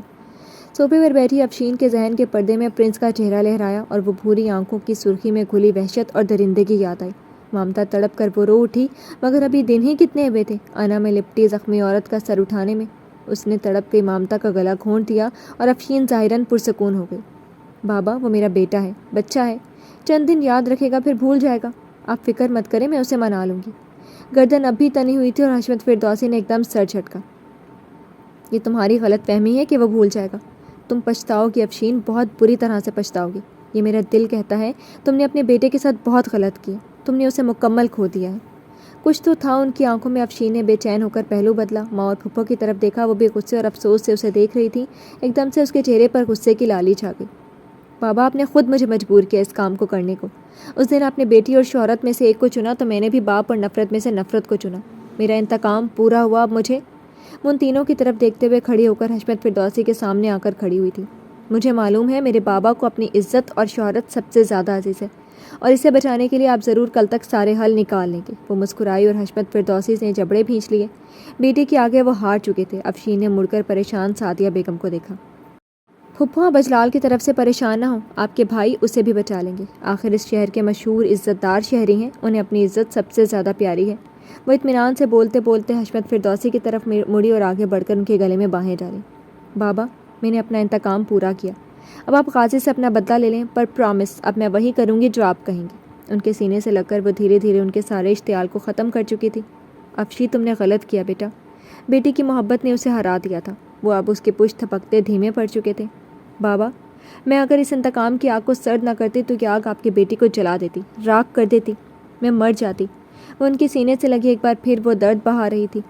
صوفے پر بیٹھی افشین کے ذہن کے پردے میں پرنس کا چہرہ لہرایا اور وہ بھوری آنکھوں کی سرخی میں گھلی وحشت اور درندگی یاد آئی۔ ممتا تڑپ کر وہ رو اٹھی، مگر ابھی دن ہی کتنے ہوئے تھے آنا میں لپٹی زخمی عورت کا سر اٹھانے میں۔ اس نے تڑپ کے ممتا کا گلا گھونٹ دیا اور افشین ظاہراً پرسکون ہو گئی۔ بابا، وہ میرا بیٹا ہے، بچہ ہے، چند دن یاد رکھے گا پھر بھول جائے گا، آپ فکر مت کریں، میں اسے منا لوں گی۔ گردن اب بھی تنی ہوئی تھی اور حشمت فردوسی نے ایک دم سر جھٹکا۔ یہ تمہاری غلط فہمی ہے کہ وہ بھول جائے گا، تم پچھتاؤ گی افشین، بہت بری طرح سے پچھتاؤ گی۔ یہ میرا دل کہتا ہے تم نے اپنے بیٹے کے ساتھ بہت غلط کیا، تم نے اسے مکمل کھو دیا ہے۔ کچھ تو تھا ان کی آنکھوں میں۔ افشین نے بے چین ہو کر پہلو بدلا، ماں اور پھپھو کی طرف دیکھا، وہ بھی غصے اور افسوس سے اسے دیکھ رہی تھی۔ ایک دم سے اس کے چہرے پر غصے کی لالی چھا گئی۔ بابا، آپ نے خود مجھے مجبور کیا اس کام کو کرنے کو۔ اس دن آپ نے بیٹی اور شوہرت میں سے ایک کو چنا تو میں نے بھی باپ اور نفرت میں سے نفرت کو چنا۔ میرا انتقام پورا ہوا اب مجھے۔ وہ ان تینوں کی طرف دیکھتے ہوئے کھڑی ہو کر حشمت فردوسی کے سامنے آ کر کھڑی ہوئی تھی۔ مجھے معلوم ہے میرے بابا کو اپنی عزت اور شہرت سب سے زیادہ عزیز ہے، اور اسے بچانے کے لیے آپ ضرور کل تک سارے حل نکال لیں گے۔ وہ مسکرائی اور حشمت فردوسی نے جبڑے بھینچ لیے۔ بیٹے کے آگے وہ ہار چکے تھے۔ افشین نے مڑ کر پریشان سعدیہ بیگم کو دیکھا۔ پھپھو، آپ اجلال کی طرف سے پریشان نہ ہوں، آپ کے بھائی اسے بھی بچا لیں گے، آخر اس شہر کے مشہور عزت دار شہری ہیں، انہیں اپنی عزت سب سے زیادہ پیاری ہے۔ وہ اطمینان سے بولتے بولتے حشمت فردوسی کی طرف مڑی اور آگے بڑھ کر ان کے گلے میں باہیں ڈالیں۔ بابا، میں نے اپنا انتقام پورا کیا، اب آپ غازی سے اپنا بدلہ لے لیں، پر پرامس اب میں وہی کروں گی جو آپ کہیں گے۔ ان کے سینے سے لگ کر وہ دھیرے دھیرے ان کے سارے اشتعال کو ختم کر چکی تھی۔ افشی، تم نے غلط کیا بیٹا، بیٹی کی محبت نے اسے ہرا دیا تھا، وہ اب اس کے پشت تھپکتے دھیمے پڑ چکے تھے۔ بابا، میں اگر اس انتقام کی آگ کو سرد نہ کرتی تو یہ آگ آپ کی بیٹی کو جلا دیتی، راکھ کر دیتی، میں مر جاتی۔ وہ ان کے سینے سے لگی، ایک بار پھر وہ درد بہا رہی تھی۔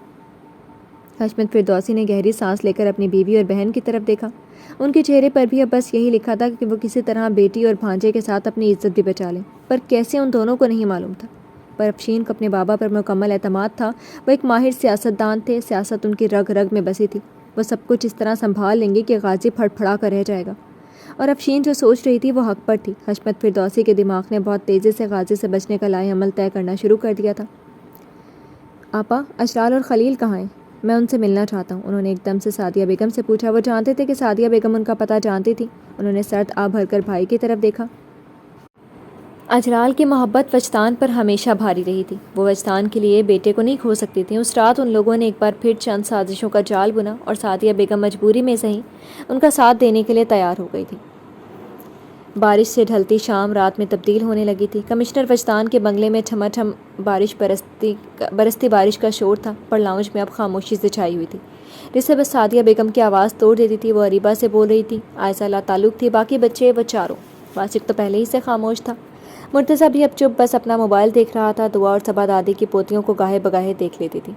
حشمت فردوسی نے گہری سانس لے کر اپنی بیوی اور بہن کی طرف دیکھا۔ ان کے چہرے پر بھی اب بس یہی لکھا تھا کہ وہ کسی طرح بیٹی اور بھانجے کے ساتھ اپنی عزت بھی بچا لیں، پر کیسے ان دونوں کو نہیں معلوم تھا۔ پر افشین کو اپنے بابا پر مکمل اعتماد تھا، وہ ایک ماہر سیاست دان تھے، سیاست ان کی رگ رگ میں بسی تھی، وہ سب کچھ اس طرح سنبھال لیں گے کہ غازی پھڑ پھڑا کر رہ جائے گا۔ اور افشین جو سوچ رہی تھی وہ حق پر تھی۔ حشمت فردوسی کے دماغ نے بہت تیزی سے غازی سے بچنے کا لائحہ عمل طے کرنا شروع کر دیا تھا۔ آپا، اجلال اور خلیل کہاں ہیں؟ میں ان سے ملنا چاہتا ہوں، انہوں نے ایک دم سے سعدیہ بیگم سے پوچھا۔ وہ جانتے تھے کہ سعدیہ بیگم ان کا پتہ جانتی تھی۔ انہوں نے سرد آہ بھر کر بھائی کی طرف دیکھا۔ اجلال کی محبت وجدان پر ہمیشہ بھاری رہی تھی، وہ وجدان کے لیے بیٹے کو نہیں کھو سکتی تھی۔ اس رات ان لوگوں نے ایک بار پھر چند سازشوں کا جال بنا اور سعدیہ بیگم مجبوری میں صحیح ان کا ساتھ دینے کے لیے تیار ہو گئی تھی۔ بارش سے ڈھلتی شام رات میں تبدیل ہونے لگی تھی۔ کمشنر وجدان کے بنگلے میں ٹھما ٹھم برستی بارش کا شور تھا، پر لاؤنج میں اب خاموشی سے چھائی ہوئی تھی، جسے بس سعدیہ بیگم کی آواز توڑ دیتی تھی۔ وہ اریبہ سے بول رہی تھی، عائزہ لا تعلق تھی، باقی بچے وہ چاروں۔ واسق تو پہلے ہی سے خاموش تھا، مرتضیٰ بھی اب چپ بس اپنا موبائل دیکھ رہا تھا۔ دعا اور صبا دادی کی پوتیوں کو گاہے بگاہے دیکھ لیتی تھی۔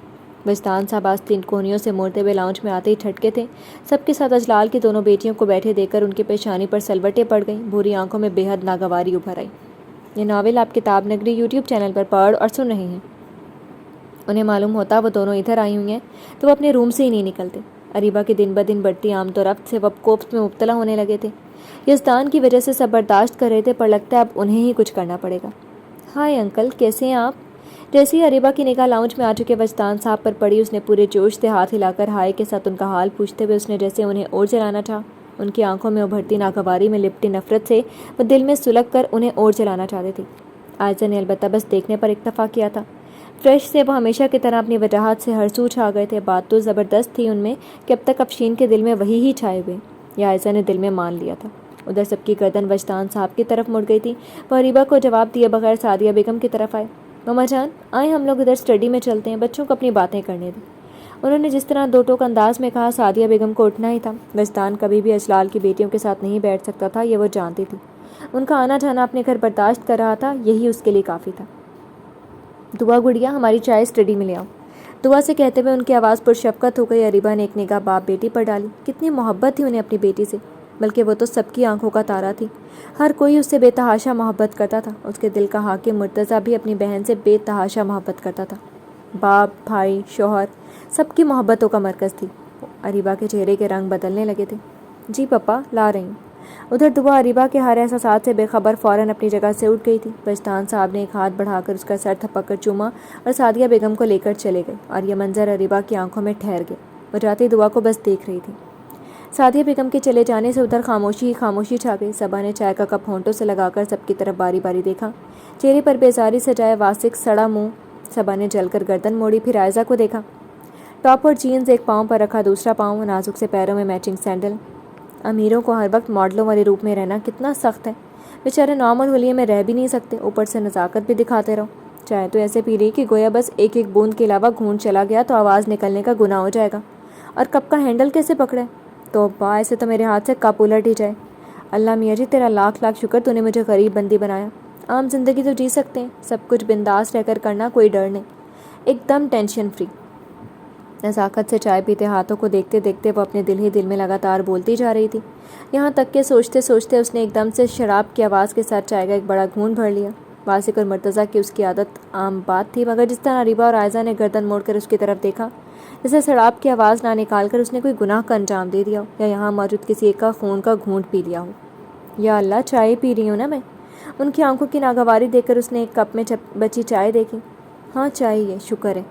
وجدان صاحب آستین کوہنیوں سے مڑتے ہوئے لاؤنج میں آتے ہی ٹھٹکے تھے۔ سب کے ساتھ اجلال کی دونوں بیٹیوں کو بیٹھے دیکھ کر ان کی پیشانی پر سلوٹیں پڑ گئیں، بھوری آنکھوں میں بے حد ناگواری ابھر آئی۔ یہ ناول آپ کتاب نگری یوٹیوب چینل پر پڑھ اور سن رہے ہیں۔ انہیں معلوم ہوتا وہ دونوں ادھر آئی ہوئی ہیں تو وہ اپنے روم سے ہی نہیں نکلتے۔ اریبہ کی دن بدن بڑھتی آمد و رفت سے وہ اب کوفت میں مبتلا ہونے لگے تھے۔ یزدان کی وجہ سے سب برداشت کر رہے تھے، پر لگتا ہے اب انہیں ہی کچھ کرنا پڑے گا۔ ہائے انکل، کیسے ہیں آپ؟ جیسے ہی اریبہ کی نگاہ لاؤنج میں آ چکے وجدان صاحب پر پڑی، اس نے پورے جوش سے ہاتھ ہلا کر ہائے کے ساتھ ان کا حال پوچھتے ہوئے اس نے جیسے انہیں اور جلانا چاہا۔ ان کی آنکھوں میں ابھرتی ناگواری میں لپٹی نفرت سے وہ دل میں سلگ کر انہیں اور جلانا چاہتے تھے۔ عائزہ نے البتہ بس دیکھنے پر اکتفا کیا تھا۔ فریش سے وہ ہمیشہ کی طرح اپنی وجاہت سے ہر سو چھا گئے تھے۔ بات تو زبردست تھی ان میں کہ اب تک افشین کے دل میں وہی ہی چھائے ہوئے، یہ عائزہ نے دل میں مان لیا تھا۔ ادھر سب کی گردن وجدان صاحب کی طرف مڑ گئی تھی۔ وہ اریبہ کو جواب دیے بغیر سعدیہ بیگم کی طرف آئے۔ مما جان، آئیں ہم لوگ ادھر اسٹڈی میں چلتے ہیں، بچوں کو اپنی باتیں کرنے دیں۔ انہوں نے جس طرح دو ٹوک انداز میں کہا، سعدیہ بیگم کو اٹھنا ہی تھا۔ وجدان کبھی بھی اجلال کی بیٹیوں کے ساتھ نہیں بیٹھ سکتا تھا، یہ وہ جانتی تھی۔ ان کا آنا جانا اپنے گھر برداشت کر رہا تھا، یہی اس کے لیے کافی تھا۔ دعا گڑیا، ہماری چائے اسٹڈی میں لے آؤ۔ دعا سے کہتے ہوئے ان کی آواز پرشفقت ہو گئی۔ اریبہ نے ایک نگاہ باپ بیٹی پر ڈالی۔ کتنی محبت تھی انہیں اپنی بیٹی سے، بلکہ وہ تو سب کی آنکھوں کا تارا تھی۔ ہر کوئی اس سے بے تحاشا محبت کرتا تھا۔ اس کے دل کا حاکم مرتضیٰ بھی اپنی بہن سے بے تحاشا محبت کرتا تھا۔ باپ، بھائی، شوہر، سب کی محبتوں کا مرکز تھی۔ اریبہ کے چہرے کے رنگ بدلنے لگے تھے۔ جی پپا، لا رہی ہوں۔ ادھر دعا اریبہ کے ہر احساسات سے بے خبر فوراً اپنی جگہ سے اٹھ گئی تھی۔ بجتان صاحب نے ایک ہاتھ بڑھا کر اس کا سر تھپک کر چوما اور سعدیہ بیگم کو لے کر چلے گئے، اور یہ منظر اریبہ کی آنکھوں میں ٹھہر گیا۔ وہ جاتی دعا کو بس دیکھ رہی تھی۔ سعدیہ بیگم کے چلے جانے سے ادھر خاموشی ہی خاموشی چھا گئی۔ صبا نے چائے کا کپ ہونٹوں سے لگا کر سب کی طرف باری باری دیکھا۔ چہرے پر بیزاری سجائے واسق سڑا منہ۔ صبا نے جل کر گردن موڑی، پھر عائزہ کو دیکھا۔ ٹاپ اور جینز ایک پاؤں پر رکھا، دوسرا پاؤں نازک سے پیروں میں میچنگ سینڈل۔ امیروں کو ہر وقت ماڈلوں والے روپ میں رہنا کتنا سخت ہے۔ بیچارے نارمل ہولیے میں رہ بھی نہیں سکتے، اوپر سے نزاکت بھی دکھاتے رہو۔ چائے تو ایسے پی رہی کہ گویا بس ایک ایک بوند کے علاوہ گھونٹ چلا گیا تو آواز نکلنے کا گناہ ہو جائے گا۔ اور کپ کا ہینڈل کیسے پکڑے؟ توبہ، ایسے تو میرے ہاتھ سے کپ الٹ ہی جائے۔ اللہ میاں جی، تیرا لاکھ لاکھ شکر تو نے مجھے غریب بندی بنایا۔ عام زندگی تو جی سکتے ہیں، سب کچھ بنداس رہ کر کرنا، کوئی ڈر نہیں، ایک دم ٹینشن فری۔ نزاکت سے چائے پیتے ہاتھوں کو دیکھتے دیکھتے وہ اپنے دل ہی دل میں لگاتار بولتی جا رہی تھی، یہاں تک کہ سوچتے سوچتے اس نے ایک دم سے شراب کی آواز کے ساتھ چائے کا ایک بڑا گھونٹ بھر لیا۔ واسق اور مرتضیٰ کی اس کی عادت عام بات تھی، مگر جس طرح اریبہ اور عائزہ نے گردن موڑ کر اس کی طرف دیکھا، جیسے شراب کی آواز نہ نکال کر اس نے کوئی گناہ کا انجام دے دیا ہو، یا یہاں موجود کسی ایک کا خون کا گھونٹ پی لیا ہو۔ یا اللہ، چائے پی رہی ہوں نا میں۔ ان کی آنکھوں کی ناگواری دیکھ کر اس نے ایک کپ میں بچی چائے دیکھی۔ ہاں چائے ہے، شکر ہے۔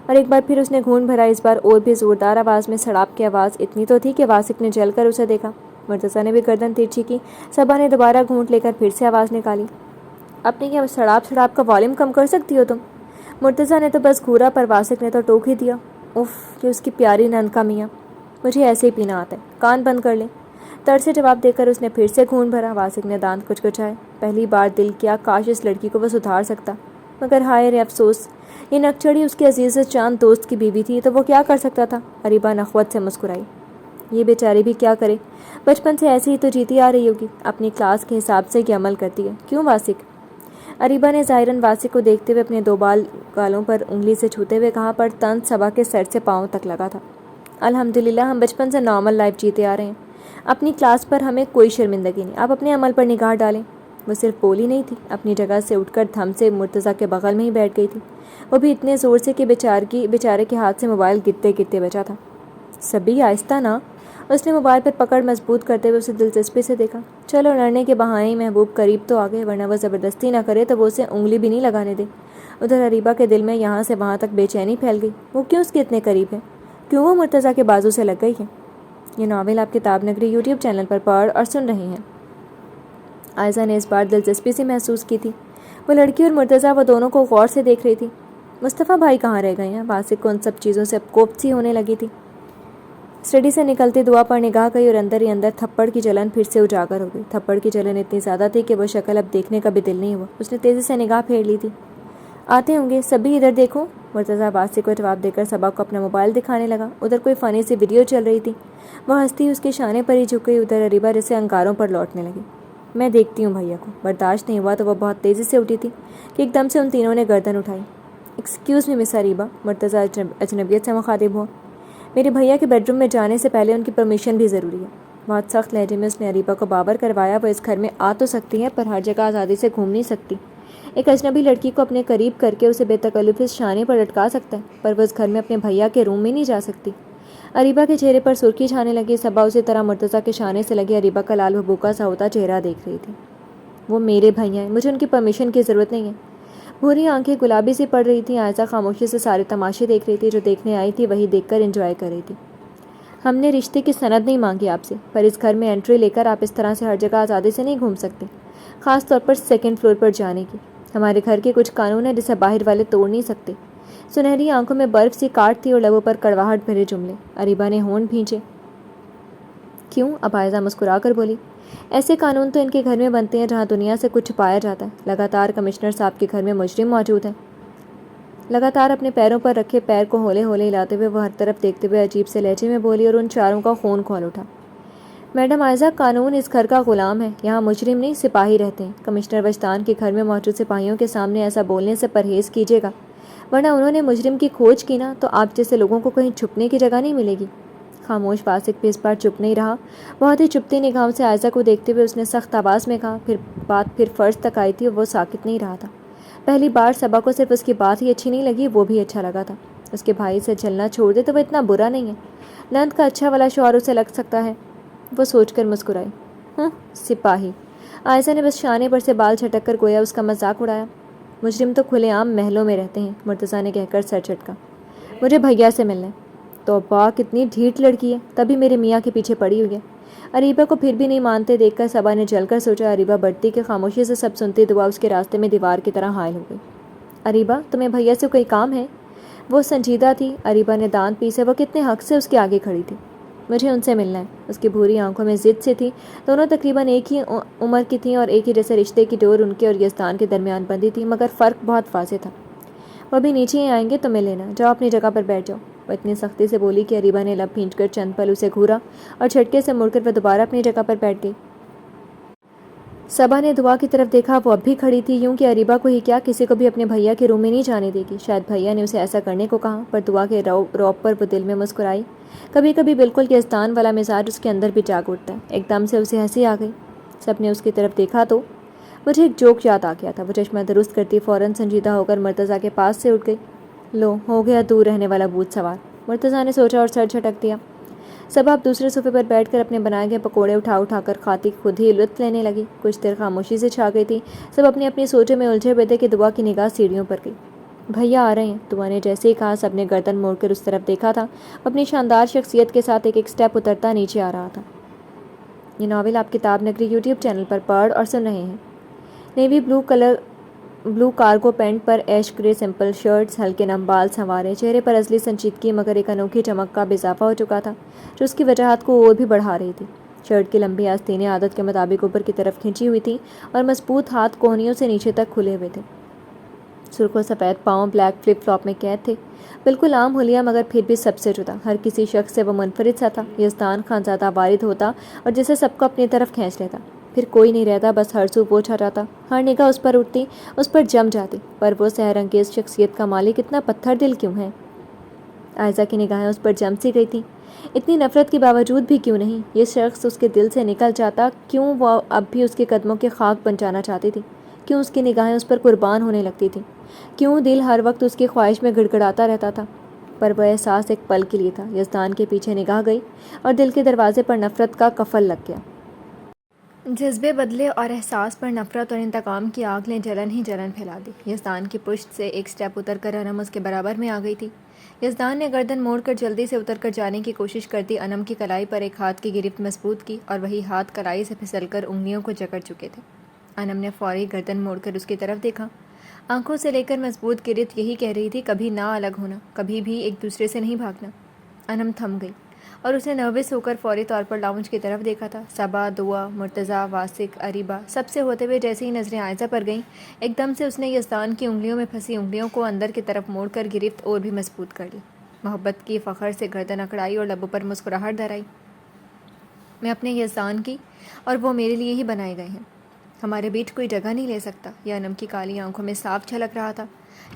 اور ایک بار پھر اس نے گھونٹ بھرا، اس بار اور بھی زوردار آواز میں۔ شراب کی آواز اتنی تو تھی کہ واسق نے جل کر اسے دیکھا۔ مرتضیٰ نے بھی گردن ترچھی کی۔ صبا نے دوبارہ گھونٹ لے کر پھر سے آواز نکالی۔ اپنی کیا شراب کا والیوم کم کر سکتی ہو تم؟ مرتضیٰ نے تو بس گھورا، پر واسق نے تو ٹوک ہی دیا۔ اف، یہ اس کی پیاری نند کا میاں، مجھے ایسے ہی پینا آتا ہے، کان بند کر لیں۔ تڑ سے جواب دے کر اس نے پھر سے گھونٹ بھرا۔ واسق نے دانت کچکچائے۔ پہلی بار دل کیا کاش اس لڑکی کو وہ سدھار سکتا، مگر ہائے رے افسوس، یہ نکچڑی اس کے عزیز چاند دوست کی بیوی تھی تو وہ کیا کر سکتا تھا؟ اریبہ نخوت سے مسکرائی۔ یہ بیچاری بھی کیا کرے، بچپن سے ایسے ہی تو جیتی آ رہی ہوگی، اپنی کلاس کے حساب سے یہ عمل کرتی ہے، کیوں واسق؟ اریبہ نے ظاہراً واسق کو دیکھتے ہوئے اپنے دو گالوں پر انگلی سے چھوتے ہوئے کہا، پر طنز صبا کے سر سے پاؤں تک لگا تھا۔ الحمدللہ، ہم بچپن سے نارمل لائف جیتے آ رہے ہیں، اپنی کلاس پر ہمیں کوئی شرمندگی نہیں، آپ اپنے عمل پر نگاہ ڈالیں۔ وہ صرف بولی نہیں تھی، اپنی جگہ سے اٹھ کر دھم سے مرتضیٰ کے بغل میں ہی بیٹھ گئی تھی، وہ بھی اتنے زور سے کہ بیچارے کے ہاتھ سے موبائل گرتے گرتے بچا تھا۔ سبھی آہستہ نا، اس نے موبائل پر پکڑ مضبوط کرتے ہوئے اسے دلچسپی سے دیکھا۔ چلو، لڑنے کے بہانے محبوب قریب تو آ گئے، ورنہ وہ زبردستی نہ کرے تو وہ اسے انگلی بھی نہیں لگانے دے۔ ادھر اریبہ کے دل میں یہاں سے وہاں تک بے چینی پھیل گئی۔ وہ کیوں اس کے اتنے قریب ہے؟ کیوں وہ مرتضیٰ کے بازو سے لگ گئی ہے؟ یہ ناول آپ کتاب نگری یوٹیوب چینل پر پڑھ اور سن رہے ہیں۔ عائزہ نے اس بار دلچسپی سے محسوس کی تھی۔ وہ لڑکی اور مرتضیٰ، وہ دونوں کو غور سے دیکھ رہی تھی۔ مصطفیٰ بھائی کہاں رہ گئے ہیں؟ واسق کو ان سب چیزوں سے اب کوفت سی ہونے لگی تھی۔ اسٹڈی سے نکلتی دعا پر نگاہ گئی اور اندر ہی اندر تھپڑ کی جلن پھر سے اجاگر ہو گئی۔ تھپڑ کی جلن اتنی زیادہ تھی کہ وہ شکل اب دیکھنے کا بھی دل نہیں ہوا۔ اس نے تیزی سے نگاہ پھیر لی تھی۔ آتے ہوں گے، سبھی ادھر دیکھو۔ مرتضیٰ واسق کو جواب دے کر صبا کو اپنا موبائل دکھانے لگا۔ ادھر کوئی فنی سی ویڈیو چل رہی تھی، وہ ہنستی اس کے شانے پر ہی جھک گئی۔ ادھر اریبہ جیسے انگاروں پر لوٹنے لگی۔ میں دیکھتی ہوں بھیا کو۔ برداشت نہیں ہوا تو وہ بہت تیزی سے اٹھی تھی کہ ایک دم سے ان تینوں نے گردن اٹھائی۔ ایکسکیوز می مس اریبہ، مرتضیٰ اجنبیت سے مخاطب ہوا۔ میرے بھیا کے بیڈ روم میں جانے سے پہلے ان کی پرمیشن بھی ضروری ہے۔ بہت سخت لہجے میں اس نے اریبہ کو باور کروایا، وہ اس گھر میں آ تو سکتی ہے پر ہر جگہ آزادی سے گھوم نہیں سکتی۔ ایک اجنبی لڑکی کو اپنے قریب کر کے اسے بے تکلف اس شانے پر لٹکا سکتا ہے، پر وہ اس گھر میں اپنے بھیا کے روم میں نہیں جا سکتی۔ اریبہ کے چہرے پر سرخی چھانے لگی۔ صبا اسی طرح مرتضیٰ کے شانے سے لگی اریبہ کا لال بھبوکا سا ہوتا چہرہ دیکھ رہی تھی۔ وہ میرے بھیا ہیں، مجھے ان کی پرمیشن کی ضرورت نہیں ہے۔ بھوری آنکھیں گلابی سی پڑ رہی تھیں۔ عائزہ خاموشی سے سارے تماشے دیکھ رہی تھی، جو دیکھنے آئی تھی وہی دیکھ کر انجوائے کر رہی تھی۔ ہم نے رشتے کی سند نہیں مانگی آپ سے، پر اس گھر میں انٹری لے کر آپ اس طرح سے ہر جگہ آزادی سے نہیں گھوم سکتے، خاص طور پر سیکنڈ فلور پر جانے کی۔ ہمارے گھر کے کچھ قانون ہیں جسے باہر والے توڑ نہیں سکتے۔ سنہری آنکھوں میں برف سی کاٹ تھی اور لبوں پر کڑواہٹ بھرے جملے۔ اریبہ نے ہونٹ بھینچے۔ کیوں؟ اب عائزہ مسکرا کر بولی، ایسے قانون تو ان کے گھر میں بنتے ہیں جہاں دنیا سے کچھ چھپایا جاتا ہے۔ لگاتار کمشنر صاحب کے گھر میں مجرم موجود ہیں۔ لگاتار اپنے پیروں پر رکھے پیر کو ہولے ہولے ہلاتے ہوئے وہ ہر طرف دیکھتے ہوئے عجیب سے لہجے میں بولی اور ان چاروں کا خون کھول اٹھا۔ میڈم عائزہ، قانون اس گھر کا غلام ہے، یہاں مجرم نہیں سپاہی رہتے ہیں۔ کمشنر وجدان کے گھر میں موجود سپاہیوں کے سامنے ایسا بولنے سے پرہیز کیجیے گا، ورنہ انہوں نے مجرم کی کھوج کی نا تو آپ جیسے لوگوں کو کہیں چھپنے کی جگہ نہیں ملے گی۔ خاموش واسق بھی اس بار چپ نہیں رہا۔ بہت ہی چپتی نگاہوں سے عائزہ کو دیکھتے ہوئے اس نے سخت آواز میں کہا، پھر فرض تک آئی تھی اور وہ ساکت نہیں رہا تھا۔ پہلی بار صبا کو صرف اس کی بات ہی اچھی نہیں لگی، وہ بھی اچھا لگا تھا۔ اس کے بھائی سے جلنا چھوڑ دے تو وہ اتنا برا نہیں ہے، نند کا اچھا والا شوہر اسے لگ سکتا ہے۔ وہ سوچ کر مسکرائی۔ سپاہی۔ عائزہ نے بس شانے پر سے بال چھٹک کر گویا اس کا مذاق اڑایا۔ مجرم تو کھلے عام محلوں میں رہتے ہیں، مرتضیٰ نے کہہ کر سر جھٹکا۔ مجھے بھیا سے ملنا ہے۔ توبہ کتنی ڈھیٹ لڑکی ہے، تبھی میرے میاں کے پیچھے پڑی ہوئی ہے۔ اریبہ کو پھر بھی نہیں مانتے دیکھ کر صبا نے جل کر سوچا اریبہ بڑھتی کہ خاموشی سے سب سنتی دعا اس کے راستے میں دیوار کی طرح حائل ہو گئی۔ اریبہ تمہیں بھیا سے کوئی کام ہے؟ وہ سنجیدہ تھی، اریبہ نے دانت پیسے، وہ کتنے حق سے اس کے آگے کھڑی تھی۔ مجھے ان سے ملنا ہے۔ اس کی بھوری آنکھوں میں ضد سی تھی۔ دونوں تقریباً ایک ہی عمر کی تھیں اور ایک ہی جیسے رشتے کی ڈور ان کے اور یزدان کے درمیان بندھی تھی، مگر فرق بہت واضح تھا۔ وہ ابھی نیچے ہی آئیں گے تو مل لینا، جاؤ اپنی جگہ پر بیٹھ جاؤ۔ وہ اتنی سختی سے بولی کہ اریبہ نے لب بھینچ کر چند پل اسے گھورا اور جھٹکے سے مڑ کر وہ دوبارہ اپنی جگہ پر بیٹھ گئی۔ صبا نے دعا کی طرف دیکھا، وہ اب بھی کھڑی تھی، یوں کہ اریبہ کو ہی کیا کسی کو بھی اپنے بھیا کے روم میں نہیں جانے دے گی۔ شاید بھیا نے اسے ایسا کرنے کو کہا، پر دعا کے رعب پر وہ دل میں مسکرائی۔ کبھی کبھی بالکل یزدان والا مزاج اس کے اندر بھی جاگ اٹھتا ہے۔ ایک دم سے اسے ہنسی آ گئی۔ سب نے اس کی طرف دیکھا تو مجھے ایک جوک یاد آ گیا تھا۔ وہ چشمہ درست کرتی فوراً سنجیدہ ہو کر مرتضیٰ کے پاس سے اٹھ گئی۔ لو ہو گیا دور رہنے والا بھوت سوار، مرتضیٰ نے سوچا اور سر جھٹک دیا۔ صبا اب دوسرے صوفے پر بیٹھ کر اپنے بنائے گئے پکوڑے اٹھا کر کھاتی خود ہی لطف لینے لگی۔ کچھ دیر خاموشی سے چھا گئی تھی۔ سب اپنی سوچوں میں الجھے ہوئے تھے کہ دعا کی نگاہ سیڑھیوں پر گئی۔ بھیا آ رہے ہیں، دعا نے جیسے ہی کہا سب نے گردن موڑ کر اس طرف دیکھا تھا۔ اپنی شاندار شخصیت کے ساتھ ایک سٹیپ اترتا نیچے آ رہا تھا۔ یہ ناول آپ کتاب نگری یوٹیوب چینل پر پڑھ اور سن رہے ہیں۔ نیوی بلو کارگو پینٹ پر ایش گرے سمپل شرٹس، ہلکے نم بال سنوارے، چہرے پر ازلی سنجیدگی مگر ایک انوکھی چمک کا اضافہ ہو چکا تھا جو اس کی وجاہت کو اور بھی بڑھا رہی تھی۔ شرٹ کی لمبی آستینیں عادت کے مطابق اوپر کی طرف کھینچی ہوئی تھیں اور مضبوط ہاتھ کوہنیوں سے نیچے تک کھلے ہوئے تھے۔ سرخ و سفید پاؤں بلیک فلپ فلاپ میں قید تھے، بالکل عام حلیہ مگر پھر بھی سب سے جدا۔ ہر کسی شخص سے وہ منفرد سا تھا۔ یزدان خانزادہ وارد ہوتا اور جسے سب کو اپنی طرف کھینچ لیتا، پھر کوئی نہیں رہتا، بس ہر سو پوچھا جاتا، ہر نگاہ اس پر اٹھتی، اس پر جم جاتی۔ پر وہ سحر انگیز شخصیت کا مالک اتنا پتھر دل کیوں ہے؟ عائزہ کی نگاہیں اس پر جم سی گئی تھیں۔ اتنی نفرت کے باوجود بھی کیوں نہیں؟ یہ شخص اس کے دل سے نکل جاتا، کیوں وہ اب بھی اس کے قدموں کے خاک بن جانا چاہتی تھی؟ کیوں اس کی نگاہیں اس پر قربان ہونے لگتی تھیں؟ کیوں دل ہر وقت اس کی خواہش میں گڑ گڑاتا رہتا تھا؟ پر وہ احساس ایک پل کے لیے تھا۔ یزدان کے پیچھے نگاہ گئی اور دل کے دروازے پر نفرت کا قفل لگ گیا۔ جذبے بدلے اور احساس پر نفرت اور انتقام کی آگ نے جلن ہی جلن پھیلا دی۔ یزدان کی پشت سے ایک سٹیپ اتر کر انم اس کے برابر میں آ گئی تھی۔ یزدان نے گردن موڑ کر جلدی سے اتر کر جانے کی کوشش کرتی انم کی کلائی پر ایک ہاتھ کی گرفت مضبوط کی اور وہی ہاتھ کلائی سے پھسل کر انگلیوں کو جکڑ چکے تھے۔ انم نے فوری گردن موڑ کر اس کی طرف دیکھا۔ آنکھوں سے لے کر مضبوط گرفت یہی کہہ رہی تھی، کبھی نہ الگ ہونا، کبھی بھی ایک دوسرے سے نہیں بھاگنا۔ انم تھم گئی اور اس نے نروس ہو کر فوری طور پر لاؤنج کی طرف دیکھا تھا۔ صبا، دعا، مرتضیٰ، واسق، اریبہ سب سے ہوتے ہوئے جیسے ہی نظریں عائزہ پر گئیں، ایک دم سے اس نے یزدان کی انگلیوں میں پھنسی انگلیوں کو اندر کی طرف موڑ کر گرفت اور بھی مضبوط کر لی۔ محبت کی فخر سے گردن اکڑائی اور لبوں پر مسکراہٹ دھرائی۔ میں اپنے یزدان کی اور وہ میرے لیے ہی بنائے گئے ہیں، ہمارے بیچ کوئی جگہ نہیں لے سکتا۔ یہ انم کی کالی آنکھوں میں صاف جھلک رہا تھا۔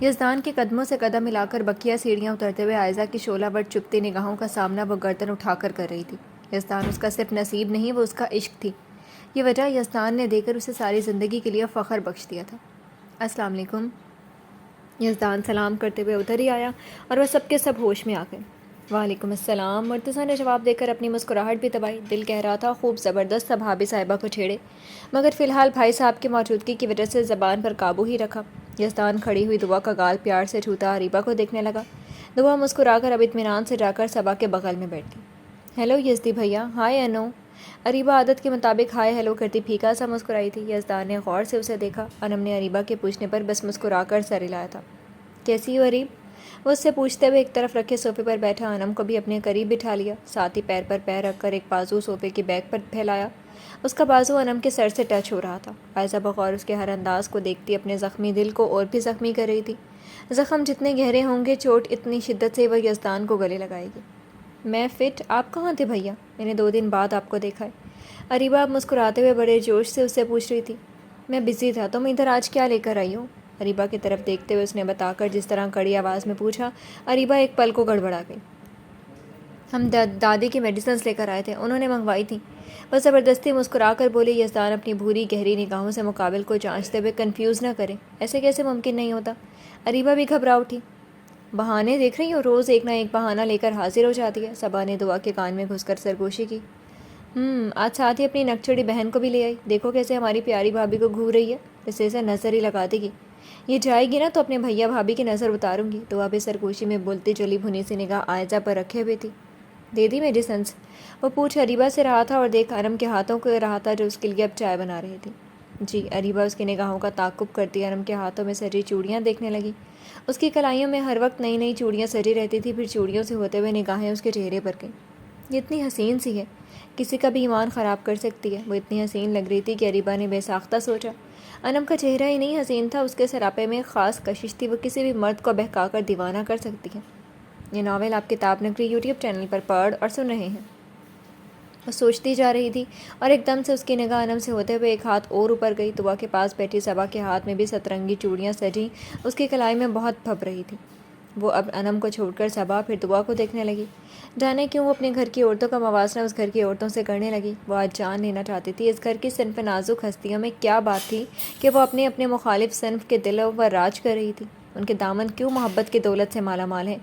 یزدان کے قدموں سے قدم ملا کر بکیا سیڑھیاں اترتے ہوئے عائزہ کی شعلہ ور چپتی نگاہوں کا سامنا وہ گردن اٹھا کر رہی تھی۔ یزدان اس کا صرف نصیب نہیں، وہ اس کا عشق تھی۔ یہ وجہ یزدان نے دے کر اسے ساری زندگی کے لیے فخر بخش دیا تھا۔ السلام علیکم۔ یزدان سلام کرتے ہوئے ادھر ہی آیا اور وہ سب کے سب ہوش میں آ گئے۔ وعلیکم السلام، مرتضیٰ نے جواب دے کر اپنی مسکراہٹ بھی دبائی۔ دل کہہ رہا تھا خوب زبردست سا بھابھی صاحبہ کو چھیڑے، مگر فی الحال بھائی صاحب کی موجودگی کی وجہ سے زبان پر قابو ہی رکھا۔ یزدان کھڑی ہوئی دعا کا گال پیار سے چھوتا اریبہ کو دیکھنے لگا۔ دعا مسکرا کر اب اطمینان سے جا کر صبا کے بغل میں بیٹھ گئی۔ ہیلو یزدی بھیا۔ ہائے انو۔ اریبہ عادت کے مطابق ہائے ہیلو کرتی پھیکا سا مسکرائی تھی۔ یزدان نے غور سے اسے دیکھا۔ انم نے اریبہ کے پوچھنے پر بس مسکرا کر سر ہلایا تھا۔ کیسی ہو اریب؟ وہ اس سے پوچھتے ہوئے ایک طرف رکھے صوفے پر بیٹھا انم کو بھی اپنے قریب بٹھا لیا، ساتھ ہی پیر پر پیر رکھ کر ایک بازو صوفے کی بیک پر پھیلایا۔ اس کا بازو انم کے سر سے ٹچ ہو رہا تھا۔ عائزہ بغور اس کے ہر انداز کو دیکھتی اپنے زخمی دل کو اور بھی زخمی کر رہی تھی۔ زخم جتنے گہرے ہوں گے چوٹ اتنی شدت سے وہ یزدان کو گلے لگائے گی۔ میں فٹ، آپ کہاں تھے بھیا؟ میں نے 2 دن بعد آپ کو دیکھا ہے۔ اریبہ اب مسکراتے ہوئے بڑے جوش سے اس سے پوچھ رہی تھی۔ میں بزی تھا، تم ادھر آج کیا لے کر آئی ہو؟ اریبہ کی طرف دیکھتے ہوئے اس نے بتا کر جس طرح کڑی آواز میں پوچھا۔ اریبہ ایک پل کو گڑبڑا گئی۔ ہم دادی کی میڈیسنز لے کر آئے تھے، انہوں نے منگوائی تھیں۔ وہ زبردستی مسکرا کر بولی۔ یزدان اپنی بھوری گہری نگاہوں سے مقابل کو جانچتے ہوئے کنفیوز نہ کریں، ایسے کیسے ممکن نہیں ہوتا؟ اریبہ بھی گھبرا اٹھی۔ بہانے دیکھ رہی ہو، روز ایک نہ ایک بہانہ لے کر حاضر ہو جاتی ہے۔ صبا نے دعا کے کان میں گھس کر سرگوشی کی۔ آج ساتھ ہی اپنی نکچڑی بہن کو بھی لے آئی، دیکھو کیسے ہماری پیاری بھابھی کو گھور رہی ہے، اسے نظر ہی لگا دے گی، یہ جائے گی نا تو اپنے بھیا بھابھی کی نظر اتاروں گی۔ دعا بھی سرگوشی میں بولتی چلی بھنی سی نگاہ عائزہ پر رکھے ہوئی تھی۔ دے دی میڈیسنس؟ وہ پوچھ اریبہ سے رہا تھا اور دیکھ انم کے ہاتھوں کو رہا تھا جو اس کے لیے اب چائے بنا رہی تھی۔ جی، اریبہ اس کی نگاہوں کا تعاقب کرتی انم کے ہاتھوں میں سجی چوڑیاں دیکھنے لگی۔ اس کی کلائیوں میں ہر وقت نئی نئی چوڑیاں سجی رہتی تھی، پھر چوڑیوں سے ہوتے ہوئے نگاہیں اس کے چہرے پر گئیں۔ یہ اتنی حسین سی ہے، کسی کا بھی ایمان خراب کر سکتی ہے۔ وہ اتنی حسین لگ رہی تھی کہ اریبہ نے بے ساختہ سوچا، انم کا چہرہ ہی نہیں حسین تھا، اس کے سراپے میں خاص کشش تھی، وہ کسی بھی مرد کو بہکا کر دیوانہ کر سکتی ہے۔ یہ ناول آپ کتاب نگری یوٹیوب چینل پر پڑھ اور سن رہے ہیں۔ وہ سوچتی جا رہی تھی اور ایک دم سے اس کی نگاہ انم سے ہوتے ہوئے ایک ہاتھ اور اوپر گئی۔ دعا کے پاس بیٹھی صبا کے ہاتھ میں بھی سترنگی چوڑیاں سجی اس کی کلائی میں بہت پھپ رہی تھی۔ وہ اب انم کو چھوڑ کر صبا پھر دعا کو دیکھنے لگی۔ جانے کیوں وہ اپنے گھر کی عورتوں کا موازنہ اس گھر کی عورتوں سے کرنے لگی۔ وہ آج جان لینا چاہتی تھی اس گھر کی صنف نازک ہستیوں میں کیا بات تھی کہ وہ اپنے مخالف صنف کے دلوں پر راج کر رہی تھی۔ ان کے دامن کیوں محبت کی دولت سے مالا مال ہیں،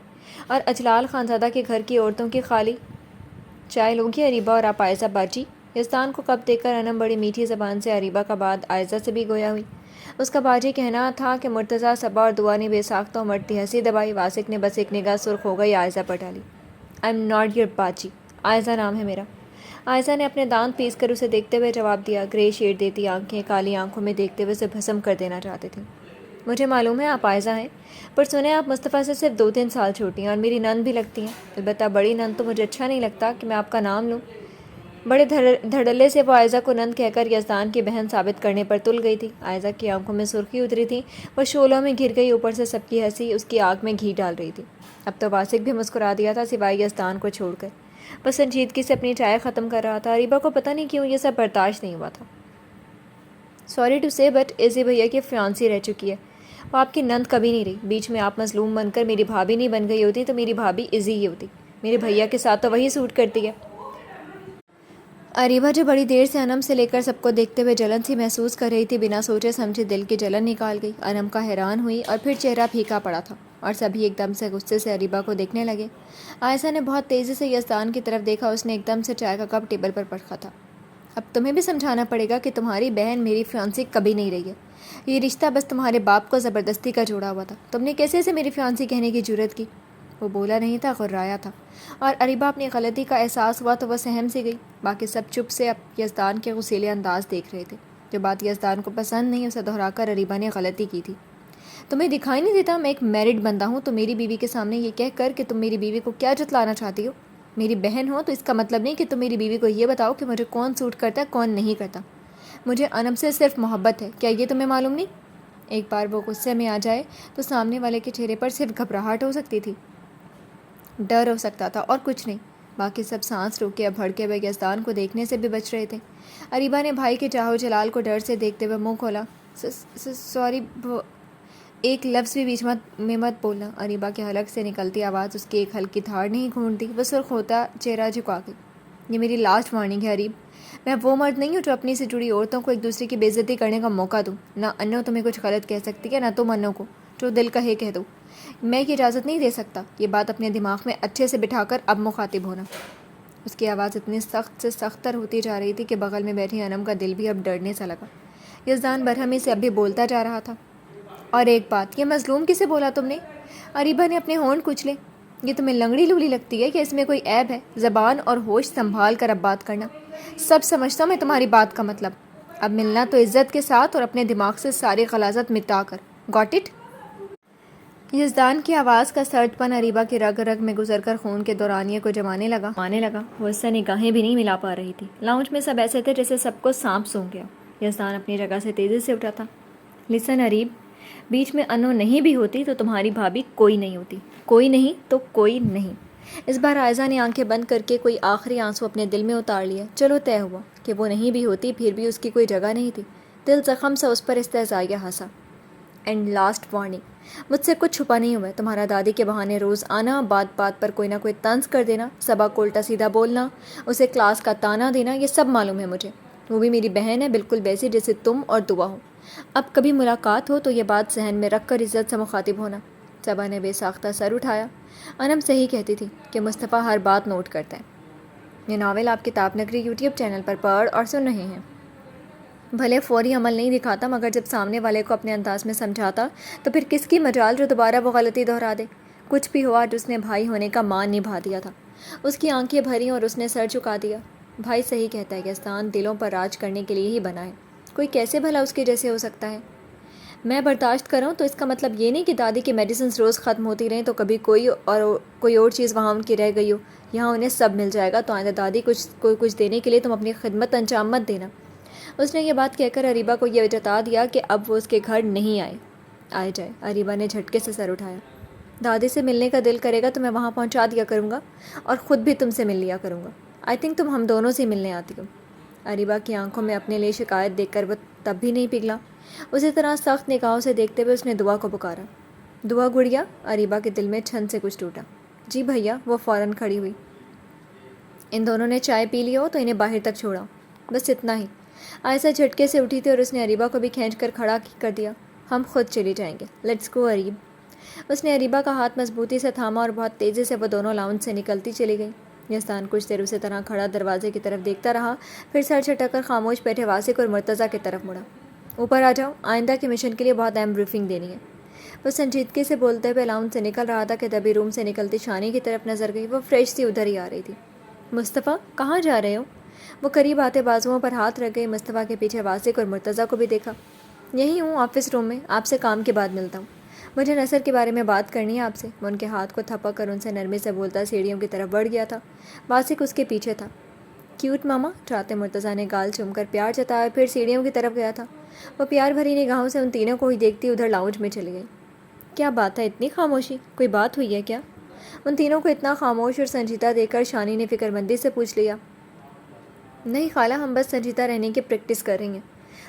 اور اجلال خانزادہ کے گھر کی عورتوں کی خالی۔ چائے لوگی اریبہ اور آپ عائزہ باجی؟ یزدان کو کپ دے کر انم بڑی میٹھی زبان سے اریبہ کا بعد عائزہ سے بھی گویا ہوئی۔ اس کا باجی کہنا تھا کہ مرتضیٰ، صبا اور دعا نے بے ساختہ امڑتی ہنسی دبائی۔ واسق نے بس ایک نگاہ سرخ ہو گئی عائزہ پر ڈالی۔ آئی ایم ناٹ یور باجی، عائزہ نام ہے میرا۔ عائزہ نے اپنے دانت پیس کر اسے دیکھتے ہوئے جواب دیا۔ گرے شیڈ دیتی آنکھیں کالی آنکھوں میں دیکھتے ہوئے اسے بھسم کر دینا چاہتے تھے۔ مجھے معلوم ہے آپ عائزہ ہیں، پر سنیں آپ مصطفیٰ سے صرف 2-3 سال چھوٹی ہیں اور میری نند بھی لگتی ہیں، البتہ بڑی نند تو مجھے اچھا نہیں لگتا کہ میں آپ کا نام لوں۔ بڑے دھڑلے سے وہ عائزہ کو نند کہہ کر یزدان کی بہن ثابت کرنے پر تل گئی تھی۔ عائزہ کی آنکھوں میں سرخی اتری تھی، وہ شعلوں میں گھر گئی، اوپر سے سب کی ہنسی اس کی آنکھ میں گھی ڈال رہی تھی۔ اب تو واسق بھی مسکرا دیا تھا سوائے یزدان کو چھوڑ کر۔ وہ سنجیدگی سے اپنی چائے ختم کر رہا تھا۔ اریبہ کو پتہ نہیں کیوں یہ سب برداشت نہیں ہوا تھا۔ سوری ٹو سے بٹ ایزی بھیا کی فیانسی رہ چکی ہے، وہ آپ کی نند کبھی نہیں رہی۔ بیچ میں آپ مظلوم بن کر میری بھابھی نہیں بن گئی ہوتی تو میری بھابھی ایزی ہی ہوتی، میرے بھیا کے ساتھ تو وہی سوٹ کرتی ہے۔ اریبہ جو بڑی دیر سے انم سے لے کر سب کو دیکھتے ہوئے جلن سی محسوس کر رہی تھی، بنا سوچے سمجھے دل کی جلن نکال گئی۔ انم کا حیران ہوئی اور پھر چہرہ پھیکا پڑا تھا اور سبھی ایک دم سے غصے سے اریبہ کو دیکھنے لگے۔ عائزہ نے بہت تیزی سے یزدان کی طرف دیکھا، اس نے ایک دم سے چائے کا کپ ٹیبل پر رکھا تھا۔ اب تمہیں بھی سمجھانا پڑے گا کہ تمہاری بہن میری فیانسی کبھی نہیں رہی ہے، یہ رشتہ بس تمہارے باپ کو زبردستی کا جوڑا ہوا تھا، تم نے کیسے اسے میری فیانسی کہنے کی جرت کی؟ وہ بولا نہیں تھا، غرایا تھا، اور اریبہ اپنی غلطی کا احساس ہوا تو وہ سہم سی گئی۔ باقی سب چپ سے اب یزدان کے غصیلے انداز دیکھ رہے تھے۔ جو بات یزدان کو پسند نہیں اسے دہرا کر اریبہ نے غلطی کی تھی۔ تمہیں دکھائی نہیں دیتا میں ایک میرڈ بندہ ہوں تو میری بیوی کے سامنے یہ کہہ کر کہ تم میری بیوی کو کیا جتلانا چاہتی ہو؟ میری بہن ہو تو اس کا مطلب نہیں کہ تم میری بیوی کو یہ بتاؤ کہ مجھے کون سوٹ کرتا ہے کون نہیں کرتا۔ مجھے انم سے صرف محبت ہے، کیا یہ تمہیں معلوم نہیں؟ ایک بار وہ غصے میں آ جائے تو سامنے والے کے چہرے پر صرف گھبراہٹ ہو سکتی تھی، ڈر ہو سکتا تھا اور کچھ نہیں۔ باقی سب سانس روکے اب بھڑکے ہوئے یزدان کو دیکھنے سے بھی بچ رہے تھے۔ اریبہ نے بھائی کے چاہو جلال کو ڈر سے دیکھتے ہوئے منہ کھولا۔ سوری، ایک لفظ بھی بیچ میں مت بولنا۔ اریبہ کے حلق سے نکلتی آواز اس کی ایک ہلکی دھاڑ نہیں کھونڈتی، وہ سرخ ہوتا چہرہ جھکا گئی۔ یہ میری لاسٹ وارننگ ہے اریب، میں وہ مرد نہیں ہوں جو اپنی سے جڑی عورتوں کو ایک دوسرے کی بے عزتی کرنے کا موقع دوں۔ نہ انو تمہیں کچھ غلط کہہ سکتی ہے، نہ تم انو کو، جو دل کہے کہہ دو۔ میں یہ اجازت نہیں دے سکتا، یہ بات اپنے دماغ میں اچھے سے بٹھا کر اب مخاطب ہونا۔ اس کی آواز اتنی سخت سے سخت تر ہوتی جا رہی تھی کہ بغل میں بیٹھی انم کا دل بھی اب ڈرنے سا لگا۔ یزدان برہمی سے اب بھی بولتا جا رہا تھا۔ اور ایک بات، یہ مظلوم کسے بولا تم نے؟ اریبہ نے اپنے ہونٹ کچلے۔ یہ تمہیں لنگڑی لولی لگتی ہے کہ اس میں کوئی عیب ہے؟ زبان اور ہوش سنبھال کر اب بات کرنا۔ سب سمجھتا ہوں میں تمہاری بات کا مطلب، اب ملنا تو عزت کے ساتھ اور اپنے دماغ سے ساری غلاظت مٹا کر، گاٹ اٹ؟ یزدان کی آواز کا سرد پن اریبہ کی رگ رگ میں گزر کر خون کے دورانیے کو جمانے لگا۔ وہ اس سے نگاہیں بھی نہیں ملا پا رہی تھی۔ لاؤنج میں سب ایسے تھے جیسے سب کو سانپ سونگ گیا۔ یزدان اپنی جگہ سے تیزی سے اٹھا تھا۔ لسن اریب، بیچ میں انو نہیں بھی ہوتی تو تمہاری بھابھی کوئی نہیں ہوتی، کوئی نہیں تو کوئی نہیں۔ اس بار عائزہ نے آنکھیں بند کر کے کوئی آخری آنسو اپنے دل میں اتار لیا۔ چلو طے ہوا کہ وہ نہیں بھی ہوتی، پھر بھی اس کی کوئی جگہ نہیں تھی۔ دل زخم سا اس پر استہزائیہ ہنسا۔ اینڈ لاسٹ وارننگ، مجھ سے کچھ چھپا نہیں ہوا ہے۔ تمہارا دادی کے بہانے روز آنا، بات بات پر کوئی نہ کوئی طنز کر دینا، صبا کو الٹا سیدھا بولنا، اسے کلاس کا تانا دینا، یہ سب معلوم ہے مجھے۔ وہ بھی میری بہن ہے، بالکل ویسی جیسے تم اور دعا ہو۔ اب کبھی ملاقات ہو تو یہ بات ذہن میں رکھ کر عزت سے مخاطب ہونا۔ صبا نے بے ساختہ سر اٹھایا۔ انم صحیح کہتی تھی کہ مصطفیٰ ہر بات نوٹ کرتا ہے۔ یہ ناول آپ کتاب نگری یوٹیوب چینل پر پڑھ اور سن رہے ہیں۔ بھلے فوری عمل نہیں دکھاتا، مگر جب سامنے والے کو اپنے انداز میں سمجھاتا تو پھر کس کی مجال جو دوبارہ وہ غلطی دہرا دے۔ کچھ بھی ہوا، آج اس نے بھائی ہونے کا مان نبھا دیا تھا۔ اس کی آنکھیں بھریں اور اس نے سر چکا دیا۔ بھائی صحیح کہتا ہے، یزدان دلوں پر راج کرنے کے لیے ہی بنا ہے، کوئی کیسے بھلا اس کے جیسے ہو سکتا ہے؟ میں برداشت کروں تو اس کا مطلب یہ نہیں کہ دادی کی میڈیسنز روز ختم ہوتی رہیں تو کبھی کوئی اور چیز وہاں ان کی رہ گئی ہو۔ یہاں انہیں سب مل جائے گا، تو آئندہ دادی کچھ دینے کے لیے تم اپنی خدمت انجام مت دینا۔ اس نے یہ بات کہہ کر اریبہ کو یہ جتا دیا کہ اب وہ اس کے گھر نہیں آئے جائے۔ اریبہ نے جھٹکے سے سر اٹھایا۔ دادی سے ملنے کا دل کرے گا تو میں وہاں پہنچا دیا کروں گا، اور خود بھی تم سے مل لیا کروں گا۔ آئی تھنک تم ہم دونوں سے ملنے آتی ہو۔ اریبہ کی آنکھوں میں اپنے لیے شکایت دیکھ کر وہ تب بھی نہیں پگھلا۔ اسی طرح سخت نگاہوں سے دیکھتے ہوئے اس نے دعا کو پکارا۔ دعا گڑیا؟ اریبہ کے دل میں چھن سے کچھ ٹوٹا۔ جی بھیا۔ وہ فوراً کھڑی ہوئی۔ ان دونوں نے چائے پی لی ہو تو انہیں باہر تک چھوڑا، بس اتنا ہی۔ عائشہ جھٹکے سے اٹھی تھی اور اس نے اریبہ کو بھی کھینچ کر کھڑا کر دیا۔ ہم خود چلی جائیں گے، لیٹس گو اریب۔ اس نے اریبہ کا ہاتھ مضبوطی سے تھاما اور بہت تیزی سے وہ دونوں لاؤنج سے نکلتی چلی گئی۔ یزدان کچھ دیر اسی طرح کھڑا دروازے کی طرف دیکھتا رہا، پھر سر جھٹک کر خاموش بیٹھے واسق اور مرتضیٰ کی طرف مڑا۔ اوپر آ جاؤ، آئندہ کے مشن کے لیے بہت اہم بریفنگ دینی ہے۔ وہ سنجیدگی سے بولتے ہوئے لاؤنج سے نکل رہا تھا کہ تبھی روم سے نکلتی شانی کی طرف نظر گئی۔ وہ فریش سی ادھر ہی آ رہی تھی۔ مصطفیٰ کہاں جا رہے ہو؟ وہ قریب آتے بازوؤں پر ہاتھ رکھ گئی۔ مصطفیٰ کے پیچھے واسق اور مرتضیٰ کو بھی دیکھا۔ یہی ہوں، آفس روم میں، آپ سے کام کے بعد ملتا ہوں۔ مجھے نثر کے بارے میں بات کرنی ہے آپ سے۔ وہ ان کے ہاتھ کو تھپک کر ان سے نرمی سے بولتا سیڑھیوں کی طرف بڑھ گیا تھا۔ واسق اس کے پیچھے تھا۔ کیوٹ ماما، چاہتے مرتضیٰ نے گال چوم کر پیار جتایا، پھر سیڑھیوں کی طرف گیا تھا۔ وہ پیار بھری نگاہوں سے ان تینوں کو ہی دیکھتی ادھر لاؤنج میں چلی گئی۔ کیا بات ہے، اتنی خاموشی؟ کوئی بات ہوئی ہے کیا؟ ان تینوں کو اتنا خاموش اور سنجیدہ دیکھ کر شانی نے فکر مندی سے پوچھ لیا۔ نہیں خالہ، ہم بس سنجیدہ رہنے کی پریکٹس کر رہی ہیں۔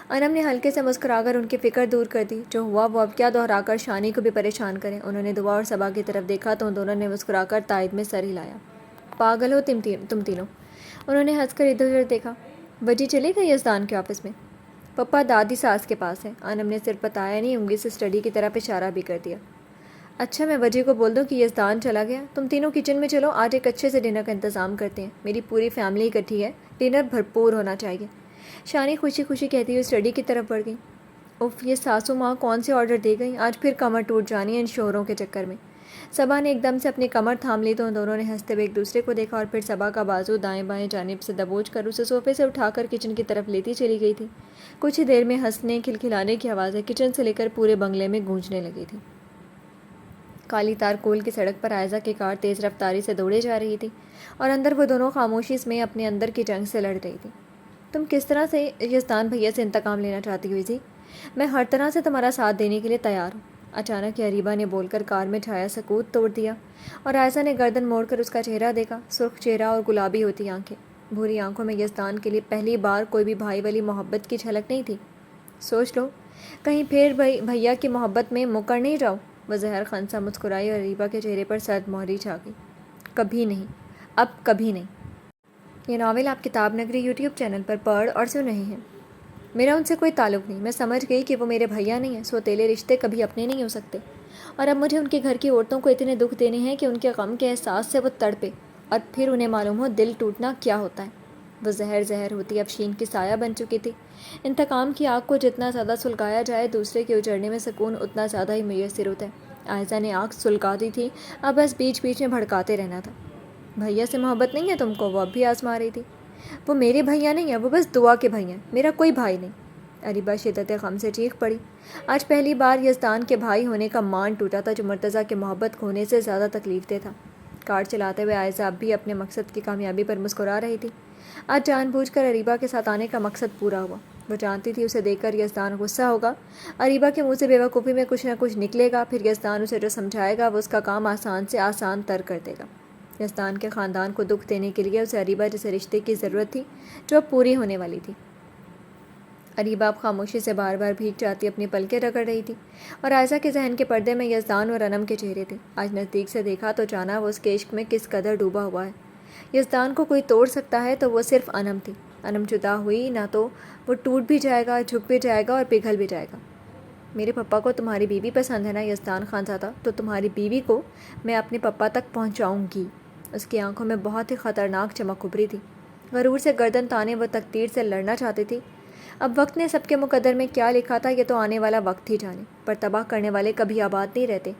انم نے ہلکے سے مسکرا کر ان کی فکر دور کر دی۔ جو ہوا وہ اب کیا دہرا کر شانی کو بھی پریشان کریں۔ انہوں نے دعا اور صبا کی طرف دیکھا تو ان دونوں نے مسکرا کر تائید میں سر ہلایا۔ پاگل ہو تم تینوں۔ انہوں نے ہنس کر ادھر ادھر دیکھا۔ وجی چلے گئی یزدان کے آفس میں؟ پپا دادی ساس کے پاس ہے۔ انم نے صرف بتایا نہیں، انگلی سے اسٹڈی کی طرف اشارہ بھی کر دیا۔ اچھا، میں وجی کو بول دوں کہ یزدان چلا گیا؟ تم تینوں کچن میں چلو، آج ایک اچھے سے ڈنر کا انتظام کرتے ہیں۔ میری پوری فیملی اکٹھی ہے، ڈنر بھرپور ہونا چاہیے۔ شانی خوشی خوشی کہتی ہوئی اسٹڈی کی طرف بڑھ گئی۔ اف، یہ ساسو ماں کون سے آرڈر دے گئی؟ آج پھر کمر ٹوٹ جانی ہے ان شوہروں کے چکر میں۔ صبا نے ایک دم سے اپنی کمر تھام لی تو ان دونوں نے ہنستے ہوئے ایک دوسرے کو دیکھا، اور پھر صبا کا بازو دائیں بائیں جانب سے دبوچ کر اسے صوفے سے اٹھا کر کچن کی طرف لیتی چلی گئی تھی۔ کچھ ہی دیر میں ہنسنے کھلکھلانے کی آوازیں کچن سے لے کر پورے بنگلے میں گونجنے لگی تھی۔ کالی تارکول کی سڑک پر عائزہ کی کار تیز رفتاری سے دوڑے جا رہی تھی، اور اندر وہ دونوں خاموشی میں اپنے اندر کی جنگ سے لڑ رہی تھی۔ تم کس طرح سے یزدان بھیا سے انتقام لینا چاہتی ہو ایزی؟ میں ہر طرح سے تمہارا ساتھ دینے کے لیے تیار ہوں۔ اچانک اریبہ نے بول کر کار میں چھایا سکوت توڑ دیا، اور عائزہ نے گردن موڑ کر اس کا چہرہ دیکھا۔ سرخ چہرہ اور گلابی ہوتی آنکھیں، بھوری آنکھوں میں یزدان کے لیے پہلی بار کوئی بھی بھائی والی محبت کی جھلک نہیں تھی۔ سوچ لو، کہیں پھر بھیا کی محبت میں مکر نہیں جاؤ۔ وہ زہر خن سا مسکرائی اور اریبہ کے چہرے پر سرد مہری چھا گئی۔ کبھی نہیں، اب کبھی نہیں۔ یہ ناول آپ کتاب نگری یوٹیوب چینل پر پڑھ اور سن رہے ہیں۔ میرا ان سے کوئی تعلق نہیں، میں سمجھ گئی کہ وہ میرے بھیا نہیں ہیں۔ سوتیلے رشتے کبھی اپنے نہیں ہو سکتے، اور اب مجھے ان کے گھر کی عورتوں کو اتنے دکھ دینے ہیں کہ ان کے غم کے احساس سے وہ تڑپے، اور پھر انہیں معلوم ہو دل ٹوٹنا کیا ہوتا ہے۔ وہ زہر ہوتی افشین کی سایہ بن چکی تھی۔ انتقام کی آگ کو جتنا زیادہ سلگایا جائے، دوسرے کے اجڑنے میں سکون اتنا زیادہ ہی میسر ہوتا ہے۔ عائزہ نے آگ سلگا دی تھی، اب بس بیچ بیچ میں بھڑکاتے رہنا تھا۔ بھیا سے محبت نہیں ہے تم کو؟ وہ اب بھی آزما رہی تھی۔ وہ میرے بھیا نہیں ہیں، وہ بس دعا کے بھائی ہیں، میرا کوئی بھائی نہیں۔ اریبہ شدت غم سے چیخ پڑی۔ آج پہلی بار یزدان کے بھائی ہونے کا مان ٹوٹا تھا، جو مرتضیٰ کی محبت کھونے سے زیادہ تکلیف دہ تھا۔ کار چلاتے ہوئے عائزہ اب بھی اپنے مقصد کی کامیابی پر مسکرا رہی تھی۔ آج جان بوجھ کر اریبہ کے ساتھ آنے کا مقصد پورا ہوا۔ وہ جانتی تھی اسے دیکھ کر یزدان غصہ ہوگا، اریبہ کے منہ سے بے وقوفی میں کچھ نہ کچھ نکلے گا، پھر یزدان اسے جو سمجھائے گا وہ اس کا کام آسان سے آسان تر کر دے گا۔ یزدان کے خاندان کو دکھ دینے کے لیے اسے اریبہ جیسے رشتے کی ضرورت تھی، جو اب پوری ہونے والی تھی۔ اریبہ اب خاموشی سے بار بار بھیگ جاتی اپنی پلکیں رگڑ رہی تھی، اور عائشہ کے ذہن کے پردے میں یزدان اور انم کے چہرے تھے۔ آج نزدیک سے دیکھا تو جانا وہ اس کے عشق میں کس قدر ڈوبا ہوا ہے۔ یزدان کو کوئی توڑ سکتا ہے تو وہ صرف انم تھی۔ انم جدا ہوئی نہ تو وہ ٹوٹ بھی جائے گا، جھک بھی جائے گا اور پگھل بھی جائے گا۔ میرے پپا کو تمہاری بیوی پسند ہے نا یزدان خانزادہ، تو تمہاری بیوی کو میں اپنے پپا تک پہنچاؤں گی۔ اس کی آنکھوں میں بہت ہی خطرناک چمک ابھری تھی۔ غرور سے گردن تانے وہ تقدیر سے لڑنا چاہتی تھی۔ اب وقت نے سب کے مقدر میں کیا لکھا تھا یہ تو آنے والا وقت ہی جانے، پر تباہ کرنے والے کبھی آباد نہیں رہتے،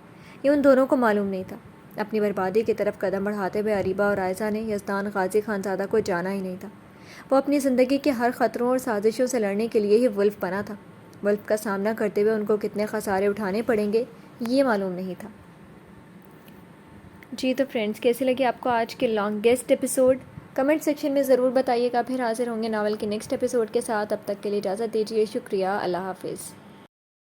یہ ان دونوں کو معلوم نہیں تھا۔ اپنی بربادی کی طرف قدم بڑھاتے ہوئے اریبہ اور عائشہ نے یزدان غازی خانزادہ کو جانا ہی نہیں تھا۔ وہ اپنی زندگی کے ہر خطروں اور سازشوں سے لڑنے کے لیے ہی ولف بنا تھا۔ ولف کا سامنا کرتے ہوئے ان کو کتنے خسارے اٹھانے پڑیں گے یہ معلوم نہیں تھا۔ جی تو فرینڈز، کیسے لگے آپ کو آج کے لانگیسٹ ایپیسوڈ؟ کمنٹ سیکشن میں ضرور بتائیے گا۔ پھر حاضر ہوں گے ناول کے نیکسٹ ایپیسوڈ کے ساتھ۔ اب تک کے لیے اجازت دیجیے، شکریہ، اللہ حافظ۔